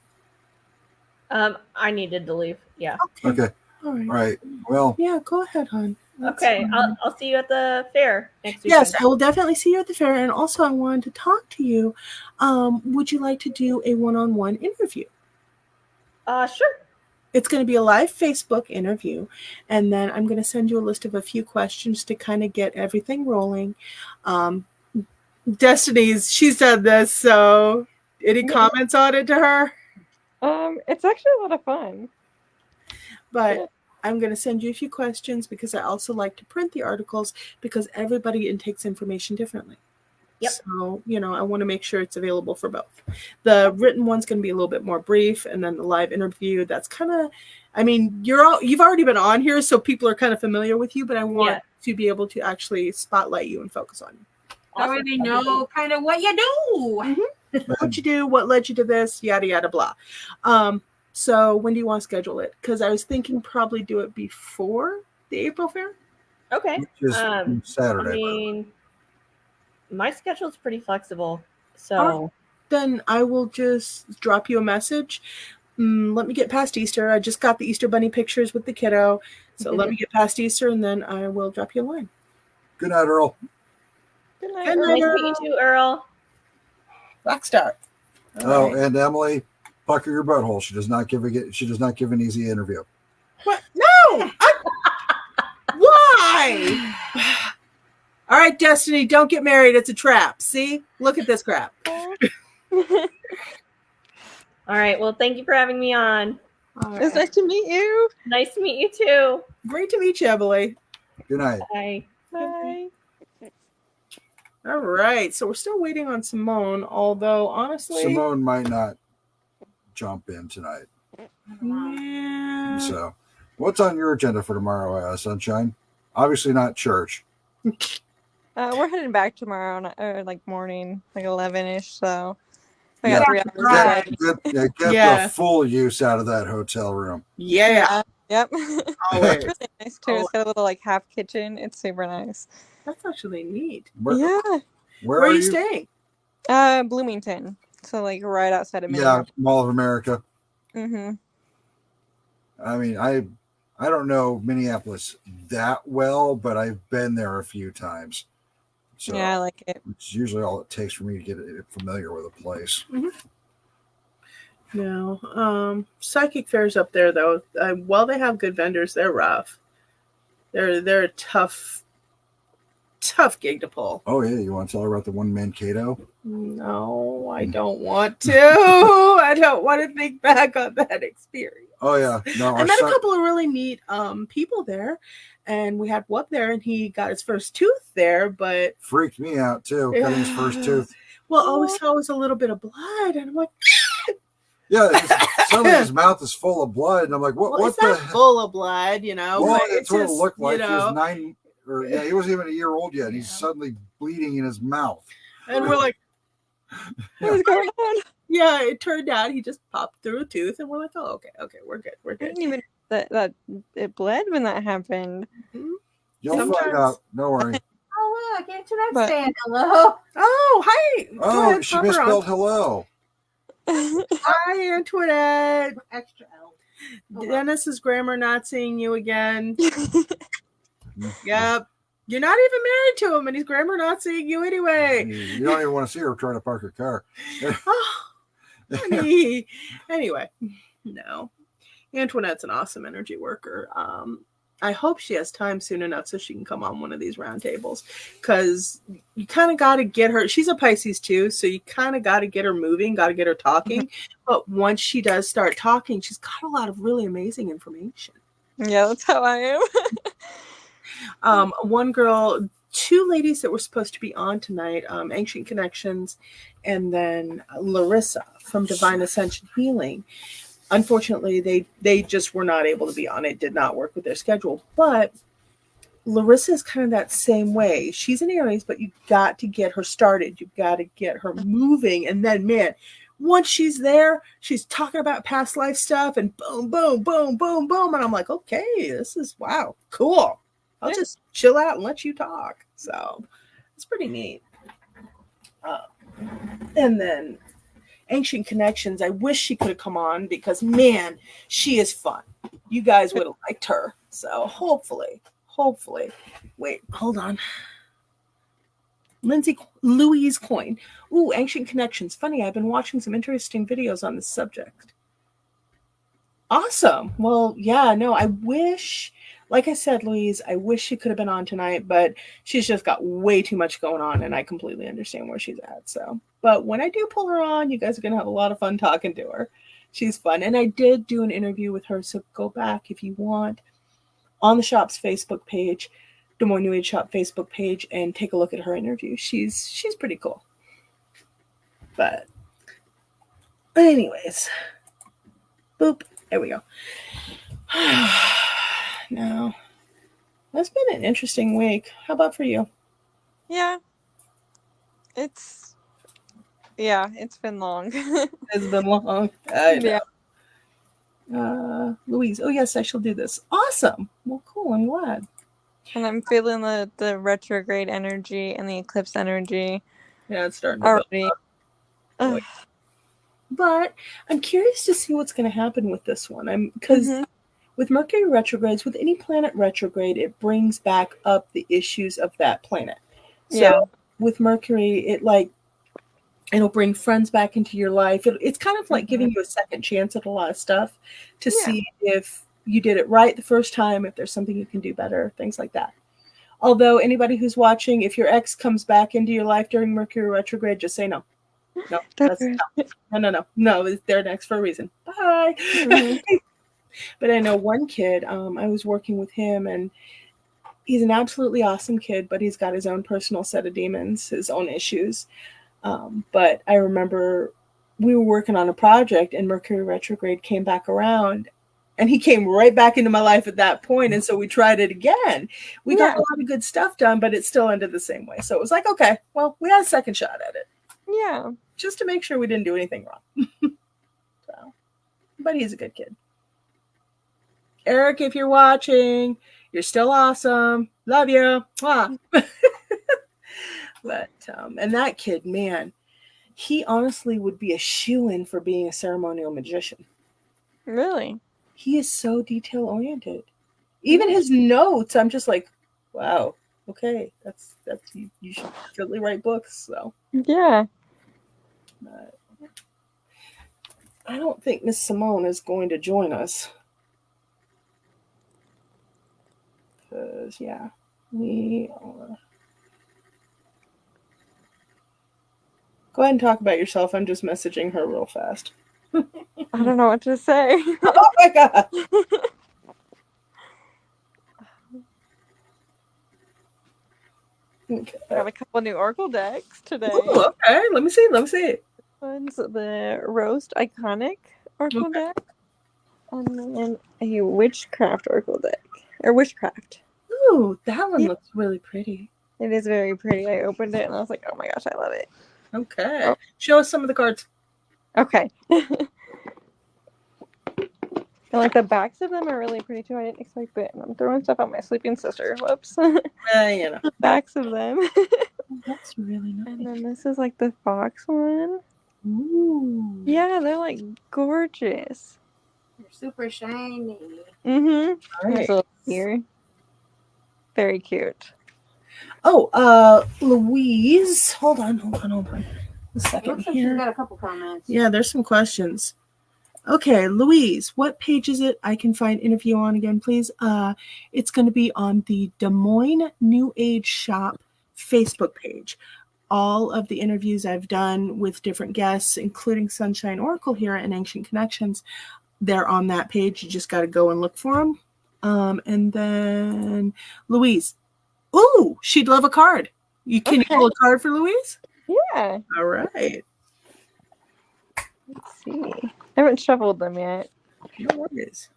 I needed to leave. Yeah. Okay. All right. Well. Yeah, go ahead, hon. Okay, I'll see you at the fair next week. Yes, I will definitely see you at the fair. And also, I wanted to talk to you. Would you like to do a one-on-one interview? Sure. It's going to be a live Facebook interview, and then I'm going to send you a list of a few questions to kind of get everything rolling. Destiny's, she's done this, so any comments on it to her? It's actually a lot of fun. But I'm going to send you a few questions because I also like to print the articles because everybody intakes information differently. Yep. So, I want to make sure it's available for both. The written one's going to be a little bit more brief, and then the live interview, that's kind of, you've already been on here, so people are kind of familiar with you, but I want to be able to actually spotlight you and focus on you. That way they know kind of what you do. Mm-hmm. What you do, what led you to this, yada, yada, blah. So when do you want to schedule it? Because I was thinking probably do it before the April Fair. Okay. Which is Saturday. My schedule's pretty flexible. So then I will just drop you a message. Let me get past Easter. I just got the Easter bunny pictures with the kiddo. So let me get past Easter, and then I will drop you a line. Good night, Earl. Good night, Nice to meet you, Earl. Rockstar. Oh, right. And Emily, pucker your butthole. She does not give an easy interview. What? No! Why? All right, Destiny, don't get married. It's a trap. See? Look at this crap. All right. Well, thank you for having me on. Right. It's nice to meet you. Nice to meet you, too. Great to meet you, Emily. Good night. Bye. Bye. All right. So we're still waiting on Simone, although honestly, Simone might not jump in tonight. yeah. So, what's on your agenda for tomorrow, Sunshine? Obviously not church. We're heading back tomorrow, like morning, like 11-ish. So I Yeah. got 3 hours. Get Yeah. the full use out of that hotel room. Yeah. Yep. Always. It's really nice too. It's got a little like half kitchen. It's super nice. That's actually neat. Yeah. Where are you staying? Bloomington. So like right outside of Yeah, Minneapolis. Mall of America. Mm-hmm. I mean, I don't know Minneapolis that well, but I've been there a few times. So Yeah, I like it. It's usually all it takes for me to get familiar with a place. Mm-hmm. No, psychic fairs up there though. While they have good vendors, they're rough. They're a tough gig to pull. Oh yeah, you want to tell her about the one Mankato? No, I don't want to. I don't want to think back on that experience. Oh yeah, no. I met a couple of really neat people there, and we had one there, and he got his first tooth there, but freaked me out too. Cutting his first tooth. Well, all we saw was a little bit of blood, and I'm like, yeah, suddenly his mouth is full of blood, and I'm like, what? Well, what it's not full of blood, you know? Well, but that's what it looked like. You know, he was 9, or yeah, he wasn't even a year old yet. He's suddenly bleeding in his mouth, and we're like, what's going on? Yeah, it turned out he just popped through a tooth, and we're like, oh, okay, we're good. I didn't even that it bled when that happened. Mm-hmm. You'll find out. Don't worry. Oh look, Antoinette's saying hello. Oh, hi. Oh, ahead, she misspelled hello. Hi, Antoinette. Extra L. Dennis is grammar not seeing you again. Yep. You're not even married to him, and he's grammar not seeing you anyway. You don't even want to see her trying to park her car. Oh, honey. Anyway, no. Antoinette's an awesome energy worker. I hope she has time soon enough so she can come on one of these roundtables, because you kind of got to get her. She's a Pisces too, so you kind of got to get her moving, got to get her talking. But once she does start talking, she's got a lot of really amazing information. Yeah, that's how I am. One girl, 2 ladies that were supposed to be on tonight, Ancient Connections, and then Larissa from Divine Ascension Healing. Unfortunately, they just were not able to be on. It did not work with their schedule. But Larissa is kind of that same way. She's an Aries, but you've got to get her started. You've got to get her moving. And then, man, once she's there, she's talking about past life stuff and boom, boom, boom, boom, boom. And I'm like, okay, this is, wow, cool. I'll just chill out and let you talk. So it's pretty neat. And then Ancient Connections, I wish she could have come on because, man, she is fun. You guys would have liked her. So hopefully. Wait, hold on. Louise Coin. Ooh, Ancient Connections. Funny, I've been watching some interesting videos on this subject. Awesome. Well, yeah, no, I wish, like I said, Louise, I wish she could have been on tonight, but she's just got way too much going on, and I completely understand where she's at. So, but when I do pull her on, you guys are going to have a lot of fun talking to her. She's fun. And I did do an interview with her, so go back if you want on the shop's Facebook page, Des Moines New Age Shop Facebook page, and take a look at her interview. She's pretty cool. But anyways, boop. There we go. No. That's been an interesting week. How about for you? Yeah. It's been long. It's been long. I know. Yeah. Louise, oh yes, I shall do this. Awesome. Well, cool. I'm glad. And I'm feeling the retrograde energy and the eclipse energy. Yeah, it's starting already. But I'm curious to see what's going to happen with this one. Because with Mercury retrogrades, with any planet retrograde, it brings back up the issues of that planet. So with Mercury, it'll bring friends back into your life. It's kind of like giving you a second chance at a lot of stuff to see if you did it right the first time, if there's something you can do better, things like that. Although anybody who's watching, if your ex comes back into your life during Mercury retrograde, just say no. No, they're next for a reason. Bye. But I know one kid, I was working with him, and He's an absolutely awesome kid, but he's got his own personal set of demons, his own issues. But I remember we were working on a project and Mercury retrograde came back around and he came right back into my life at that point. And so we tried it again. We got a lot of good stuff done, but it still ended the same way. So it was like, okay, well, we had a second shot at it. Yeah. Just to make sure we didn't do anything wrong. So, but he's a good kid. Eric, if you're watching, you're still awesome. Love you. Mwah. But, and that kid, man, he honestly would be a shoo-in for being a ceremonial magician. Really? He is so detail-oriented. Even his notes, I'm just like, wow, okay, that's you should really write books. So yeah. But I don't think Miss Simone is going to join us. Because, yeah, we are. Go ahead and talk about yourself. I'm just messaging her real fast. I don't know what to say. Oh my God. Okay. I have a couple new Oracle decks today. Ooh, okay, let me see. One's the Roast Iconic Oracle deck, and then a Witchcraft Oracle deck, or Witchcraft. Ooh, that one looks really pretty. It is very pretty. I opened it and I was like, oh my gosh, I love it. Okay. Oh. Show us some of the cards. Okay. And like the backs of them are really pretty too. I didn't expect it. And I'm throwing stuff at my sleeping sister. Whoops. You know. The backs of them. That's really nice. And then this is like the fox one. Ooh. Yeah, they're like gorgeous. They're super shiny. Mm-hmm. Nice. Little ear. Very cute. Oh, Louise. Hold on. A second Looks like here. she's got a couple comments. Yeah, there's some questions. Okay, Louise, what page is it I can find interview on again, please? It's going to be on the Des Moines New Age Shop Facebook page. All of the interviews I've done with different guests, including Sunshine Oracle here and Ancient Connections, they're on that page. You just got to go and look for them. And then Louise. Ooh, she'd love a card. Can you pull a card for Louise? Yeah. All right. Let's see. I haven't shuffled them yet. No worries.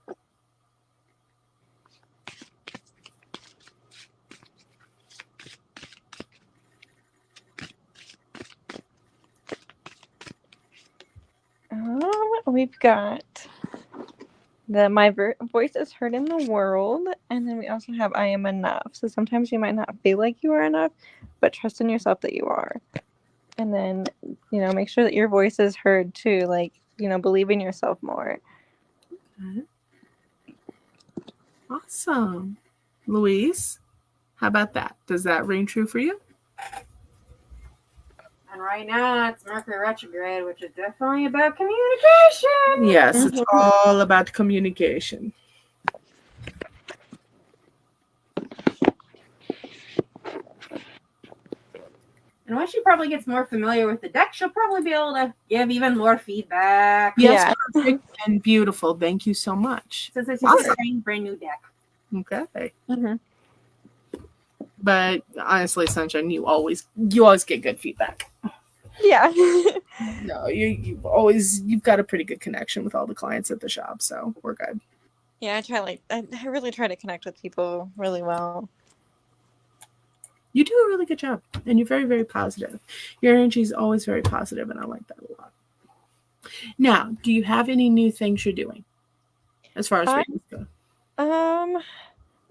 We've got my voice is heard in the world, and then we also have I am enough. So sometimes you might not feel like you are enough, but trust in yourself that you are. And then, make sure that your voice is heard too. Like, believe in yourself more. Okay. Awesome. Louise, how about that? Does that ring true for you? And right now it's Mercury retrograde, which is definitely about communication. Yes, it's all about communication. And once she probably gets more familiar with the deck, she'll probably be able to give even more feedback. Yes, perfect and beautiful. Thank you so much. Since it's a brand new deck. Okay. Mm-hmm. But honestly, Sunshine, you always get good feedback. Yeah. No, you've got a pretty good connection with all the clients at the shop, so we're good. Yeah, I really try to connect with people really well. You do a really good job, and you're very, very positive. Your energy is always very positive, and I like that a lot. Now, do you have any new things you're doing as far as readings go?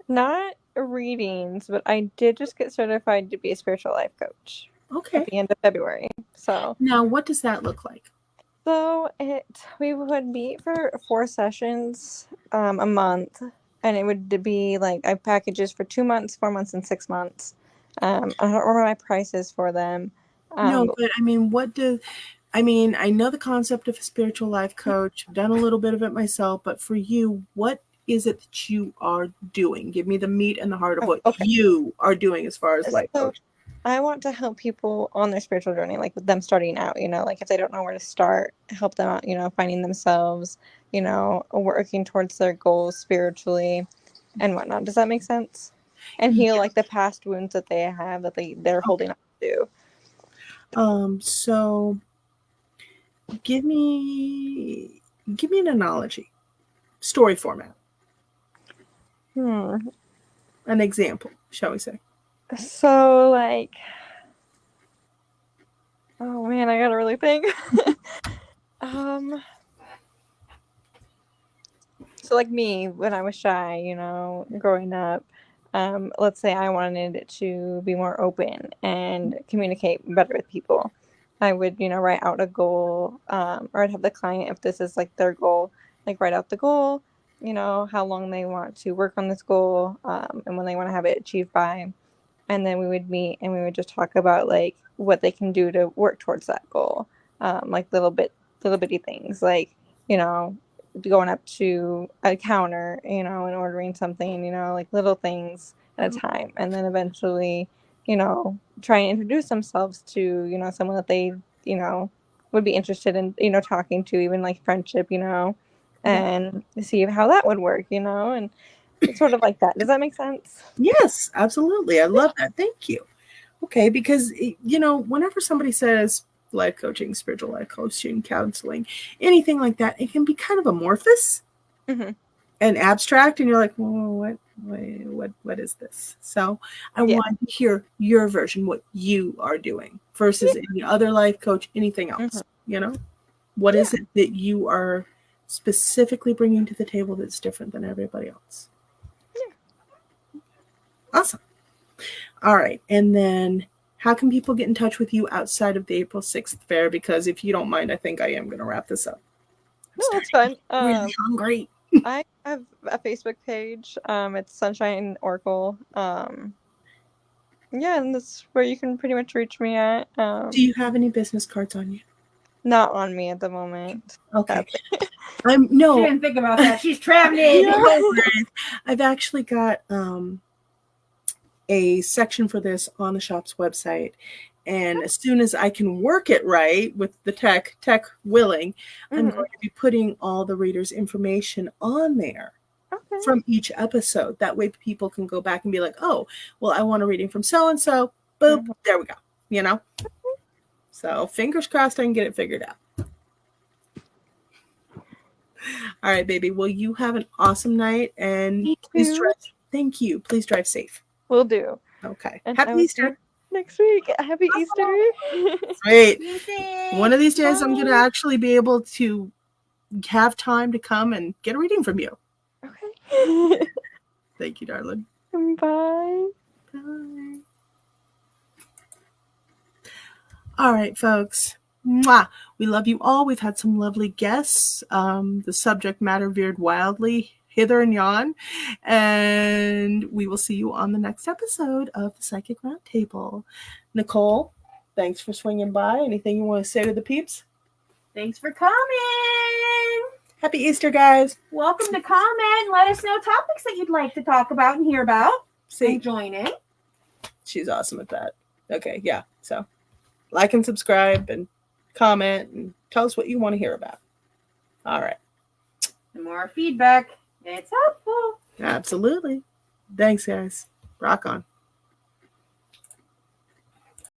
Not readings, but I did just get certified to be a spiritual life coach. Okay. At the end of February. So now, what does that look like? So we would meet for 4 sessions a month, and it would be like I have packages for 2 months, 4 months, and 6 months. I don't remember my prices for them. No, but I know the concept of a spiritual life coach. I've done a little bit of it myself, but for you, what is it that you are doing? Give me the meat and the heart of what you are doing as far as life coach. I want to help people on their spiritual journey, like with them starting out, like if they don't know where to start, help them out, finding themselves, working towards their goals spiritually and whatnot. Does that make sense? and heal like the past wounds that they have that they're holding on to. So give me an analogy, story format, an example, shall we say? So like, oh man, I gotta really think. So like me, when I was shy, you know, growing up, let's say I wanted to be more open and communicate better with people. I would, you know, write out a goal, or I'd have the client, if this is like their goal, like write out the goal, you know, how long they want to work on this goal, and when they want to have it achieved by. And then we would meet and we would just talk about like what they can do to work towards that goal, like little bitty things, like, you know, going up to a counter, you know, and ordering something, you know, like little things at a time, and then eventually, you know, try and introduce themselves to, you know, someone that they, you know, would be interested in, you know, talking to, even like friendship, you know, and see how that would work, you know, and it's sort of like that. Does that make sense? Yes, absolutely. I love that. Thank you. Okay, because, you know, whenever somebody says life coaching, spiritual life coaching, counseling, anything like that, it can be kind of amorphous and abstract, and you're like, well, what is this? So I want to hear your version, what you are doing versus any other life coach, anything else. You know, what is it that you are specifically bringing to the table that's different than everybody else? Awesome. All right. And then how can people get in touch with you outside of the April 6th fair? Because if you don't mind, I think I am going to wrap this up. No, that's fine. Really hungry. I have a Facebook page. It's Sunshine Oracle. Yeah, and that's where you can pretty much reach me at. Do you have any business cards on you? Not on me at the moment. Okay. She didn't think about that. She's traveling. I've actually got a section for this on the shop's website, and as soon as I can work it right with the tech willing, I'm going to be putting all the readers' information on there from each episode. That way people can go back and be like, oh, well, I want a reading from so and so. Boop, there we go. You know. So fingers crossed I can get it figured out. All right, baby. Well, you have an awesome night, and please drive. Thank you. Please drive safe. Will do. Okay. And Happy Easter. Next week. Happy Easter. Great. One of these days I'm going to actually be able to have time to come and get a reading from you. Okay. Thank you, darling. Bye. Bye. All right, folks. Mwah. We love you all. We've had some lovely guests. The subject matter veered wildly hither and yon. And we will see you on the next episode of the Psychic RoundTable. Nicole, thanks for swinging by. Anything you want to say to the peeps? Thanks for coming. Happy Easter, guys. Welcome to comment. Let us know topics that you'd like to talk about and hear about. See, and join in. She's awesome at that. Okay, yeah. So like and subscribe and comment and tell us what you want to hear about. All right. The more feedback, it's helpful. Absolutely. Thanks, guys. Rock on.